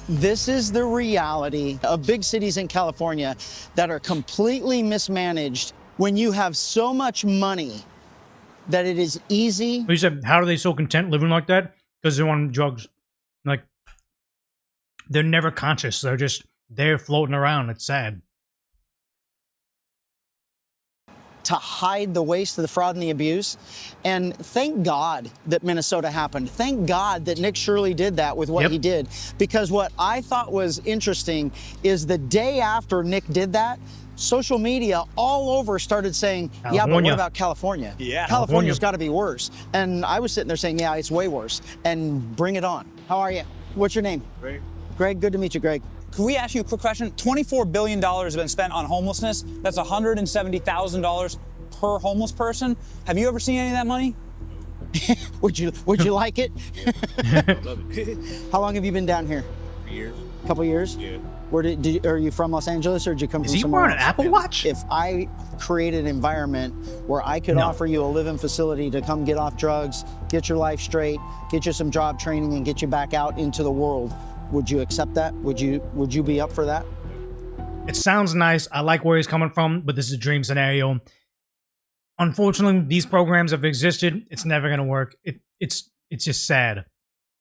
This is the reality of big cities in California that are completely mismanaged when you have so much money that it is easy. You said, how are they so content living like that? Because they're on drugs. Like, they're never conscious. They're just there floating around. It's sad. To hide the waste, the fraud, and the abuse. And thank God that Minnesota happened. Thank God that Nick Shirley did that with what he did. Because what I thought was interesting is the day after Nick did that, social media all over started saying, yeah, but what California. about California? Yeah. California's got to be worse. And I was sitting there saying, yeah, it's way worse. And bring it on. How are you? What's your name? Greg. Greg, good to meet you, Greg. Can we ask you a quick question? $24 billion has been spent on homelessness. That's $170,000 per homeless person. Have you ever seen any of that money? Would you like it? How long have you been down here? A year. A couple years? Yeah. Are you from Los Angeles or did you come Is from he somewhere wearing an else? Apple Watch? If I created an environment where I could offer you a living facility to come get off drugs, get your life straight, get you some job training, and get you back out into the world, would you accept that? Would you be up for that? It sounds nice. I like where he's coming from, but this is a dream scenario. Unfortunately, these programs have existed. It's never going to work. It's just sad.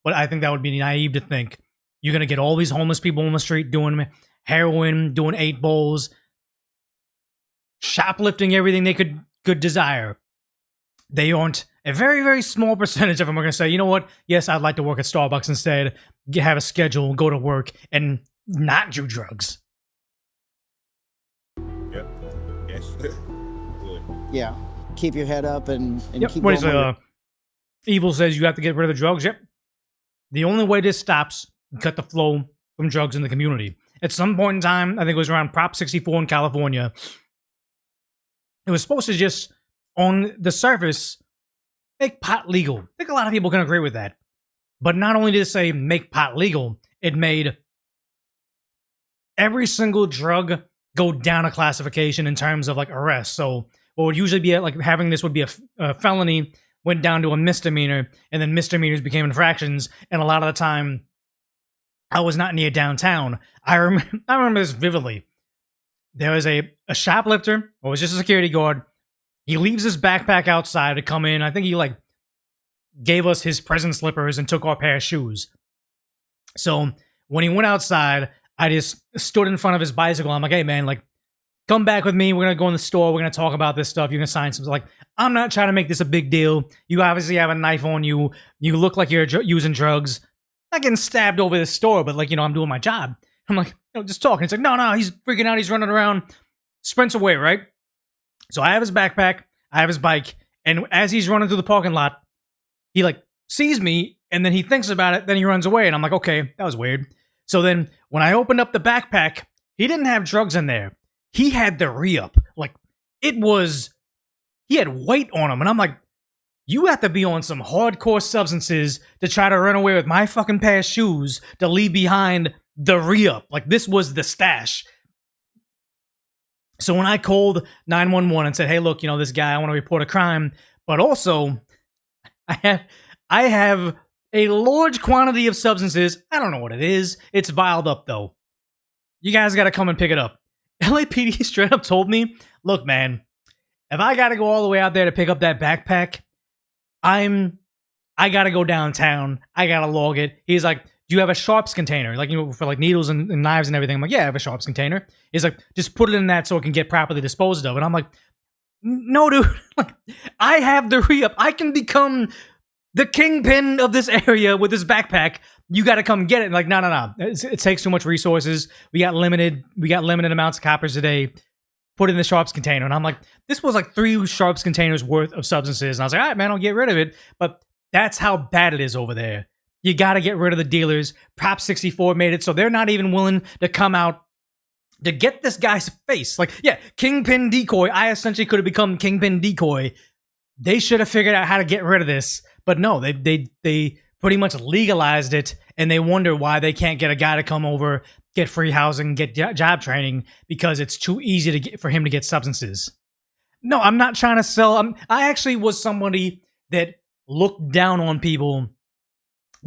But I think that would be naive to think you're going to get all these homeless people on the street doing heroin, doing 8 bowls, shoplifting everything they could desire. They aren't a very, very small percentage of them are going to say, you know what? Yes, I'd like to work at Starbucks instead, have a schedule, go to work, and not do drugs. Yep. Yes. Good. Yeah. Keep your head up and Yep. keep What going. is with it. Evil says you have to get rid of the drugs. Yep. The only way this stops, cut the flow from drugs in the community. At some point in time, I think it was around Prop 64 in California, it was supposed to just, on the surface, make pot legal. I think a lot of people can agree with that. But not only did it say make pot legal, it made every single drug go down a classification in terms of like arrest. So what would usually be like having this would be a felony, went down to a misdemeanor, and then misdemeanors became infractions. And a lot of the time, I was not near downtown. I remember this vividly. There was a shoplifter, or was just a security guard. He leaves his backpack outside to come in. I think he like gave us his prison slippers and took our pair of shoes. So when he went outside, I just stood in front of his bicycle. I'm like, hey man, like, come back with me. We're going to go in the store. We're going to talk about this stuff. You're going to sign something. Like, I'm not trying to make this a big deal. You obviously have a knife on you. You look like you're using drugs. Not getting stabbed over the store, but like, you know, I'm doing my job. I'm like, you know, just talking. It's like, no, he's freaking out. He's running around. Sprints away, right? So I have his backpack. I have his bike. And as he's running through the parking lot, he like sees me and then he thinks about it. Then he runs away. And I'm like, okay, that was weird. So then when I opened up the backpack, he didn't have drugs in there. He had the re-up. Like, he had weight on him. And I'm like, you have to be on some hardcore substances to try to run away with my fucking pair of shoes to leave behind the re-up. Like, this was the stash. So when I called 911 and said, hey, look, you know, this guy, I want to report a crime, but also I have a large quantity of substances. I don't know what it is. It's vialed up, though. You guys got to come and pick it up. LAPD straight up told me, look, man, if I got to go all the way out there to pick up that backpack, I got to go downtown. I got to log it. He's like, do you have a sharps container? Like, you know, for like needles and knives and everything. I'm like, yeah, I have a sharps container. He's like, just put it in that so it can get properly disposed of. And I'm like, no, dude. Like, I have the re-up. I can become the kingpin of this area with this backpack. You got to come get it. And like, no. It takes too much resources. We got limited amounts of coppers today. Put it in the sharps container. And I'm like, this was like 3 sharps containers worth of substances. And I was like, all right, man, I'll get rid of it. But that's how bad it is over there. You got to get rid of the dealers. Prop 64 made it so they're not even willing to come out to get this guy's face. Like, yeah, Kingpin Decoy. I essentially could have become Kingpin Decoy. They should have figured out how to get rid of this. But no, they pretty much legalized it, and they wonder why they can't get a guy to come over, get free housing, get job training, because it's too easy for him to get substances. No, I'm not trying to sell. I actually was somebody that looked down on people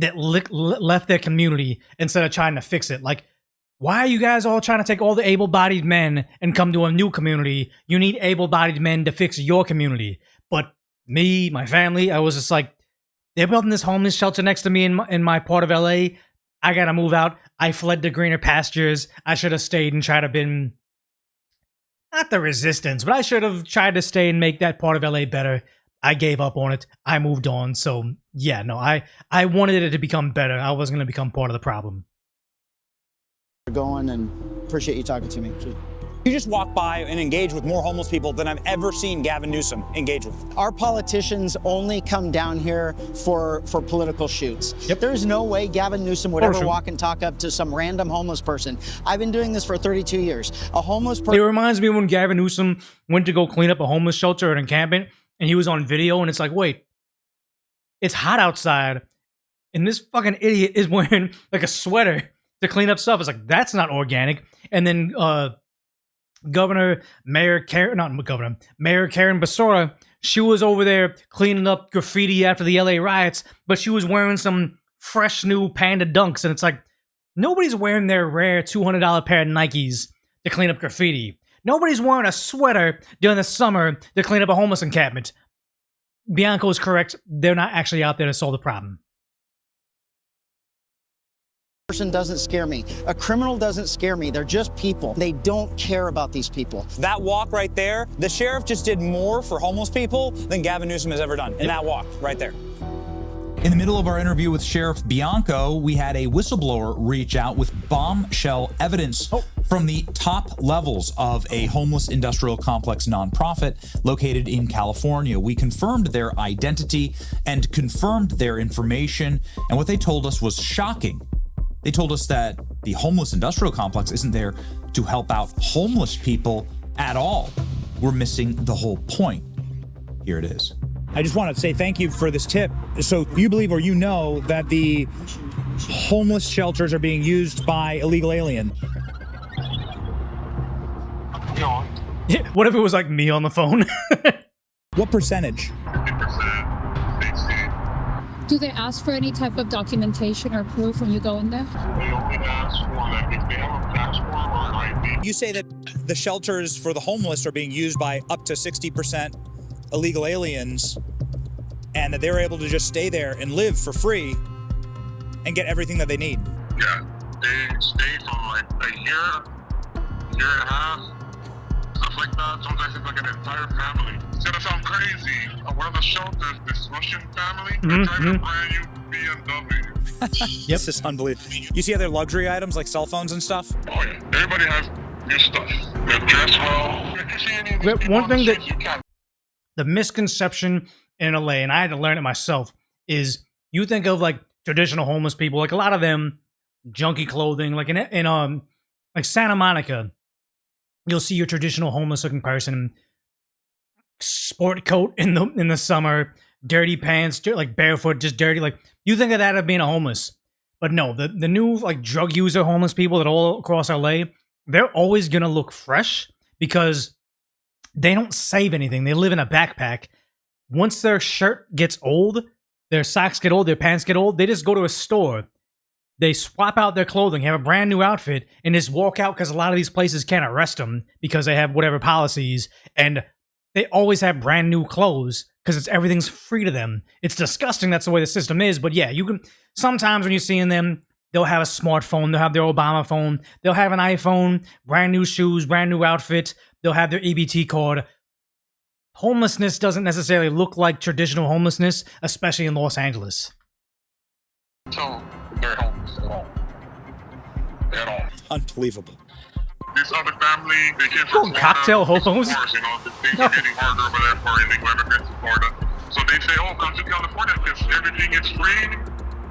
that left their community instead of trying to fix it. Like, why are you guys all trying to take all the able-bodied men and come to a new community? You need able-bodied men to fix your community. But me, my family, I was just like, they're building this homeless shelter next to me in my part of LA. I gotta move out. I fled to greener pastures. I should have stayed and tried to been, not the resistance, but I should have tried to stay and make that part of LA better. I gave up on it. I moved on. So yeah, no, I wanted it to become better. I wasn't going to become part of the problem. Going, and appreciate you talking to me. You just walk by and engage with more homeless people than I've ever seen Gavin Newsom engage with. Our politicians only come down here for political shoots. Yep. There's no way Gavin Newsom would ever walk and talk up to some random homeless person. I've been doing this for 32 years. A homeless person. It reminds me when Gavin Newsom went to go clean up a homeless shelter at an encampment, and he was on video, and it's like, wait, it's hot outside, and this fucking idiot is wearing like a sweater to clean up stuff. It's like, that's not organic. And then Mayor Karen Basora, she was over there cleaning up graffiti after the LA riots, but she was wearing some fresh new Panda Dunks, and it's like, nobody's wearing their rare $200 pair of Nikes to clean up graffiti. Nobody's wearing a sweater during the summer to clean up a homeless encampment. Bianco is correct. They're not actually out there to solve the problem. Person doesn't scare me. A criminal doesn't scare me. They're just people. They don't care about these people. That walk right there, the sheriff just did more for homeless people than Gavin Newsom has ever done in that walk right there. In the middle of our interview with Sheriff Bianco, we had a whistleblower reach out with bombshell evidence from the top levels of a homeless industrial complex nonprofit located in California. We confirmed their identity and confirmed their information, and what they told us was shocking. They told us that the homeless industrial complex isn't there to help out homeless people at all. We're missing the whole point. Here it is. I just want to say thank you for this tip. So you believe or you know that the homeless shelters are being used by illegal aliens? What if it was like me on the phone? What percentage? Do they ask for any type of documentation or proof when you go in there? You say that the shelters for the homeless are being used by up to 60% illegal aliens, and that they're able to just stay there and live for free and get everything that they need. Yeah, they stay for like a year and a half, stuff like that. Sometimes it's like an entire family. It's gonna sound crazy. One of the shelters, this Russian family, they're driving a brand new BMW. This is unbelievable. You see other luxury items like cell phones and stuff? Oh yeah, everybody has new stuff. They dress well. If you see any of these people One on the thing that streets, you can't. the misconception in LA, and I had to learn it myself, is you think of like traditional homeless people, like a lot of them, junky clothing, like in like Santa Monica, you'll see your traditional homeless looking person, sport coat in the summer, dirty pants, like barefoot, just dirty. Like you think of that of being a homeless, but no, the new like drug user homeless people that all across LA, they're always gonna look fresh because they don't save anything. They live in a backpack. Once their shirt gets old, their socks get old, their pants get old, they just go to a store. They swap out their clothing, have a brand new outfit, and just walk out because a lot of these places can't arrest them because they have whatever policies, and they always have brand new clothes because everything's free to them. It's disgusting. That's the way the system is. But yeah, you can sometimes when you're seeing them, they'll have a smartphone, they'll have their Obama phone, they'll have an iPhone, brand new shoes, brand new outfit, they'll have their EBT card. Homelessness doesn't necessarily look like traditional homelessness, especially in Los Angeles. So they're homeless at all. At all. Unbelievable. This other family, they came Oh, from cocktail Florida. hobos? Of course, you know, things are getting harder over there for illegal immigrants in Florida. So they say, oh, come to California because everything is free.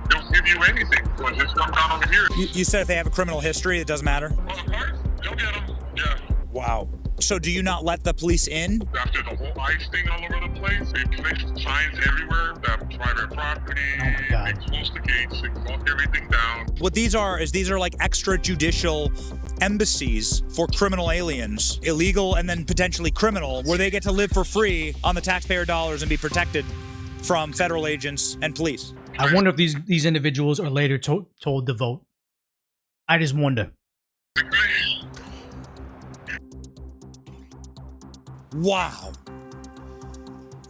They'll give you anything. So just come down over here. You said if they have a criminal history, it doesn't matter? Well, of course, you'll get them. Yeah. Wow. So do you not let the police in? After the whole ICE thing all over the place, they placed signs everywhere that private property, they close the gates, they lock everything down. What these are like extrajudicial embassies for criminal aliens, illegal and then potentially criminal, where they get to live for free on the taxpayer dollars and be protected from federal agents and police. I wonder if these individuals are later told to vote. I just wonder. Wow.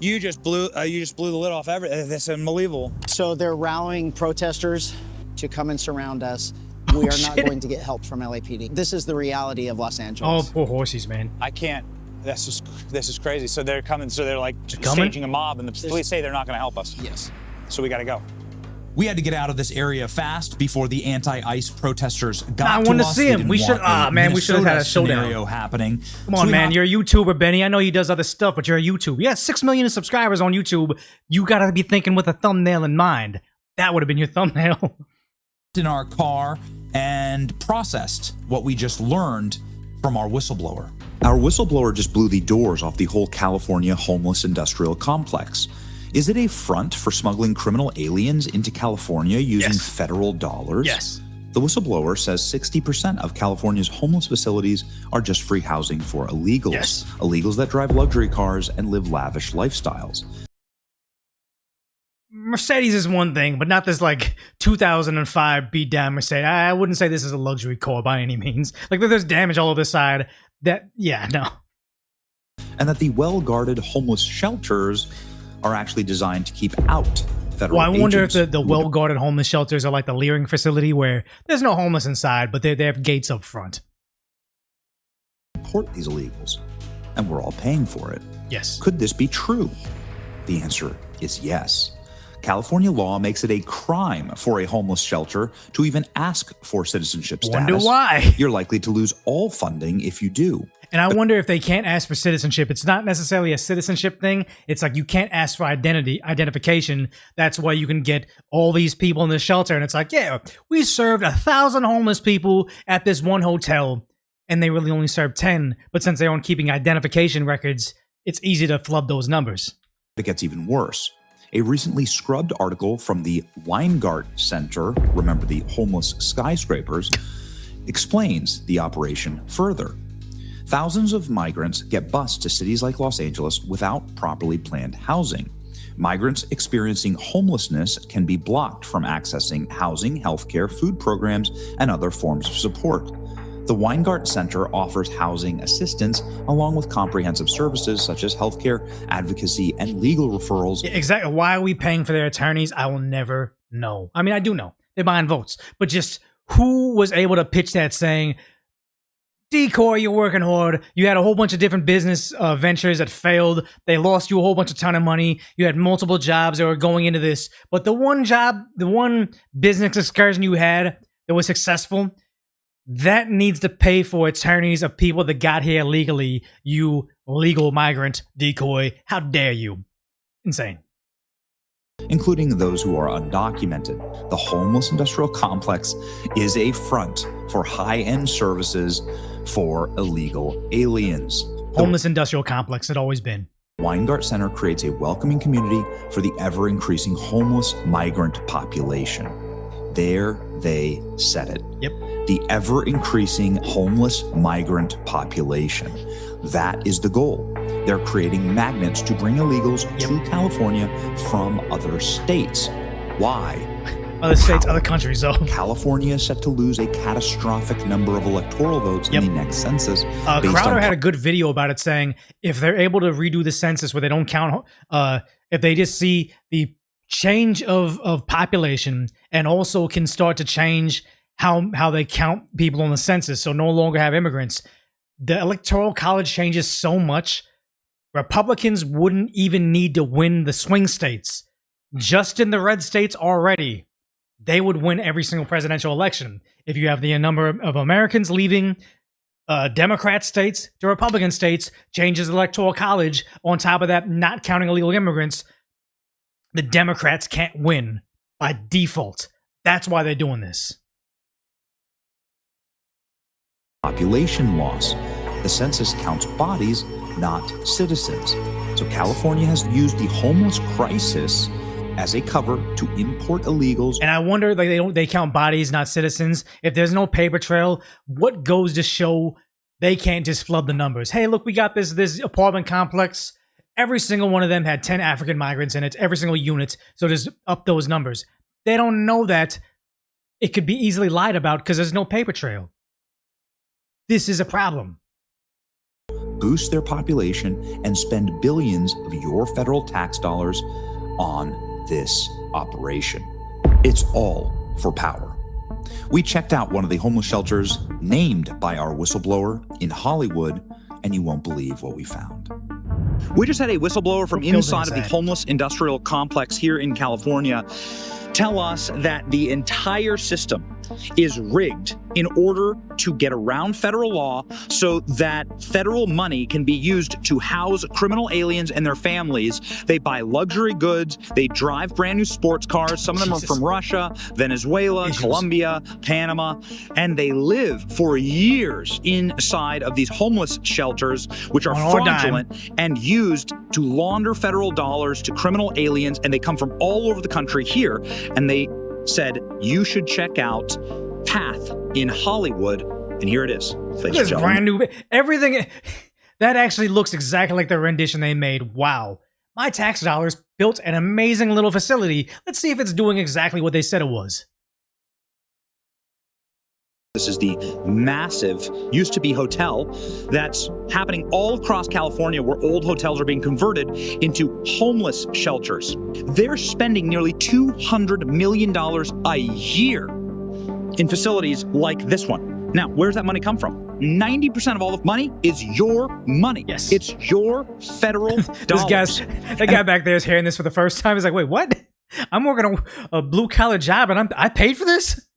You just blew the lid off everything. That's unbelievable. So they're rallying protesters to come and surround us. We are not going to get help from LAPD. This is the reality of Los Angeles. Oh, poor horsies, man. I can't. This is crazy. So they're coming. So they're like staging a mob, and the police say they're not going to help us. Yes. So we got to go. We had to get out of this area fast before the anti-ICE protesters got to us. I wanted to see him. We should. We should have had a showdown happening. Come on, man. You're a YouTuber, Benny. I know he does other stuff, but you're a YouTuber. You got 6 million subscribers on YouTube. You got to be thinking with a thumbnail in mind. That would have been your thumbnail. In our car and processed what we just learned from our whistleblower. Our whistleblower just blew the doors off the whole California homeless industrial complex. Is it a front for smuggling criminal aliens into California using federal dollars? Yes. The whistleblower says 60% of California's homeless facilities are just free housing for illegals. Yes. Illegals that drive luxury cars and live lavish lifestyles. Mercedes is one thing, but not this like 2005 beat down Mercedes. I wouldn't say this is a luxury car by any means. Like there's damage all over the side. No. And that the well-guarded homeless shelters are actually designed to keep out federal agents. I wonder if the well-guarded homeless shelters are like the Leering facility where there's no homeless inside, but they have gates up front. Support these illegals, and we're all paying for it. Yes. Could this be true? The answer is yes. California law makes it a crime for a homeless shelter to even ask for citizenship status. Wonder why. You're likely to lose all funding if you do. And I wonder if they can't ask for citizenship. It's not necessarily a citizenship thing. It's like you can't ask for identification. That's why you can get all these people in the shelter. And it's like, yeah, we served 1,000 homeless people at this one hotel, and they really only served 10. But since they aren't keeping identification records, it's easy to flub those numbers. It gets even worse. A recently scrubbed article from the Weingart Center, remember the homeless skyscrapers, explains the operation further. Thousands of migrants get bused to cities like Los Angeles without properly planned housing. Migrants experiencing homelessness can be blocked from accessing housing, healthcare, food programs, and other forms of support. The Weingart Center offers housing assistance along with comprehensive services such as healthcare, advocacy, and legal referrals. Yeah, exactly. Why are we paying for their attorneys? I will never know. I mean, I do know. They're buying votes. But just who was able to pitch that saying, Decoy, you're working hard. You had a whole bunch of different business ventures that failed. They lost you a whole bunch of ton of money. You had multiple jobs that were going into this. But the one job, the one business excursion you had that was successful, that needs to pay for attorneys of people that got here illegally. You legal migrant decoy. How dare you? Insane. Including those who are undocumented. The homeless industrial complex is a front for high-end services for illegal aliens. Homeless industrial complex had always been. Weingart Center creates a welcoming community for the ever-increasing homeless migrant population. There they said it. Yep. The ever-increasing homeless migrant population. That is the goal. They're creating magnets to bring illegals to California from other states. Why? Other states, other countries, though. California is set to lose a catastrophic number of electoral votes in the next census. Crowder had a good video about it saying if they're able to redo the census where they don't count, if they just see the change of population and also can start to change how they count people on the census, so no longer have immigrants, the electoral college changes so much, Republicans wouldn't even need to win the swing states. Just in the red states already, they would win every single presidential election. If you have the number of Americans leaving Democrat states to Republican states, changes the electoral college. On top of that, not counting illegal immigrants, the Democrats can't win by default. That's why they're doing this. Population loss. The census counts bodies, not citizens. So California has used the homeless crisis as a cover to import illegals. And I wonder, like, they count bodies, not citizens. If there's no paper trail, what goes to show they can't just flood the numbers? Hey, look, we got this apartment complex. Every single one of them had 10 African migrants in it, every single unit. So just up those numbers. They don't know that it could be easily lied about because there's no paper trail. This is a problem. Boost their population and spend billions of your federal tax dollars on this operation. It's all for power. We checked out one of the homeless shelters named by our whistleblower in Hollywood, and you won't believe what we found. We just had a whistleblower from inside of the homeless industrial complex here in California tell us that the entire system is rigged in order to get around federal law so that federal money can be used to house criminal aliens and their families. They buy luxury goods. They drive brand new sports cars. Some of them are from Russia, Venezuela, Colombia, Panama, and they live for years inside of these homeless shelters, which are fraudulent and used to launder federal dollars to criminal aliens. And they come from all over the country here. And they said, you should check out Path in Hollywood. And here it is. This brand new, everything that actually looks exactly like the rendition they made. Wow. My tax dollars built an amazing little facility. Let's see if it's doing exactly what they said it was. This is the massive, used to be hotel that's happening all across California, where old hotels are being converted into homeless shelters. They're spending nearly $200 million a year in facilities like this one. Now, where's that money come from? 90% of all the money is your money. Yes. It's your federal dollars. That guy back there is hearing this for the first time. He's like, wait, what? I'm working a blue collar job and I paid for this?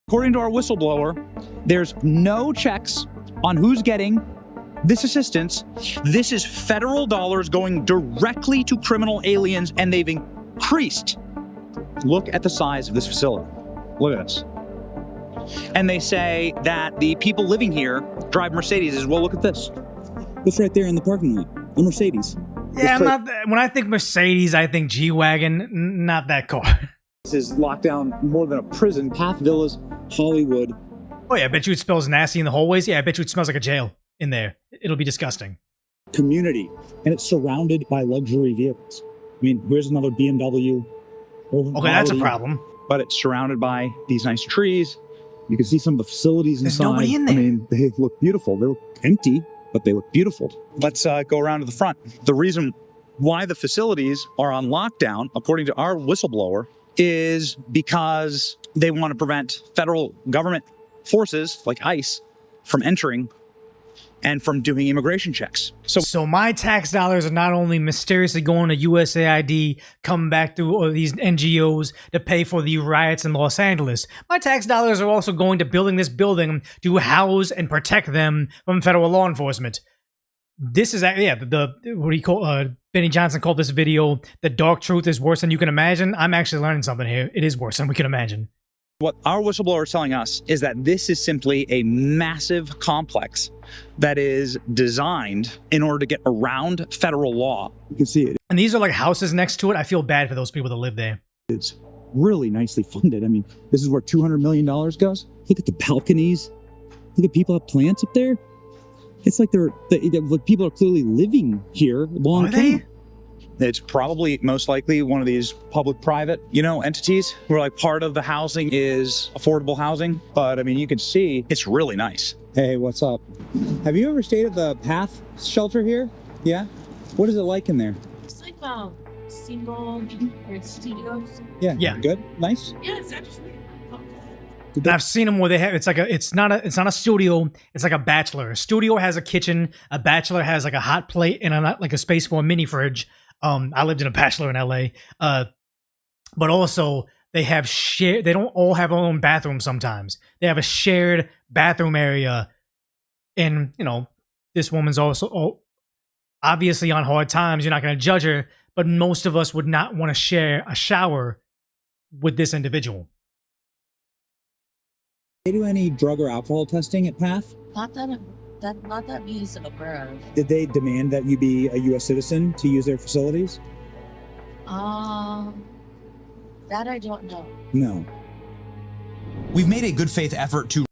According to our whistleblower, there's no checks on who's getting this assistance. This is federal dollars going directly to criminal aliens, and they've increased. Look at the size of this facility. Look at this. And they say that the people living here drive Mercedes. Well, look at this. It's right there in the parking lot. A Mercedes. Yeah, when I think Mercedes, I think G-Wagon, not that car. This is locked down more than a prison. Path Villas, Hollywood. Oh yeah, I bet you it smells nasty in the hallways. Yeah, I bet you it smells like a jail in there. It'll be disgusting. Community. And it's surrounded by luxury vehicles. I mean, here's another BMW. Okay, that's a problem. But it's surrounded by these nice trees. You can see some of the facilities inside. There's nobody in there. I mean, they look beautiful. They look empty, but they look beautiful. Let's go around to the front. The reason why the facilities are on lockdown, according to our whistleblower, is because they want to prevent federal government forces like ICE from entering and from doing immigration checks. So my tax dollars are not only mysteriously going to USAID, coming back through all these NGOs to pay for the riots in Los Angeles. My tax dollars are also going to building this building to house and protect them from federal law enforcement. This is, yeah, what do you call, Benny Johnson called this video, "The dark truth is worse than you can imagine." I'm actually learning something here. It is worse than we can imagine. What our whistleblower is telling us is that this is simply a massive complex that is designed in order to get around federal law. You can see it. And these are like houses next to it. I feel bad for those people that live there. It's really nicely funded. I mean, this is where $200 million goes. Look at the balconies. Look at people have plants up there. It's like people are clearly living here long term. It's probably most likely one of these public-private, entities where like part of the housing is affordable housing. But I mean, you can see it's really nice. Hey, what's up? Have you ever stayed at the Path shelter here? Yeah? What is it like in there? It's like single studios. Yeah. Good? Nice? Yeah, it's actually. I've seen them where they have it's not a studio, it's like a bachelor. A studio has a kitchen, a bachelor has like a hot plate and a space for a mini fridge. I lived in a bachelor in LA. But also they have they don't all have their own bathroom sometimes. They have a shared bathroom area. And, this woman's also obviously on hard times. You're not going to judge her, but most of us would not want to share a shower with this individual. They do any drug or alcohol testing at Path? Not that me is aware of. Did they demand that you be a U.S. citizen to use their facilities? That I don't know. No. We've made a good faith effort to.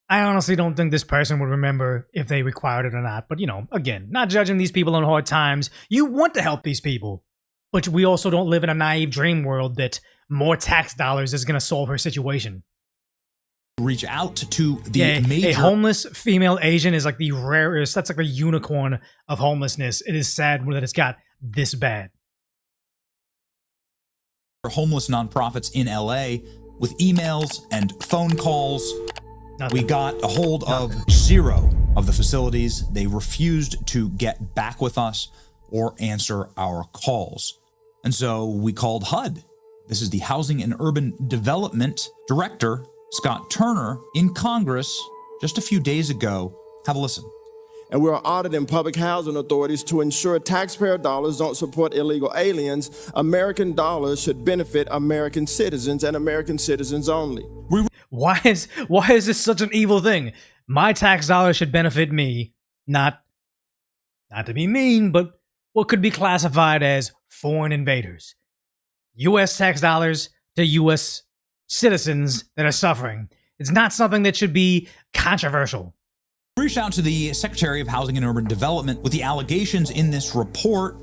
I honestly don't think this person would remember if they required it or not. But, again, not judging these people on hard times. You want to help these people. But we also don't live in a naive dream world that more tax dollars is going to solve her situation. Reach out to the major. A homeless female Asian is like the rarest. That's like a unicorn of homelessness. It is sad that it's got this bad. Homeless nonprofits in LA with emails and phone calls. We got a hold of 0 of the facilities. They refused to get back with us or answer our calls. And so we called HUD. This is the Housing and Urban Development Director, Scott Turner, in Congress just a few days ago. Have a listen. And we're auditing public housing authorities to ensure taxpayer dollars don't support illegal aliens. American dollars should benefit American citizens and American citizens only. Why is this such an evil thing? My tax dollars should benefit me, not to be mean, but what could be classified as foreign invaders. U.S. tax dollars to U.S. citizens that are suffering. It's not something that should be controversial. Reached out to the Secretary of Housing and Urban Development with the allegations in this report.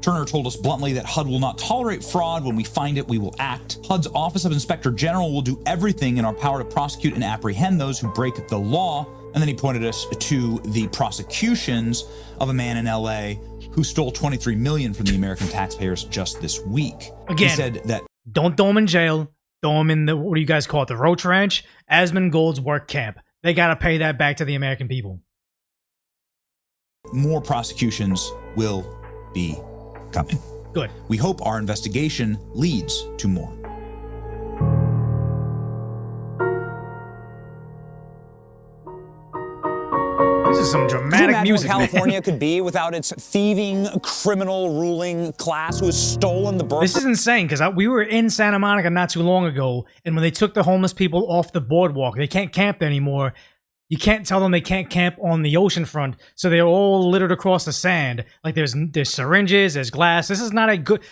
Turner told us bluntly that HUD will not tolerate fraud. When we find it, we will act. HUD's Office of Inspector General will do everything in our power to prosecute and apprehend those who break the law. And then he pointed us to the prosecutions of a man in LA who stole $23 million from the American taxpayers just this week. Again, he said that don't throw him in jail. Throw him in the, what do you guys call it? The Roach Ranch, Asmund Gold's work camp. They got to pay that back to the American people. More prosecutions will be coming. Good. We hope our investigation leads to more. This is some dramatic music, what California man. could be without its thieving, criminal ruling class who has stolen the birth. This is insane because we were in Santa Monica not too long ago, and when they took the homeless people off the boardwalk, they can't camp there anymore. You can't tell them they can't camp on the ocean front, so they're all littered across the sand. Like there's syringes, there's glass. This is not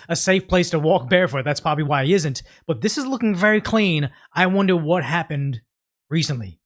a safe place to walk barefoot. That's probably why he isn't. But this is looking very clean. I wonder what happened recently.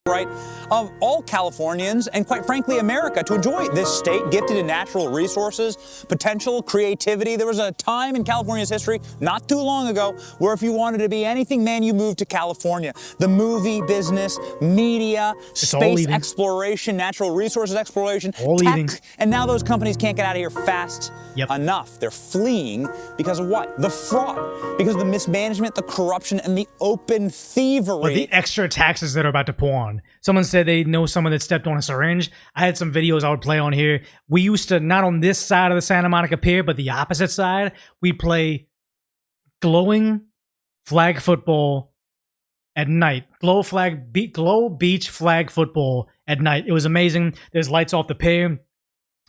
Right of all Californians and quite frankly America to enjoy this state gifted in natural resources, potential, creativity. There was a time in California's history not too long ago where if you wanted to be anything, man, you moved to California. The movie business, media, space exploration, natural resources exploration, tech, and now those companies can't get out of here fast enough. They're fleeing because of what? The fraud, because of the mismanagement, the corruption, and the open thievery. Or the extra taxes that are about to pour on. Someone said they know someone that stepped on a syringe. I had some videos I would play on here. We used to, not on this side of the Santa Monica Pier, but the opposite side, we play glowing flag football at night. Glow beach flag football at night. It was amazing. There's lights off the pier.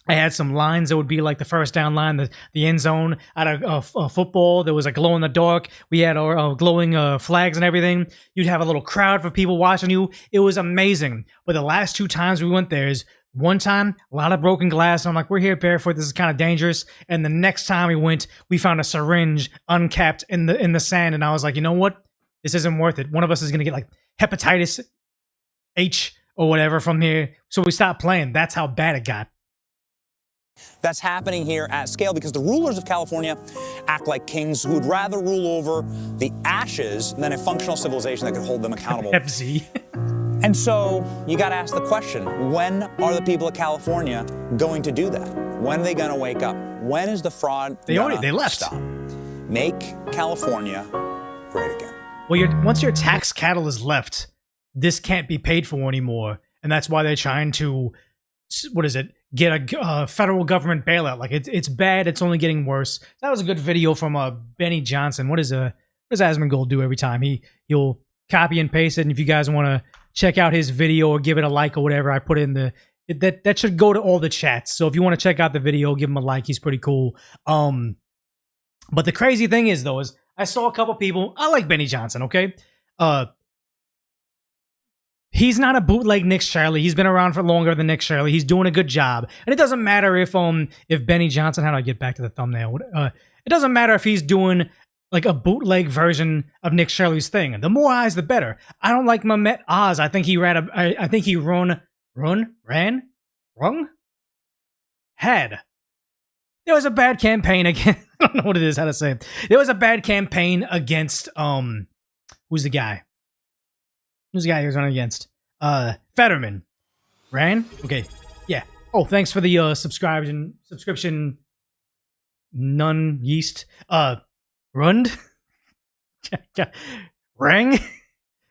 I had some lines that would be like the first down line, the end zone. Out of football, there was a glow in the dark. We had our glowing flags and everything. You'd have a little crowd for people watching you. It was amazing. But the last 2 times we went there is one time, a lot of broken glass. And I'm like, we're here barefoot. This is kind of dangerous. And the next time we went, we found a syringe uncapped in the sand. And I was like, you know what? This isn't worth it. One of us is going to get like hepatitis H or whatever from here. So we stopped playing. That's how bad it got. That's happening here at scale because the rulers of California act like kings who would rather rule over the ashes than a functional civilization that could hold them accountable. Pepsi. And so you got to ask the question, when are the people of California going to do that? When are they going to wake up? When is the fraud they left. Stop? Make California great again. Well, once your tax cattle is left, this can't be paid for anymore. And that's why they're trying to, get a federal government bailout. Like it's bad. It's only getting worse. That was a good video from Benny Johnson. What does Asmongold do every time? He'll copy and paste it. And if you guys want to check out his video or give it a like or whatever, I put in that should go to all the chats. So if you want to check out the video, give him a like. He's pretty cool. But the crazy thing is though, is I saw a couple people. I like Benny Johnson. Okay. He's not a bootleg Nick Shirley. He's been around for longer than Nick Shirley. He's doing a good job. And it doesn't matter if Benny Johnson, how do I get back to the thumbnail? It doesn't matter if he's doing like a bootleg version of Nick Shirley's thing. The more eyes, the better. I don't like Mehmet Oz. I think he had. There was a bad campaign against, I don't know what it is, how to say it. There was a bad campaign against, who's the guy? Who's the guy he was running against? Fetterman. Ran? Okay. Yeah. Oh, thanks for the subscription. None yeast. Rund? Rang?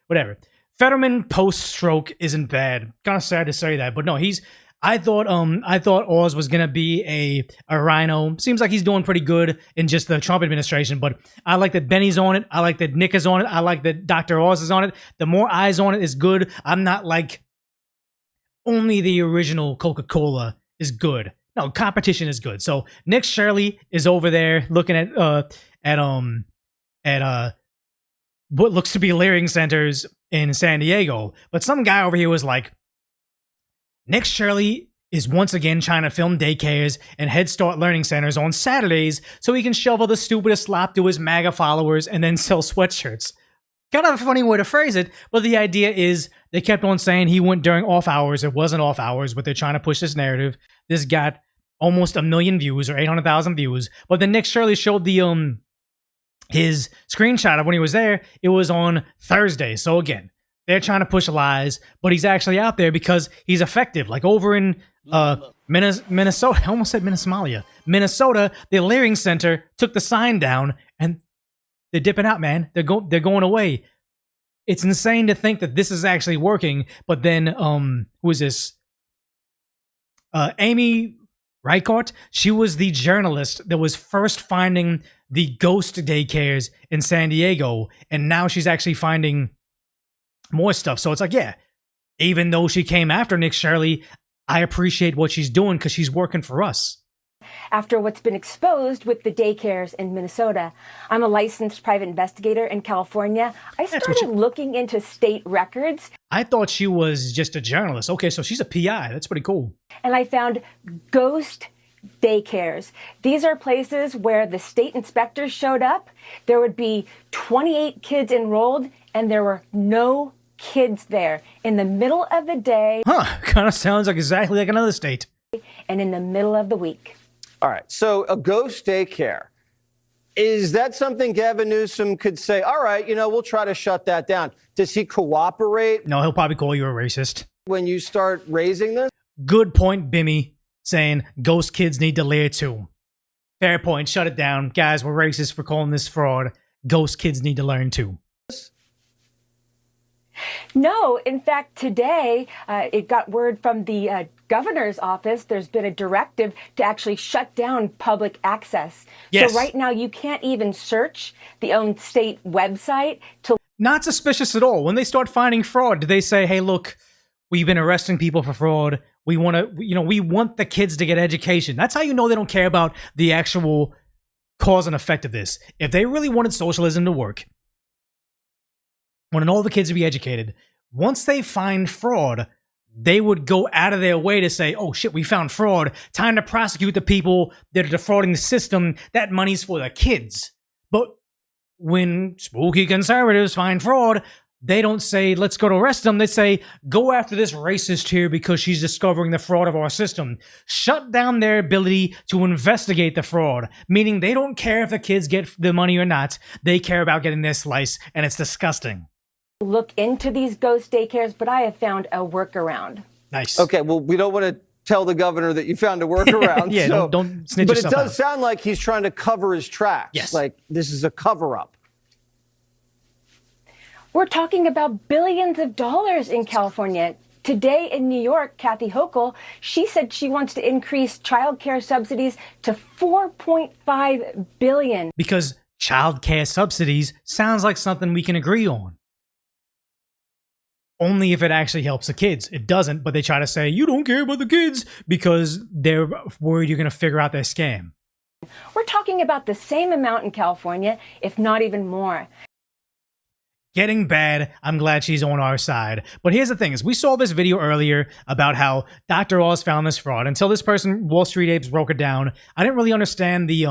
Whatever. Fetterman post-stroke isn't bad. Kind of sad to say that, but no, I thought Oz was gonna be a rhino. Seems like he's doing pretty good in just the Trump administration, but I like that Benny's on it. I like that Nick is on it. I like that Dr. Oz is on it. The more eyes on it is good. I'm not like only the original Coca-Cola is good. No, competition is good. So Nick Shirley is over there looking at what looks to be Leering centers in San Diego, but some guy over here was like, Nick Shirley is once again trying to film daycares and Head Start learning centers on Saturdays so he can shovel the stupidest slop to his MAGA followers and then sell sweatshirts. Kind of a funny way to phrase it, but the idea is they kept on saying he went during off hours. It wasn't off hours, but they're trying to push this narrative. This got almost 1 million views or 800,000 views, but then Nick Shirley showed the his screenshot of when he was there. It was on Thursday, so again, they're trying to push lies, but he's actually out there because he's effective. Like over in Minnesota, I almost said Minnesota, the Leering Center took the sign down and they're dipping out, man. They're going away. It's insane to think that this is actually working. But then, who is this? Amy Reichert, she was the journalist that was first finding the ghost daycares in San Diego, and now she's actually finding more stuff. So it's like, yeah, even though she came after Nick Shirley, I appreciate what she's doing because she's working for us. After what's been exposed with the daycares in Minnesota, I'm a licensed private investigator in California. I started looking into state records. I thought she was just a journalist. Okay, so she's a PI. That's pretty cool. And I found ghost daycares. These are places where the state inspectors showed up. There would be 28 kids enrolled, and there were no kids there in the middle of the day. Huh, kind of sounds like exactly like another state. And in the middle of the week. All right, so a ghost daycare. Is that something Gavin Newsom could say, all right, we'll try to shut that down? Does he cooperate? No, he'll probably call you a racist. When you start raising this? Good point, Bimmy, saying ghost kids need to layer too. Fair point, shut it down. Guys, we're racist for calling this fraud. Ghost kids need to learn too. No, in fact, today it got word from the governor's office. There's been a directive to actually shut down public access. Yes. So right now you can't even search the own state website to. Not suspicious at all. When they start finding fraud, do they say, hey, look, we've been arresting people for fraud. We want to, we want the kids to get education. That's how you know they don't care about the actual cause and effect of this. If they really wanted socialism to work, wanted all the kids to be educated, once they find fraud, they would go out of their way to say, oh shit, we found fraud. Time to prosecute the people that are defrauding the system. That money's for the kids. But when spooky conservatives find fraud, they don't say, let's go to arrest them. They say, go after this racist here because she's discovering the fraud of our system. Shut down their ability to investigate the fraud, meaning they don't care if the kids get the money or not. They care about getting their slice, and it's disgusting. Look into these ghost daycares, but I have found a workaround. Nice. Okay, well, we don't want to tell the governor that you found a workaround. Yeah, so, don't snitch but yourself it does out. sound like he's trying to cover his tracks. Yes. Like this is a cover-up. We're talking about billions of dollars in California. Today in New York, Kathy Hochul, she said she wants to increase child care subsidies to $4.5 billion. Because child care subsidies sounds like something we can agree on. Only if it actually helps the kids. It doesn't, but they try to say, you don't care about the kids because they're worried you're going to figure out their scam. We're talking about the same amount in California, if not even more. Getting bad. I'm glad she's on our side. But here's the thing is we saw this video earlier about how Dr. Oz found this fraud. Until this person, Wall Street Apes, broke it down, I didn't really understand the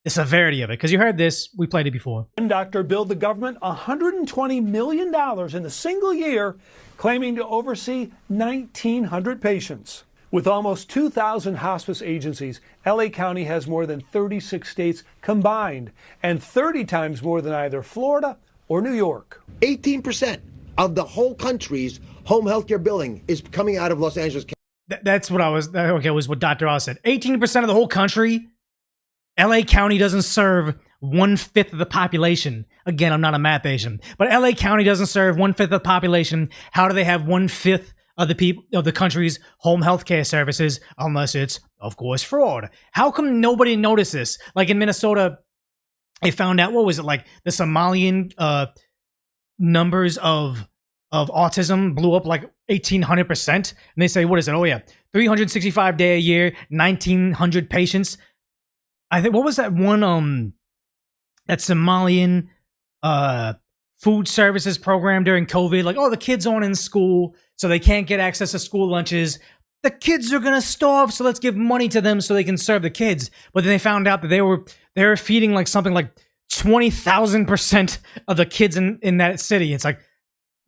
severity of it. Because you heard this. We played it before. One doctor billed the government $120 million in a single year, claiming to oversee 1,900 patients. With almost 2,000 hospice agencies, LA County has more than 36 states combined, and 30 times more than either Florida or New York. 18% of the whole country's home healthcare billing is coming out of Los Angeles. That's what I was, okay, was what Dr. Oz said. 18% of the whole country, LA County doesn't serve 1/5 of the population. Again, I'm not a math Asian, but LA County doesn't serve 1/5 of the population. How do they have 1/5 of the people of the country's home health care services unless it's, of course, fraud? How come nobody noticed this? Like in Minnesota, they found out, what was it, like the Somalian numbers of autism blew up like 1,800%. And they say, what is it? Oh yeah, 365 day a year, 1,900 patients. I think, what was that one, that Somalian food services program during COVID? Like, oh, the kids aren't in school, so they can't get access to school lunches. The kids are going to starve, so let's give money to them so they can serve the kids. But then they found out that they were feeding like something like 20,000% of the kids in that city. It's like,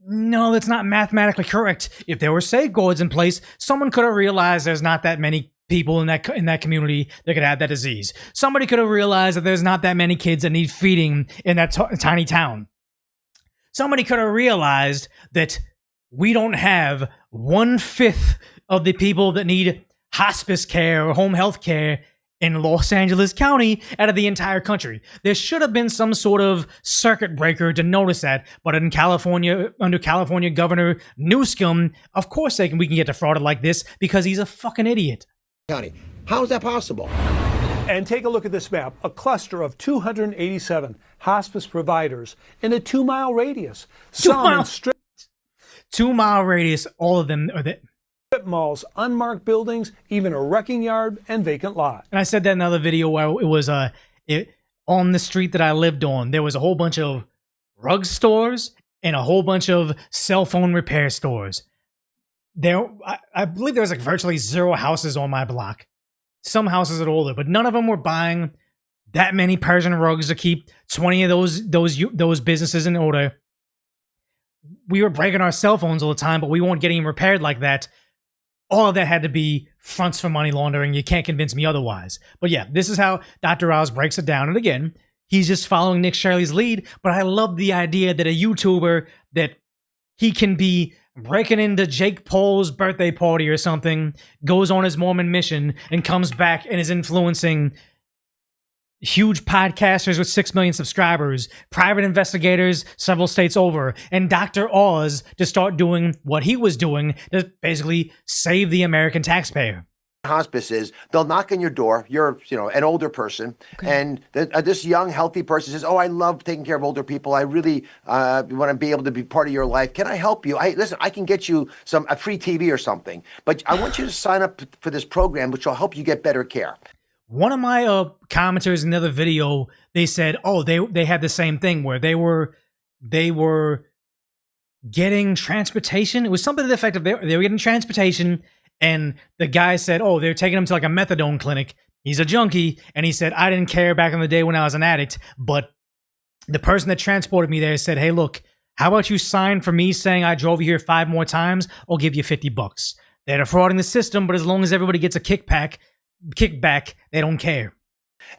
no, that's not mathematically correct. If there were safeguards in place, someone could have realized there's not that many people in that community that could have that disease. Somebody could have realized that there's not that many kids that need feeding in that tiny town. Somebody could have realized that we don't have 1/5 of the people that need hospice care or home health care in Los Angeles County out of the entire country. There should have been some sort of circuit breaker to notice that, but in California, under California Governor Newsom, of course we can get defrauded like this because he's a fucking idiot. County. How is that possible? And take a look at this map, a cluster of 287 hospice providers in a 2-mile radius. Some in strip 2-mile radius, all of them are the malls, unmarked buildings, even a wrecking yard and vacant lot. And I said that in another video where it was on the street that I lived on, there was a whole bunch of rug stores and a whole bunch of cell phone repair stores. I believe there was like virtually 0 houses on my block. Some houses are older, but none of them were buying that many Persian rugs to keep 20 of those businesses in order. We were breaking our cell phones all the time, but we weren't getting them repaired like that. All of that had to be fronts for money laundering. You can't convince me otherwise. But yeah, this is how Dr. Oz breaks it down. And again, he's just following Nick Shirley's lead. But I love the idea that a YouTuber, that he can be breaking into Jake Paul's birthday party or something, goes on his Mormon mission, and comes back and is influencing huge podcasters with 6 million subscribers, private investigators several states over, and Dr. Oz to start doing what he was doing to basically save the American taxpayer. Hospice is, they'll knock on your door. You're, an older person, and this young, healthy person says, "Oh, I love taking care of older people. I really want to be able to be part of your life. Can I help you? Listen, I can get you a free TV or something, but I want you to sign up for this program, which will help you get better care." One of my commenters in the other video, they said, "Oh, they had the same thing where they were getting transportation." It was something to the effect of they were getting transportation. And the guy said, "Oh, they're taking him to like a methadone clinic. He's a junkie." And he said, "I didn't care back in the day when I was an addict, but the person that transported me there said, 'Hey, look, how about you sign for me saying I drove you here 5 more times? I'll give you $50. They're defrauding the system, but as long as everybody gets a kickback, they don't care.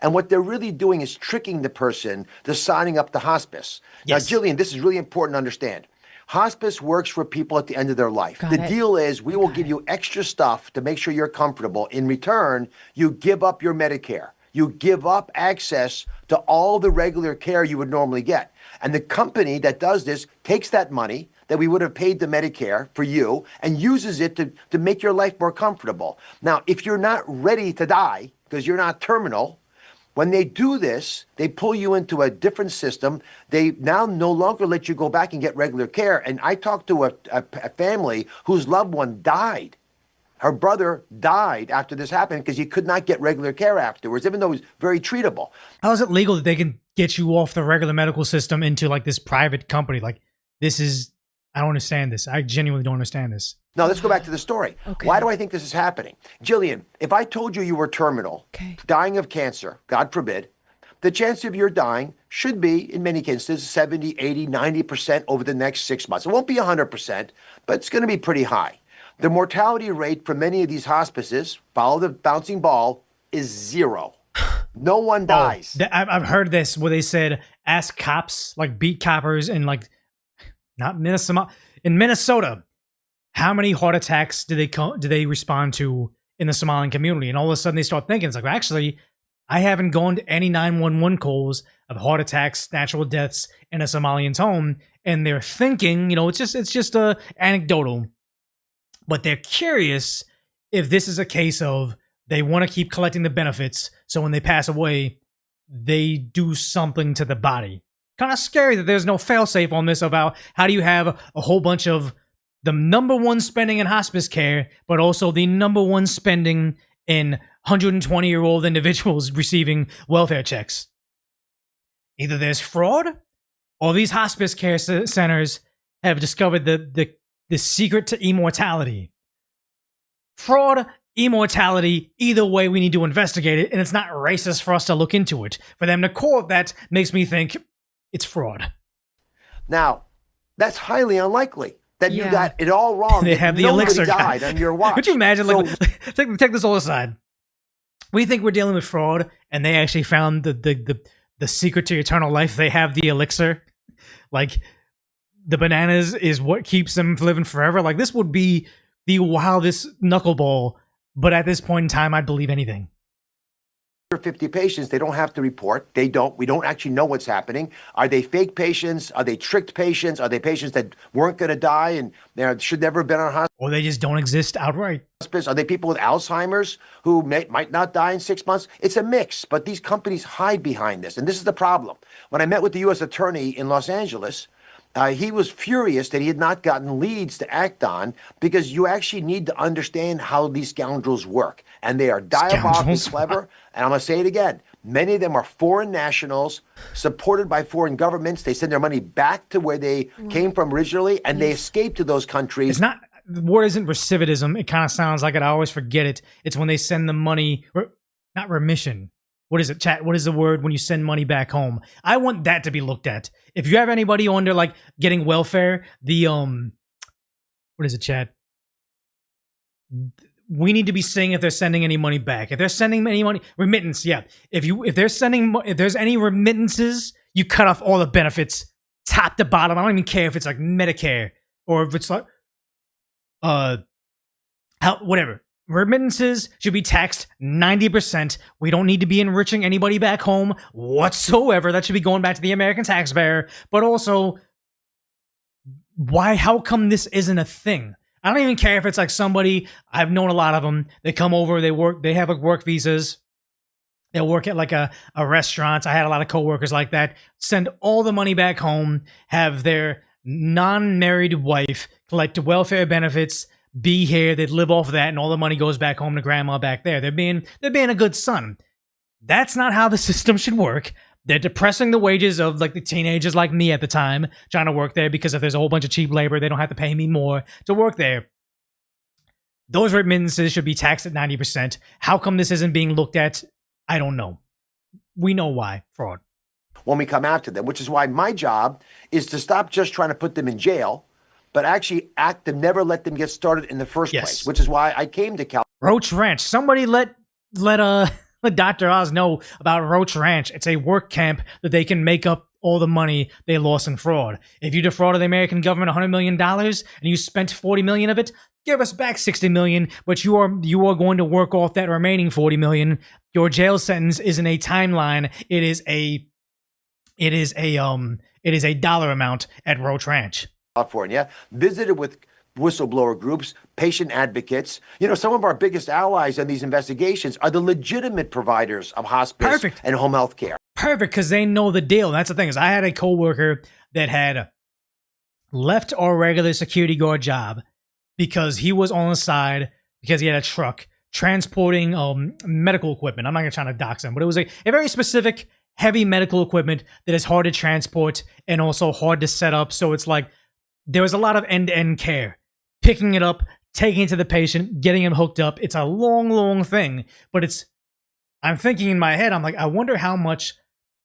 And what they're really doing is tricking the person to signing up to hospice. Yes. Now, Jillian, this is really important to understand. Hospice works for people at the end of their life. The deal is we will give you extra stuff to make sure you're comfortable. In return, you give up your Medicare. You give up access to all the regular care you would normally get. And the company that does this takes that money that we would have paid to Medicare for you and uses it to make your life more comfortable. Now, if you're not ready to die because you're not terminal, when they do this, they pull you into a different system. They now no longer let you go back and get regular care. And I talked to a family whose loved one died. Her brother died after this happened because he could not get regular care afterwards, even though he was very treatable. How is it legal that they can get you off the regular medical system into like this private company? Like, this is, I don't understand this. I genuinely don't understand this. Now, let's go back to the story. Why do I think this is happening? Jillian, if I told you were terminal, dying of cancer, God forbid, the chance of your dying should be, in many cases, 70, 80, 90% over the next 6 months. It won't be 100%, but it's going to be pretty high. The mortality rate for many of these hospices, follow the bouncing ball, is 0. No one dies. I've heard this where they said, ask cops, like beat coppers in like, not Minnesota, in Minnesota, how many heart attacks do they respond to in the Somalian community? And all of a sudden they start thinking, it's like, well, actually, I haven't gone to any 911 calls of heart attacks, natural deaths in a Somalian's home. And they're thinking, it's just anecdotal, but they're curious if this is a case of they want to keep collecting the benefits. So when they pass away, they do something to the body. Kind of scary that there's no failsafe on this about how do you have a whole bunch of the #1 spending in hospice care, but also the #1 spending in 120-year-old individuals receiving welfare checks. Either there's fraud, or these hospice care centers have discovered the secret to immortality. Fraud, immortality, either way we need to investigate it, and it's not racist for us to look into it. For them to call it that makes me think it's fraud. Now, that's highly unlikely. That you got it all wrong. They have the elixir died on your watch. Could you imagine? Take this all aside. We think we're dealing with fraud, and they actually found the secret to eternal life. They have the elixir. Like, the bananas is what keeps them living forever. Like, this would be the wildest knuckleball. But at this point in time, I'd believe anything. 50 patients, they don't have to report. We don't actually know what's happening. Are they fake patients? Are they tricked patients? Are they patients that weren't going to die and they should never have been on hospital? Or they just don't exist outright. Are they people with Alzheimer's who might not die in 6 months? It's a mix, but these companies hide behind this. And this is the problem. When I met with the U.S. Attorney in Los Angeles, he was furious that he had not gotten leads to act on, because you actually need to understand how these scoundrels work. And they are diabolically clever. And I'm going to say it again. Many of them are foreign nationals supported by foreign governments. They send their money back to where they came from originally, and they escape to those countries. It's not, the word isn't recidivism. It kind of sounds like it. I always forget it. It's when they send the money, not remission. What is it, chat? What is the word when you send money back home? I want that to be looked at. If you have anybody under like getting welfare, the what is it, chat? We need to be seeing if they're sending any money back. If they're sending any money, remittance, yeah. If there's any remittances, you cut off all the benefits, top to bottom. I don't even care if it's like Medicare or if it's like whatever. Remittances should be taxed 90%. We don't need to be enriching anybody back home whatsoever. That should be going back to the American taxpayer. But also, how come this isn't a thing? I don't even care if it's like somebody, I've known a lot of them. They come over, they have like work visas. They'll work at like a restaurant. I had a lot of coworkers like that. Send all the money back home, have their non-married wife collect welfare benefits, be here, they'd live off of that, and all the money goes back home to grandma back there. They're being a good son. That's not how the system should work. They're depressing the wages of like the teenagers like me at the time trying to work there, because if there's a whole bunch of cheap labor, they don't have to pay me more to work there. Those remittances should be taxed at 90%. How come this isn't being looked at? I don't know. We know why. Fraud. When we come after them, which is why my job is to stop just trying to put them in jail, but actually act and never let them get started in the first place, which is why I came to California. Roach Ranch. Somebody let Dr. Oz know about Roach Ranch. It's a work camp that they can make up all the money they lost in fraud. If you defrauded the American government $100 million and you spent $40 million of it, give us back $60 million, but you are going to work off that remaining $40 million. Your jail sentence isn't a timeline. It is a dollar amount at Roach Ranch. California, visited with whistleblower groups, patient advocates. You know, some of our biggest allies in these investigations are the legitimate providers of hospice and home health care. Perfect, because they know the deal. That's the thing, is I had a coworker that had left our regular security guard job because he was on the side, because he had a truck transporting medical equipment. I'm not going to try to dox him, but it was a very specific, heavy medical equipment that is hard to transport and also hard to set up. So it's like, there was a lot of end-to-end care. Picking it up, taking it to the patient, getting him hooked up. It's a long, long thing. But I'm thinking in my head, I'm like, I wonder how much.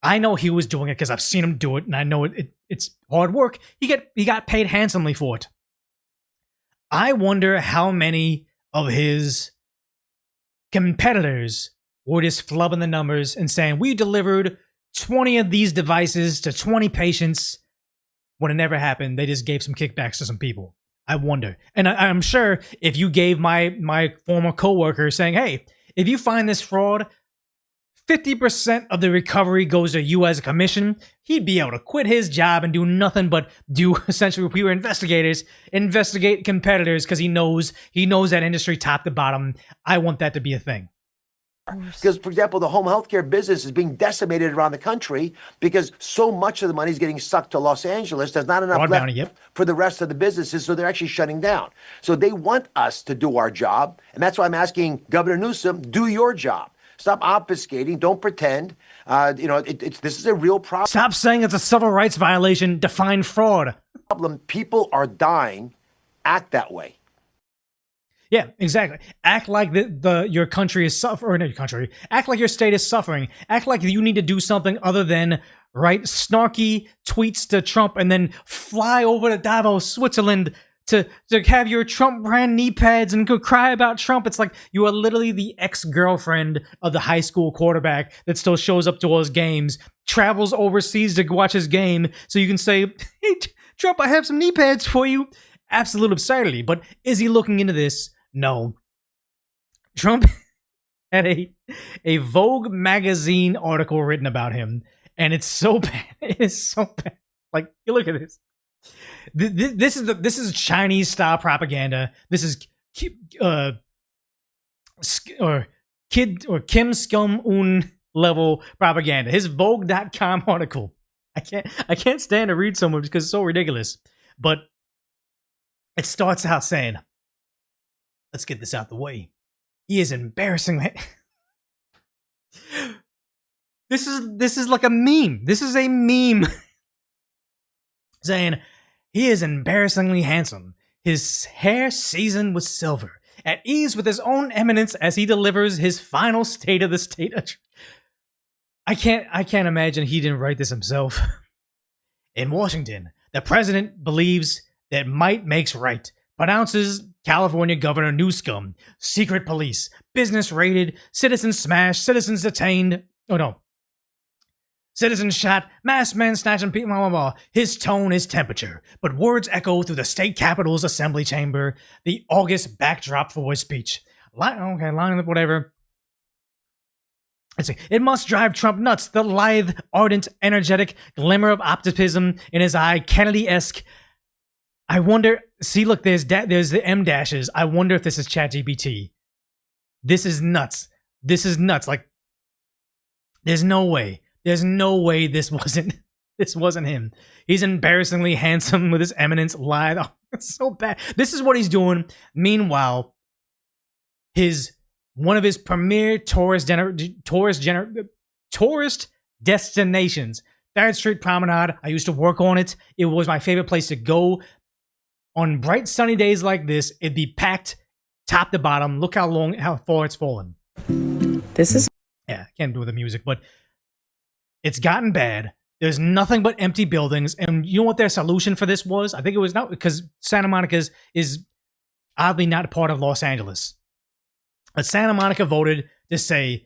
I know he was doing it because I've seen him do it, and I know it's hard work. He got paid handsomely for it. I wonder how many of his competitors were just flubbing the numbers and saying, we delivered 20 of these devices to 20 patients. When it never happened, they just gave some kickbacks to some people. I wonder. And I'm sure if you gave my former coworker saying, hey, if you find this fraud, 50% of the recovery goes to you as a commission, he'd be able to quit his job and do nothing but do essentially what we were investigators, investigate competitors, because he knows that industry top to bottom. I want that to be a thing. Because, for example, the home healthcare business is being decimated around the country because so much of the money is getting sucked to Los Angeles. There's not enough left for the rest of the businesses, so they're actually shutting down. So they want us to do our job, and that's why I'm asking Governor Newsom, do your job. Stop obfuscating. Don't pretend. This is a real problem. Stop saying it's a civil rights violation. Define fraud. People are dying. Act that way. Yeah, exactly. Act like your country is suffering. Not your country. Act like your state is suffering. Act like you need to do something other than write snarky tweets to Trump and then fly over to Davos, Switzerland to have your Trump brand knee pads and go cry about Trump. It's like you are literally the ex-girlfriend of the high school quarterback that still shows up to all his games, travels overseas to watch his game so you can say, hey, Trump, I have some knee pads for you. Absolute absurdity. But is he looking into this? No. Trump had a a Vogue magazine article written about him, and it's so bad. It is so bad. Like, you look at this. This is Chinese style propaganda. This is Kim Scum Un level propaganda. His Vogue.com article. I can't stand to read so much because it's so ridiculous. But it starts out saying, let's get this out the way. He is embarrassing. This is like a meme. This is a meme saying he is embarrassingly handsome. His hair seasoned with silver, at ease with his own eminence as he delivers his final state of the state. I can't imagine he didn't write this himself. In Washington, the president believes that might makes right. Pronounces California Governor Newsom, secret police, business raided, citizens smashed, citizens detained. Oh no. Citizens shot, masked men snatching people, blah, blah, blah. His tone is temperature, but words echo through the state capitol's assembly chamber, the August backdrop for his speech. Line up, whatever. Let's see. It must drive Trump nuts. The lithe, ardent, energetic glimmer of optimism in his eye, Kennedy-esque. I wonder, see, look, there's the M dashes. I wonder if this is ChatGPT. This is nuts. This is nuts. Like, there's no way. There's no way this wasn't him. He's embarrassingly handsome with his eminence lithe. Oh, it's so bad. This is what he's doing. Meanwhile, one of his premier tourist destinations, 3rd Street Promenade. I used to work on it. It was my favorite place to go. On bright sunny days like this, it'd be packed top to bottom. Look how far it's fallen. This is... Yeah, I can't do the music, but it's gotten bad. There's nothing but empty buildings. And you know what their solution for this was? I think it was not because Santa Monica is oddly not part of Los Angeles. But Santa Monica voted to say,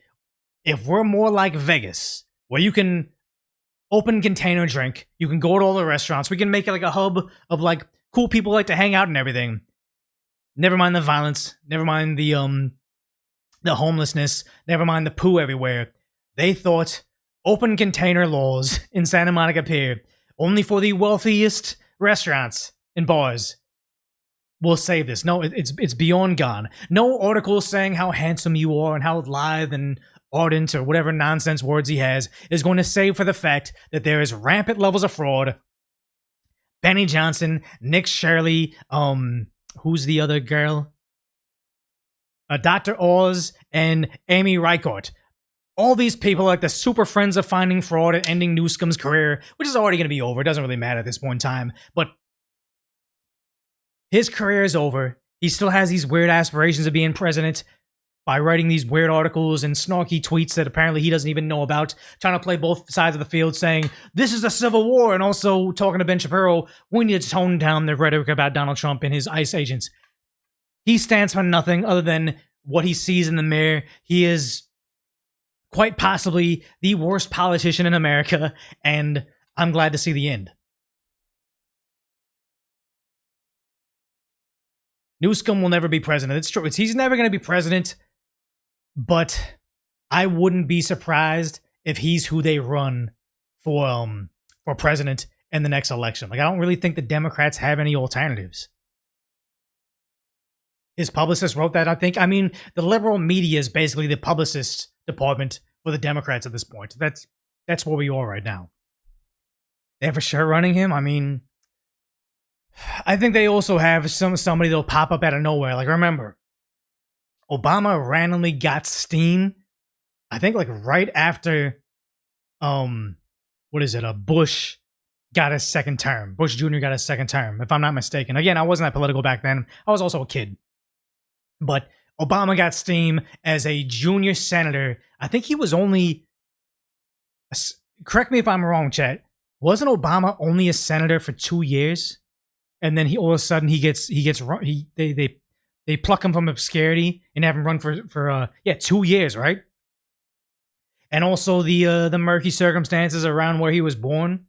if we're more like Vegas, where you can open container drink, you can go to all the restaurants, we can make it like a hub of like cool people like to hang out and everything. Never mind the violence, never mind the homelessness, never mind the poo everywhere. They thought open container laws in Santa Monica Pier, only for the wealthiest restaurants and bars, will save this. No, it's beyond gone. No article saying how handsome you are and how lithe and ardent or whatever nonsense words he has is going to save for the fact that there is rampant levels of fraud. Benny Johnson, Nick Shirley, who's the other girl? Dr. Oz and Amy Reichert. All these people are like the super friends of finding fraud and ending Newsom's career, which is already going to be over. It doesn't really matter at this point in time. But his career is over. He still has these weird aspirations of being president by writing these weird articles and snarky tweets that apparently he doesn't even know about, trying to play both sides of the field, saying, this is a civil war, and also talking to Ben Shapiro, we need to tone down the rhetoric about Donald Trump and his ICE agents. He stands for nothing other than what he sees in the mirror. He is quite possibly the worst politician in America, and I'm glad to see the end. Newsom will never be president. It's true. He's never going to be president, but I wouldn't be surprised if he's who they run for president in the next election. Like, I don't really think the Democrats have any alternatives. His publicist wrote that, I think. I mean, the liberal media is basically the publicist department for the Democrats at this point. That's where we are right now. They're for sure running him. I mean, I think they also have somebody that'll pop up out of nowhere. Like, remember, Obama randomly got steam, I think, like right after, Bush got his second term. Bush Jr. got his second term, if I'm not mistaken. Again, I wasn't that political back then. I was also a kid. But Obama got steam as a junior senator. I think he was only, correct me if I'm wrong, chat, wasn't Obama only a senator for 2 years? And then all of a sudden they pluck him from obscurity and have him run for 2 years, right? And also the murky circumstances around where he was born.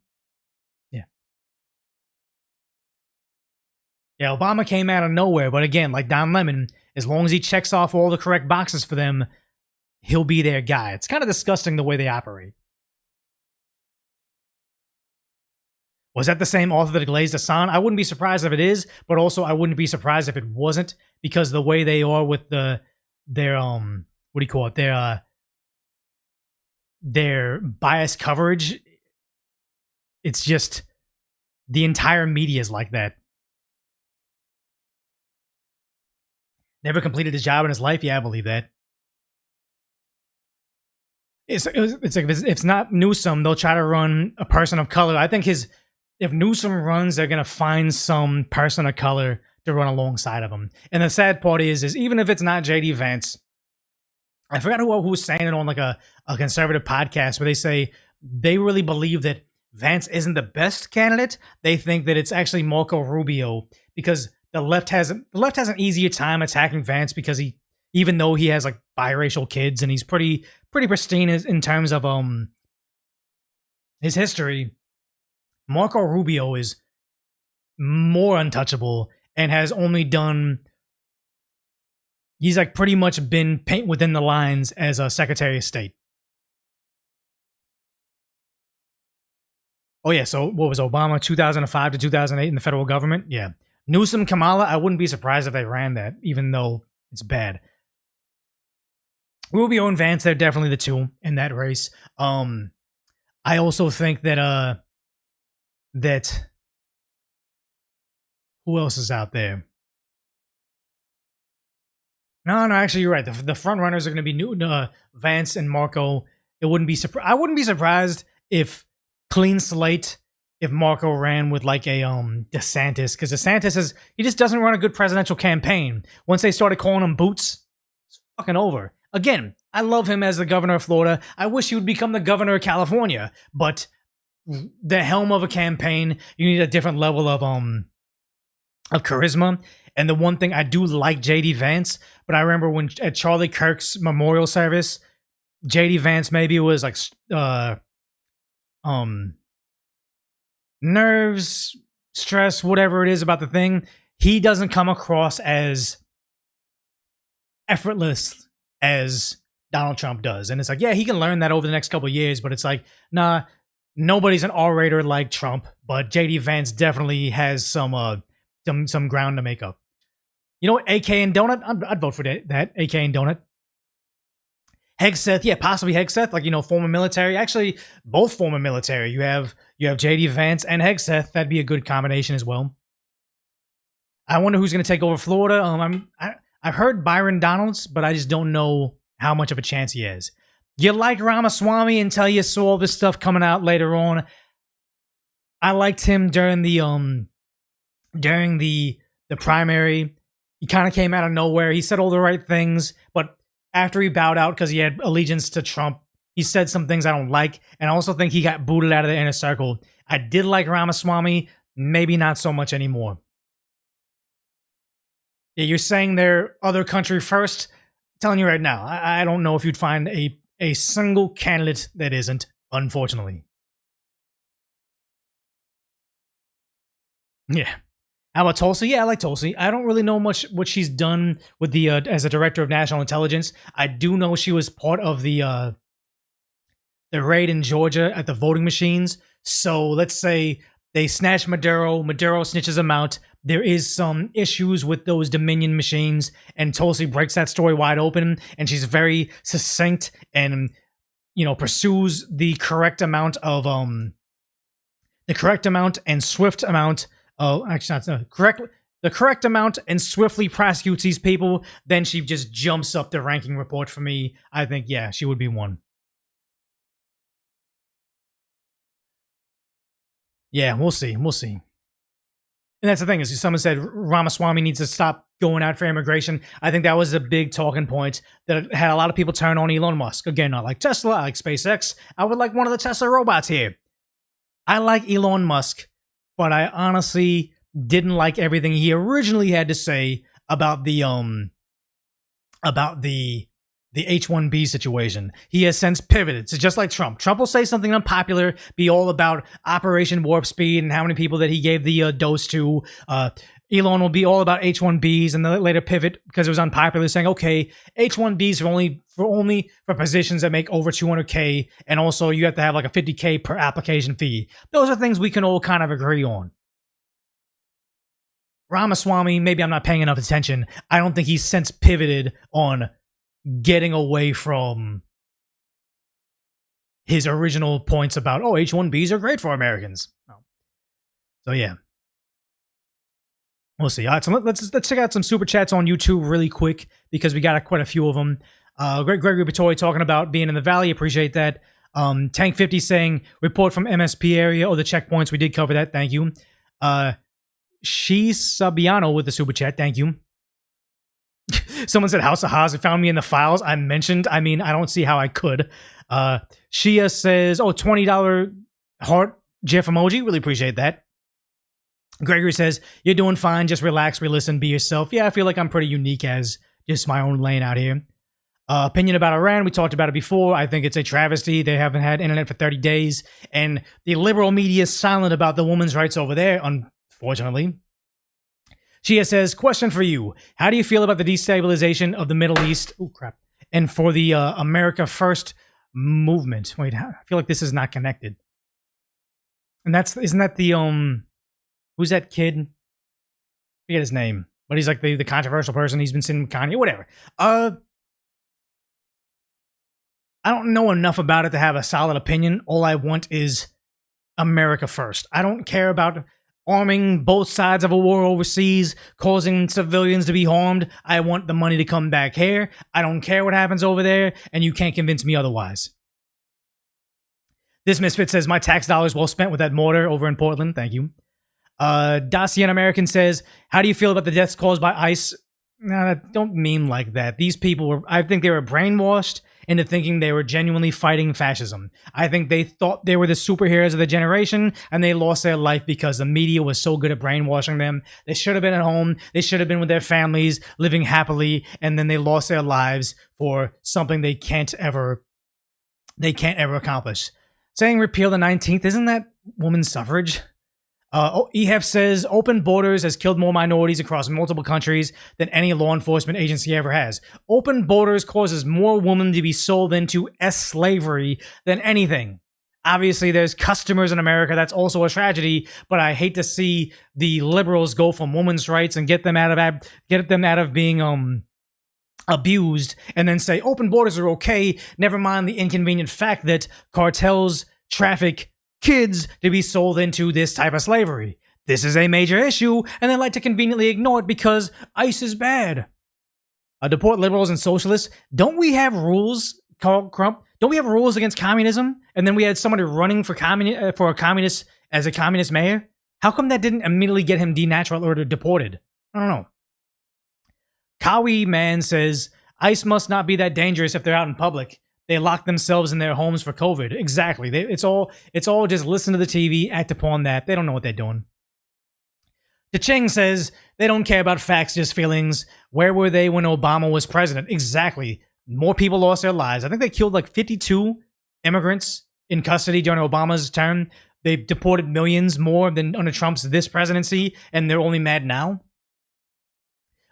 Yeah, Obama came out of nowhere, but again, like Don Lemon, as long as he checks off all the correct boxes for them, he'll be their guy. It's kind of disgusting the way they operate. Was that the same author that glazed Hassan? I wouldn't be surprised if it is, but also I wouldn't be surprised if it wasn't, because the way they are with their what do you call it? Their biased coverage. It's just the entire media is like that. Never completed his job in his life. Yeah, I believe that. It's like if it's not Newsom, they'll try to run a person of color. I think if Newsom runs, they're gonna find some person of color to run alongside of him. And the sad part is even if it's not JD Vance, I forgot who was saying it on like a conservative podcast where they say they really believe that Vance isn't the best candidate. They think that it's actually Marco Rubio, because the left has an easier time attacking Vance because even though he has like biracial kids and he's pretty pristine in terms of his history, Marco Rubio is more untouchable and has only done. He's like pretty much been paint within the lines as a Secretary of State. Oh yeah, so what was Obama 2005 to 2008 in the federal government? Yeah. Newsom, Kamala, I wouldn't be surprised if they ran that, even though it's bad. Rubio and Vance, they're definitely the two in that race. I also think that who else is out there? No, actually, you're right. The front runners are going to be Vance and Marco. I wouldn't be surprised if clean slate if Marco ran with like a DeSantis, because DeSantis he just doesn't run a good presidential campaign. Once they started calling him Boots, it's fucking over. Again, I love him as the governor of Florida. I wish he would become the governor of California, but the helm of a campaign, you need a different level of charisma. And the one thing I do like JD Vance, but I remember when at Charlie Kirk's memorial service, JD Vance maybe was like nerves, stress, whatever it is about the thing, he doesn't come across as effortless as Donald Trump does. And it's like, yeah, he can learn that over the next couple of years, but it's like, nah, nobody's an orator like Trump, but JD Vance definitely has some ground to make up. You know what, AK and Donut? I'd vote for that, AK and Donut. Hegseth, yeah, possibly Hegseth, like, former military. Actually, both former military. You have JD Vance and Hegseth. That'd be a good combination as well. I wonder who's going to take over Florida. I've heard Byron Donalds, but I just don't know how much of a chance he has. You like Ramaswamy until you saw all this stuff coming out later on. I liked him during the primary. He kind of came out of nowhere. He said all the right things, but after he bowed out because he had allegiance to Trump, he said some things I don't like, and I also think he got booted out of the inner circle. I did like Ramaswamy, maybe not so much anymore. Yeah, you're saying they're other country first? I'm telling you right now, I don't know if you'd find a single candidate that isn't, unfortunately. Yeah. How about Tulsi? Yeah, I like Tulsi. I don't really know much what she's done with the as a director of national intelligence. I do know she was part of the raid in Georgia at the voting machines. So let's say they snatch Maduro snitches them out. There is some issues with those Dominion machines, and Tulsi breaks that story wide open, and she's very succinct and pursues the correct amount and swift amount. Oh, actually, not correct. The correct amount and swiftly prosecutes these people. Then she just jumps up the ranking report for me. I think, yeah, she would be one. Yeah, we'll see. We'll see. And that's the thing is, someone said Ramaswamy needs to stop going out for immigration. I think that was a big talking point that had a lot of people turn on Elon Musk. Again, I like Tesla, I like SpaceX. I would like one of the Tesla robots here. I like Elon Musk, but I honestly didn't like everything he originally had to say about the H-1B situation. He has since pivoted. It's just like Trump. Trump will say something unpopular, be all about Operation Warp Speed and how many people that he gave the dose to, Elon will be all about H-1Bs and then later pivot because it was unpopular, saying, okay, H-1Bs are only for positions that make over 200K, and also you have to have like a 50K per application fee. Those are things we can all kind of agree on. Ramaswamy, maybe I'm not paying enough attention. I don't think he's since pivoted on getting away from his original points about, oh, H-1Bs are great for Americans. So yeah. We'll see. All right, so let's check out some super chats on YouTube really quick because we got quite a few of them. Gregory Batoy talking about being in the Valley. Appreciate that. Tank 50 saying, report from MSP area or the checkpoints. We did cover that. Thank you. She Sabiano with the super chat. Thank you. Someone said House of Haas. It found me in the files I mentioned. I mean, I don't see how I could. Shia says, oh, $20 heart GIF emoji. Really appreciate that. Gregory says, you're doing fine. Just relax, re-listen, be yourself. Yeah, I feel like I'm pretty unique as just my own lane out here. Opinion about Iran. We talked about it before. I think it's a travesty. They haven't had internet for 30 days. And the liberal media is silent about the women's rights over there, unfortunately. Shia says, question for you. How do you feel about the destabilization of the Middle East? Oh, crap. And for the America First movement. Wait, I feel like this is not connected. And isn't that the, who's that kid? I forget his name. But he's like the controversial person. He's been sitting with Kanye, whatever. I don't know enough about it to have a solid opinion. All I want is America first. I don't care about arming both sides of a war overseas, causing civilians to be harmed. I want the money to come back here. I don't care what happens over there, and you can't convince me otherwise. This Misfit says, my tax dollars well spent with that mortar over in Portland. Thank you. Dacian American says, how do you feel about the deaths caused by ICE? No, don't mean like that. These people I think they were brainwashed into thinking they were genuinely fighting fascism. I think they thought they were the superheroes of the generation, and they lost their life because the media was so good at brainwashing them. They should have been at home. They should have been with their families, living happily, and then they lost their lives for something they can't ever accomplish. Saying repeal the 19th, isn't that women's suffrage? EHEF says, open borders has killed more minorities across multiple countries than any law enforcement agency ever has. Open borders causes more women to be sold into slavery than anything. Obviously, there's customers in America. That's also a tragedy, but I hate to see the liberals go from women's rights and get them out of being abused and then say open borders are okay. Never mind the inconvenient fact that cartels traffic kids to be sold into this type of slavery. This is a major issue, and they like to conveniently ignore it because ICE is bad. Deport liberals and socialists. Don't we have rules, Carl Crump? Don't we have rules against communism? And then we had somebody running for a communist as a communist mayor? How come that didn't immediately get him denatural or deported? I don't know. Kawi Man says, ICE must not be that dangerous if they're out in public. They lock themselves in their homes for COVID. Exactly. It's all just listen to the TV, act upon that. They don't know what they're doing. Ching says, they don't care about facts, just feelings. Where were they when Obama was president? Exactly. More people lost their lives. I think they killed like 52 immigrants in custody during Obama's term. They deported millions more than under Trump's this presidency, and they're only mad now.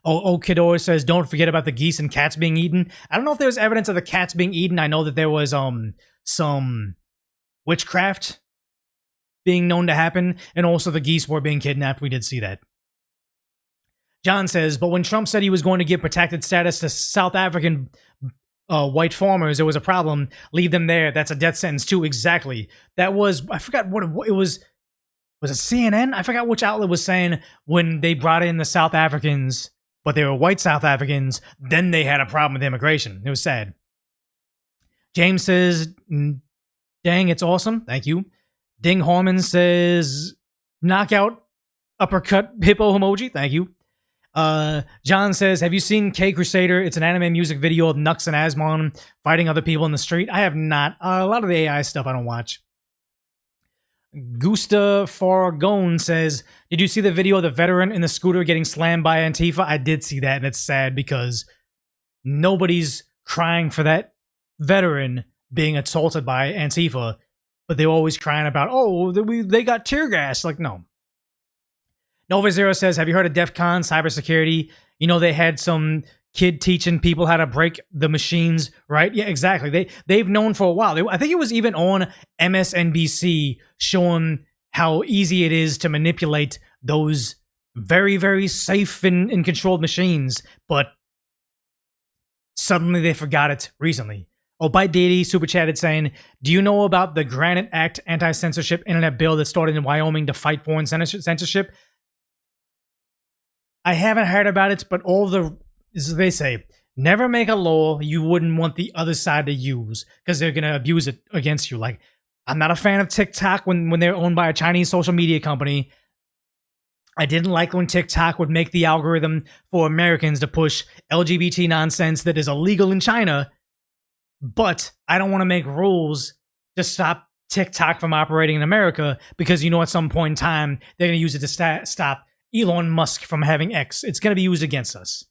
Kidor says, don't forget about the geese and cats being eaten. I don't know if there was evidence of the cats being eaten. I know that there was some witchcraft being known to happen, and also the geese were being kidnapped. We did see that. John says, but when Trump said he was going to give protected status to South African white farmers, there was a problem. Leave them there. That's a death sentence too. Exactly. That was, I forgot what it was. Was it CNN? I forgot which outlet was saying when they brought in the South Africans, but they were white South Africans, then they had a problem with immigration. It was sad. James says, dang, it's awesome. Thank you. Ding Harmon says, knockout, uppercut, hippo emoji. Thank you. John says, have you seen K Crusader? It's an anime music video of Nux and Asmon fighting other people in the street. I have not. A lot of the AI stuff I don't watch. Gusta Fargone says, did you see the video of the veteran in the scooter getting slammed by Antifa? I did see that, and it's sad because nobody's crying for that veteran being assaulted by Antifa, but they're always crying about, oh, they got tear gas. Like, no. Nova Zero says, have you heard of DEF CON cybersecurity? You know, they had some kid teaching people how to break the machines, right? Yeah, exactly. They've known for a while. I think it was even on MSNBC showing how easy it is to manipulate those very, very safe and controlled machines. But suddenly they forgot it recently. Oh, Byte Deity super chatted saying, do you know about the Granite Act anti-censorship internet bill that started in Wyoming to fight foreign censorship? I haven't heard about it, but as they say, never make a law you wouldn't want the other side to use because they're going to abuse it against you. Like, I'm not a fan of TikTok when they're owned by a Chinese social media company. I didn't like when TikTok would make the algorithm for Americans to push LGBT nonsense that is illegal in China. But I don't want to make rules to stop TikTok from operating in America because, you know, at some point in time, they're going to use it to stop Elon Musk from having X. It's going to be used against us.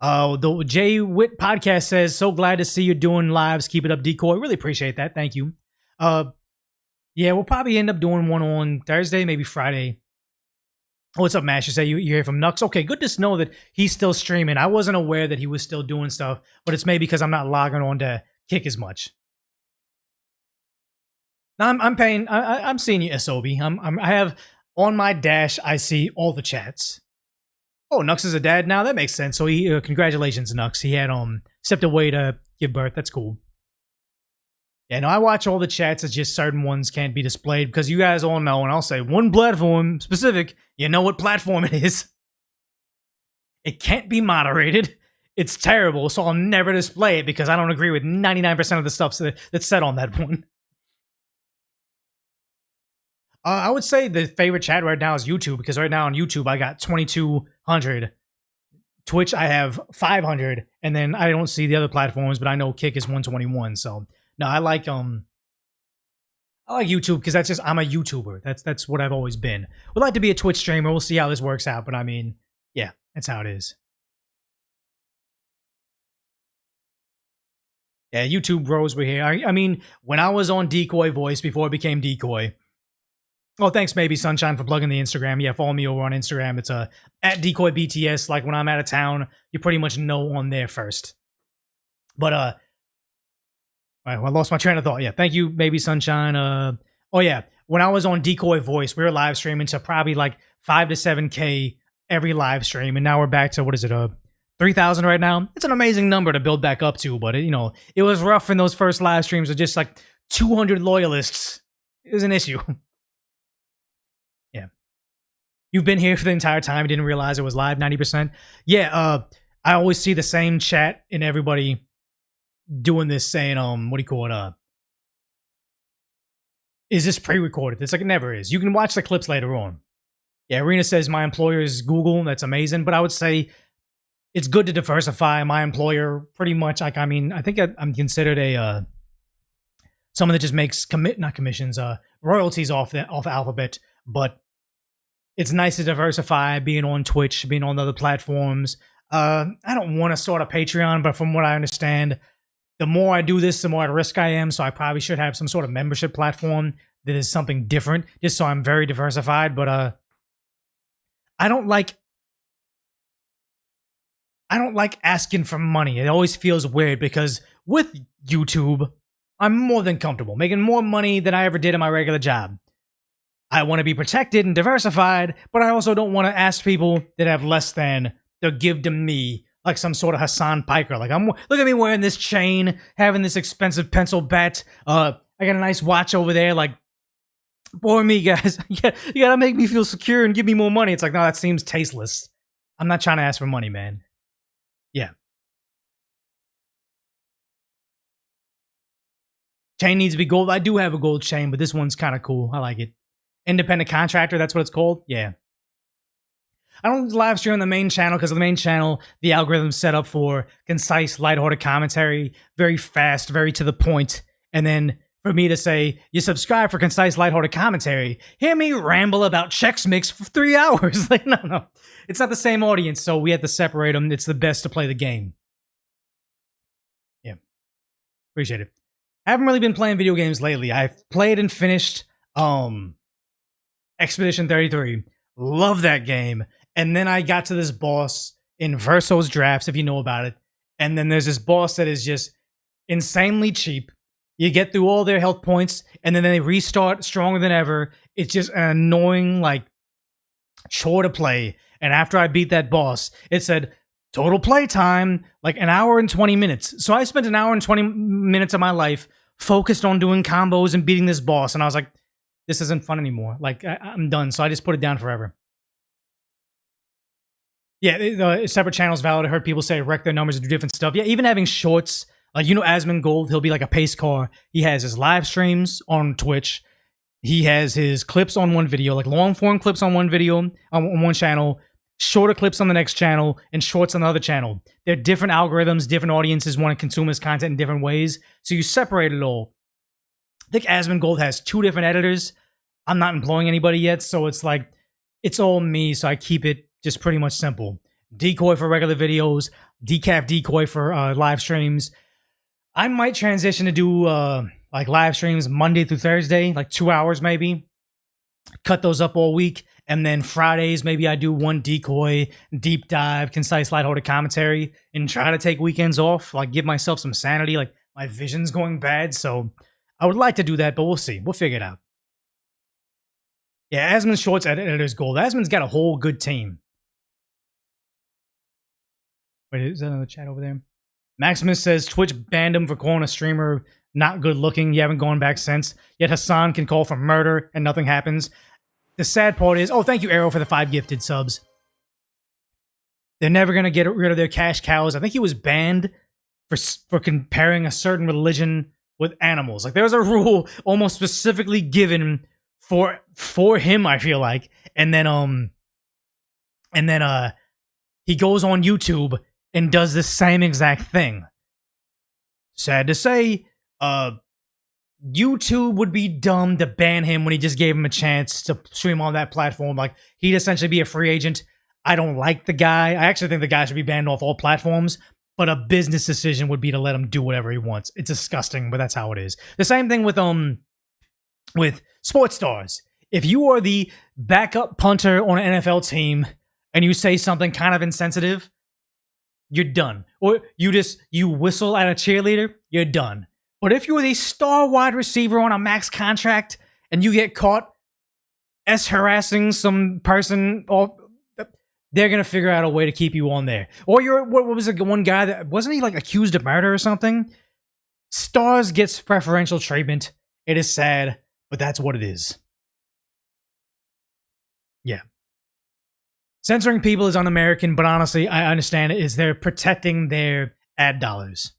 The Jay Witt podcast says, so glad to see you doing lives. Keep it up, Decoy. Really appreciate that. Thank you. Yeah, we'll probably end up doing one on Thursday, maybe Friday. What's up, Mash? You say you hear from Nux. Okay, good to know that he's still streaming. I wasn't aware that he was still doing stuff, but it's maybe because I'm not logging on to Kick as much. Now I'm seeing you, SOB. I have on my dash. I see all the chats. Oh, Nux is a dad now. That makes sense. So he congratulations, Nux. He had stepped away to give birth. That's cool. Yeah, no, I watch all the chats. It's just certain ones can't be displayed because you guys all know, and I'll say one platform specific. You know what platform it is. It can't be moderated. It's terrible, so I'll never display it because I don't agree with 99% of the stuff that's said on that one. I would say the favorite chat right now is YouTube because right now on YouTube I got 2,200. Twitch I have 500, and then I don't see the other platforms, but I know Kick is 121. So no, I like YouTube because that's just I'm a YouTuber. That's what I've always been. Would like to be a Twitch streamer. We'll see how this works out, but I mean, yeah, that's how it is. Yeah, YouTube bros were here. I mean, when I was on Decoy Voice before it became Decoy. Oh, thanks, maybe Sunshine, for plugging the Instagram. Yeah, follow me over on Instagram. It's at Decoy BTS. Like when I'm out of town, you pretty much know on there first. But all right, well, I lost my train of thought. Yeah, thank you, baby Sunshine. Oh yeah, when I was on Decoy Voice, we were live streaming to probably like 5 to 7K every live stream, and now we're back to 3,000 right now. It's an amazing number to build back up to, but it was rough in those first live streams with just like 200 loyalists. It was an issue. Yeah, you've been here for the entire time. You didn't realize it was live 90%. Yeah, I always see the same chat and everybody doing this saying, what do you call it? Is this pre-recorded? It's like it never is. You can watch the clips later on. Yeah, Arena says my employer is Google. That's amazing. But I would say it's good to diversify. My employer pretty much, like, I mean, I think I'm considered someone that just makes royalties off Alphabet. But it's nice to diversify, being on Twitch, being on other platforms. I don't want to start a Patreon, but from what I understand, the more I do this, the more at risk I am. So I probably should have some sort of membership platform that is something different, just so I'm very diversified. But I don't like asking for money. It always feels weird because with YouTube, I'm more than comfortable making more money than I ever did in my regular job. I want to be protected and diversified, but I also don't want to ask people that have less than to give to me like some sort of Hassan Piker. Like, look at me wearing this chain, having this expensive pencil bat. I got a nice watch over there. Like, boy, me guys, you gotta make me feel secure and give me more money. It's like, no, that seems tasteless. I'm not trying to ask for money, man. Yeah. Chain needs to be gold. I do have a gold chain, but this one's kind of cool. I like it. Independent contractor, that's what it's called? Yeah. I don't live stream on the main channel because the main channel, the algorithm's set up for concise, lighthearted commentary, very fast, very to the point. And then for me to say, you subscribe for concise, lighthearted commentary, hear me ramble about Chex Mix for 3 hours. Like, no. It's not the same audience, so we had to separate them. It's the best to play the game. Yeah. Appreciate it. I haven't really been playing video games lately. I've played and finished Expedition 33. Love that game. And then I got to this boss in Verso's Drafts, if you know about it. And then there's this boss that is just insanely cheap. You get through all their health points, and then they restart stronger than ever. It's just an annoying, like, chore to play. And after I beat that boss, it said, total play time, like an hour and 20 minutes. So I spent an hour and 20 minutes of my life focused on doing combos and beating this boss. And I was like, this isn't fun anymore. Like, I'm done. So I just put it down forever. Yeah, the separate channels valid. I heard people say wreck their numbers and do different stuff. Yeah, even having shorts. Like, you know, Asmongold, he'll be like a pace car. He has his live streams on Twitch. He has his clips on one video, like long form clips on one video, on one channel, shorter clips on the next channel, and shorts on the other channel. They're different algorithms, different audiences want to consume his content in different ways. So you separate it all. I think Asmongold has 2 different editors. I'm not employing anybody yet, so it's like, it's all me, so I keep it just pretty much simple. Decoy for regular videos, decaf decoy for live streams. I might transition to do like live streams Monday through Thursday, like 2 hours maybe. Cut those up all week. And then Fridays, maybe I do one decoy, deep dive, concise, lighthearted commentary, and try to take weekends off. Like, give myself some sanity. Like, my vision's going bad, so I would like to do that, but we'll see. We'll figure it out. Yeah, Asmon's Shorts editor's gold. Asmon's got a whole good team. Wait, is that another chat over there? Maximus says Twitch banned him for calling a streamer not good looking. You haven't gone back since. Yet Hassan can call for murder and nothing happens. The sad part is, oh, thank you, Arrow, for the 5 gifted subs. They're never going to get rid of their cash cows. I think he was banned for comparing a certain religion with animals. Like, there's a rule almost specifically given for him, I feel like. And then he goes on YouTube and does the same exact thing. Sad to say, YouTube would be dumb to ban him when he just gave him a chance to stream on that platform. Like, he'd essentially be a free agent. I don't like the guy. I actually think the guy should be banned off all platforms, but a business decision would be to let him do whatever he wants. It's disgusting, but that's how it is. The same thing with sports stars. If you are the backup punter on an NFL team and you say something kind of insensitive, you're done. Or you whistle at a cheerleader, you're done. But if you're the star wide receiver on a max contract and you get caught harassing some person, they're going to figure out a way to keep you on there. Or what was the one guy that, wasn't he like accused of murder or something? Stars gets preferential treatment. It is sad, but that's what it is. Yeah. Censoring people is un-American, but honestly, I understand it, is they're protecting their ad dollars.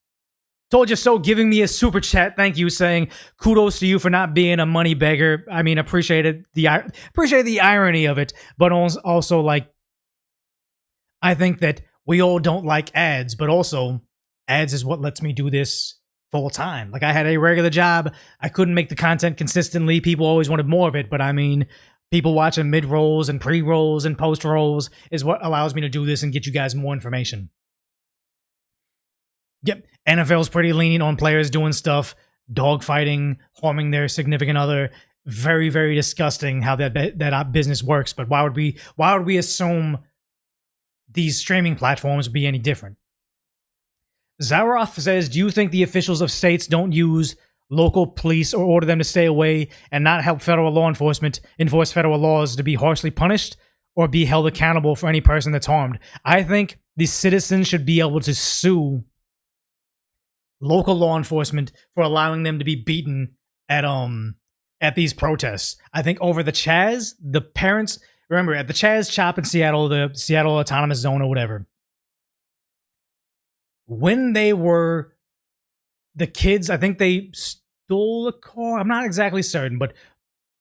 Told you so, giving me a super chat. Thank you, saying kudos to you for not being a money beggar. I mean, appreciate the irony of it, but also like, I think that we all don't like ads, but also ads is what lets me do this full time. Like, I had a regular job. I couldn't make the content consistently. People always wanted more of it, but I mean, people watching mid-rolls and pre-rolls and post-rolls is what allows me to do this and get you guys more information. Yep, NFL's pretty lenient on players doing stuff, dogfighting, harming their significant other. Very, very disgusting how that business works. But why would we assume these streaming platforms would be any different? Zaroff says, do you think the officials of states don't use local police or order them to stay away and not help federal law enforcement enforce federal laws to be harshly punished or be held accountable for any person that's harmed? I think the citizens should be able to sue local law enforcement for allowing them to be beaten at these protests. I think over the Chaz, the parents, remember at the Chaz Chop in Seattle, the Seattle Autonomous Zone or whatever, when they were the kids, I think they stole a car. I'm not exactly certain, but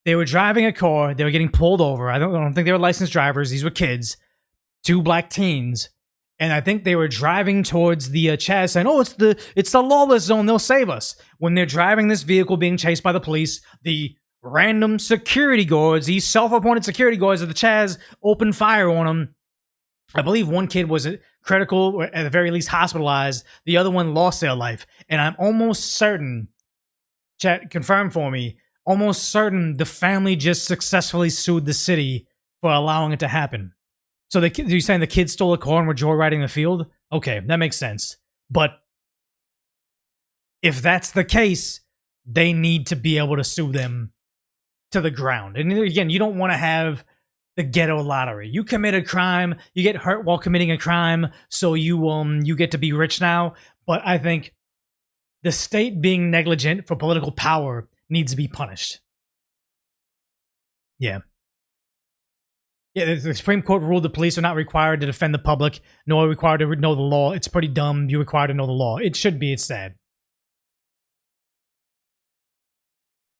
they were driving a car. They were getting pulled over. I don't think they were licensed drivers. These were kids, 2 black teens. And I think they were driving towards the Chaz saying, oh, it's the lawless zone. They'll save us. When they're driving this vehicle being chased by the police, the random security guards, these self-appointed security guards of the Chaz, opened fire on them. I believe one kid was critical, or at the very least hospitalized. The other one lost their life. And I'm almost certain, chat, confirm for me, almost certain the family just successfully sued the city for allowing it to happen. So you're saying the kids stole a car and were joyriding the field? Okay, that makes sense. But if that's the case, they need to be able to sue them to the ground. And again, you don't want to have the ghetto lottery. You commit a crime, you get hurt while committing a crime, so you get to be rich now. But I think the state being negligent for political power needs to be punished. Yeah. Yeah, the Supreme Court ruled the police are not required to defend the public, nor required to know the law. It's pretty dumb. You're required to know the law. It should be. It's sad.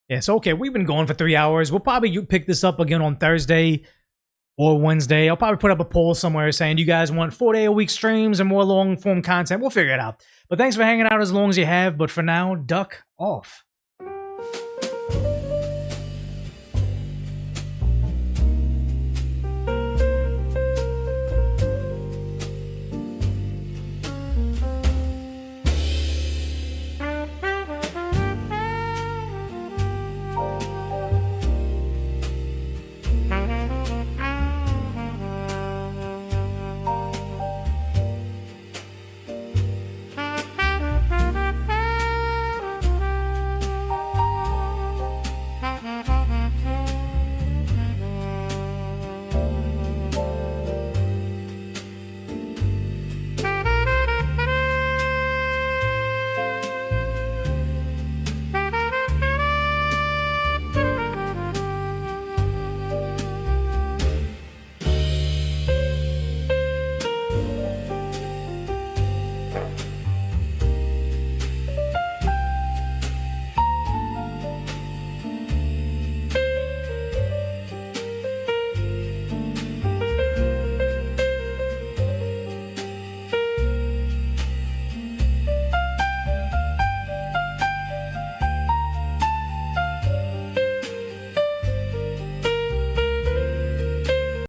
Yeah, so okay, we've been going for 3 hours. We'll probably pick this up again on Thursday or Wednesday. I'll probably put up a poll somewhere saying, do you guys want 4-day-a-week streams and more long-form content? We'll figure it out. But thanks for hanging out as long as you have. But for now, duck off.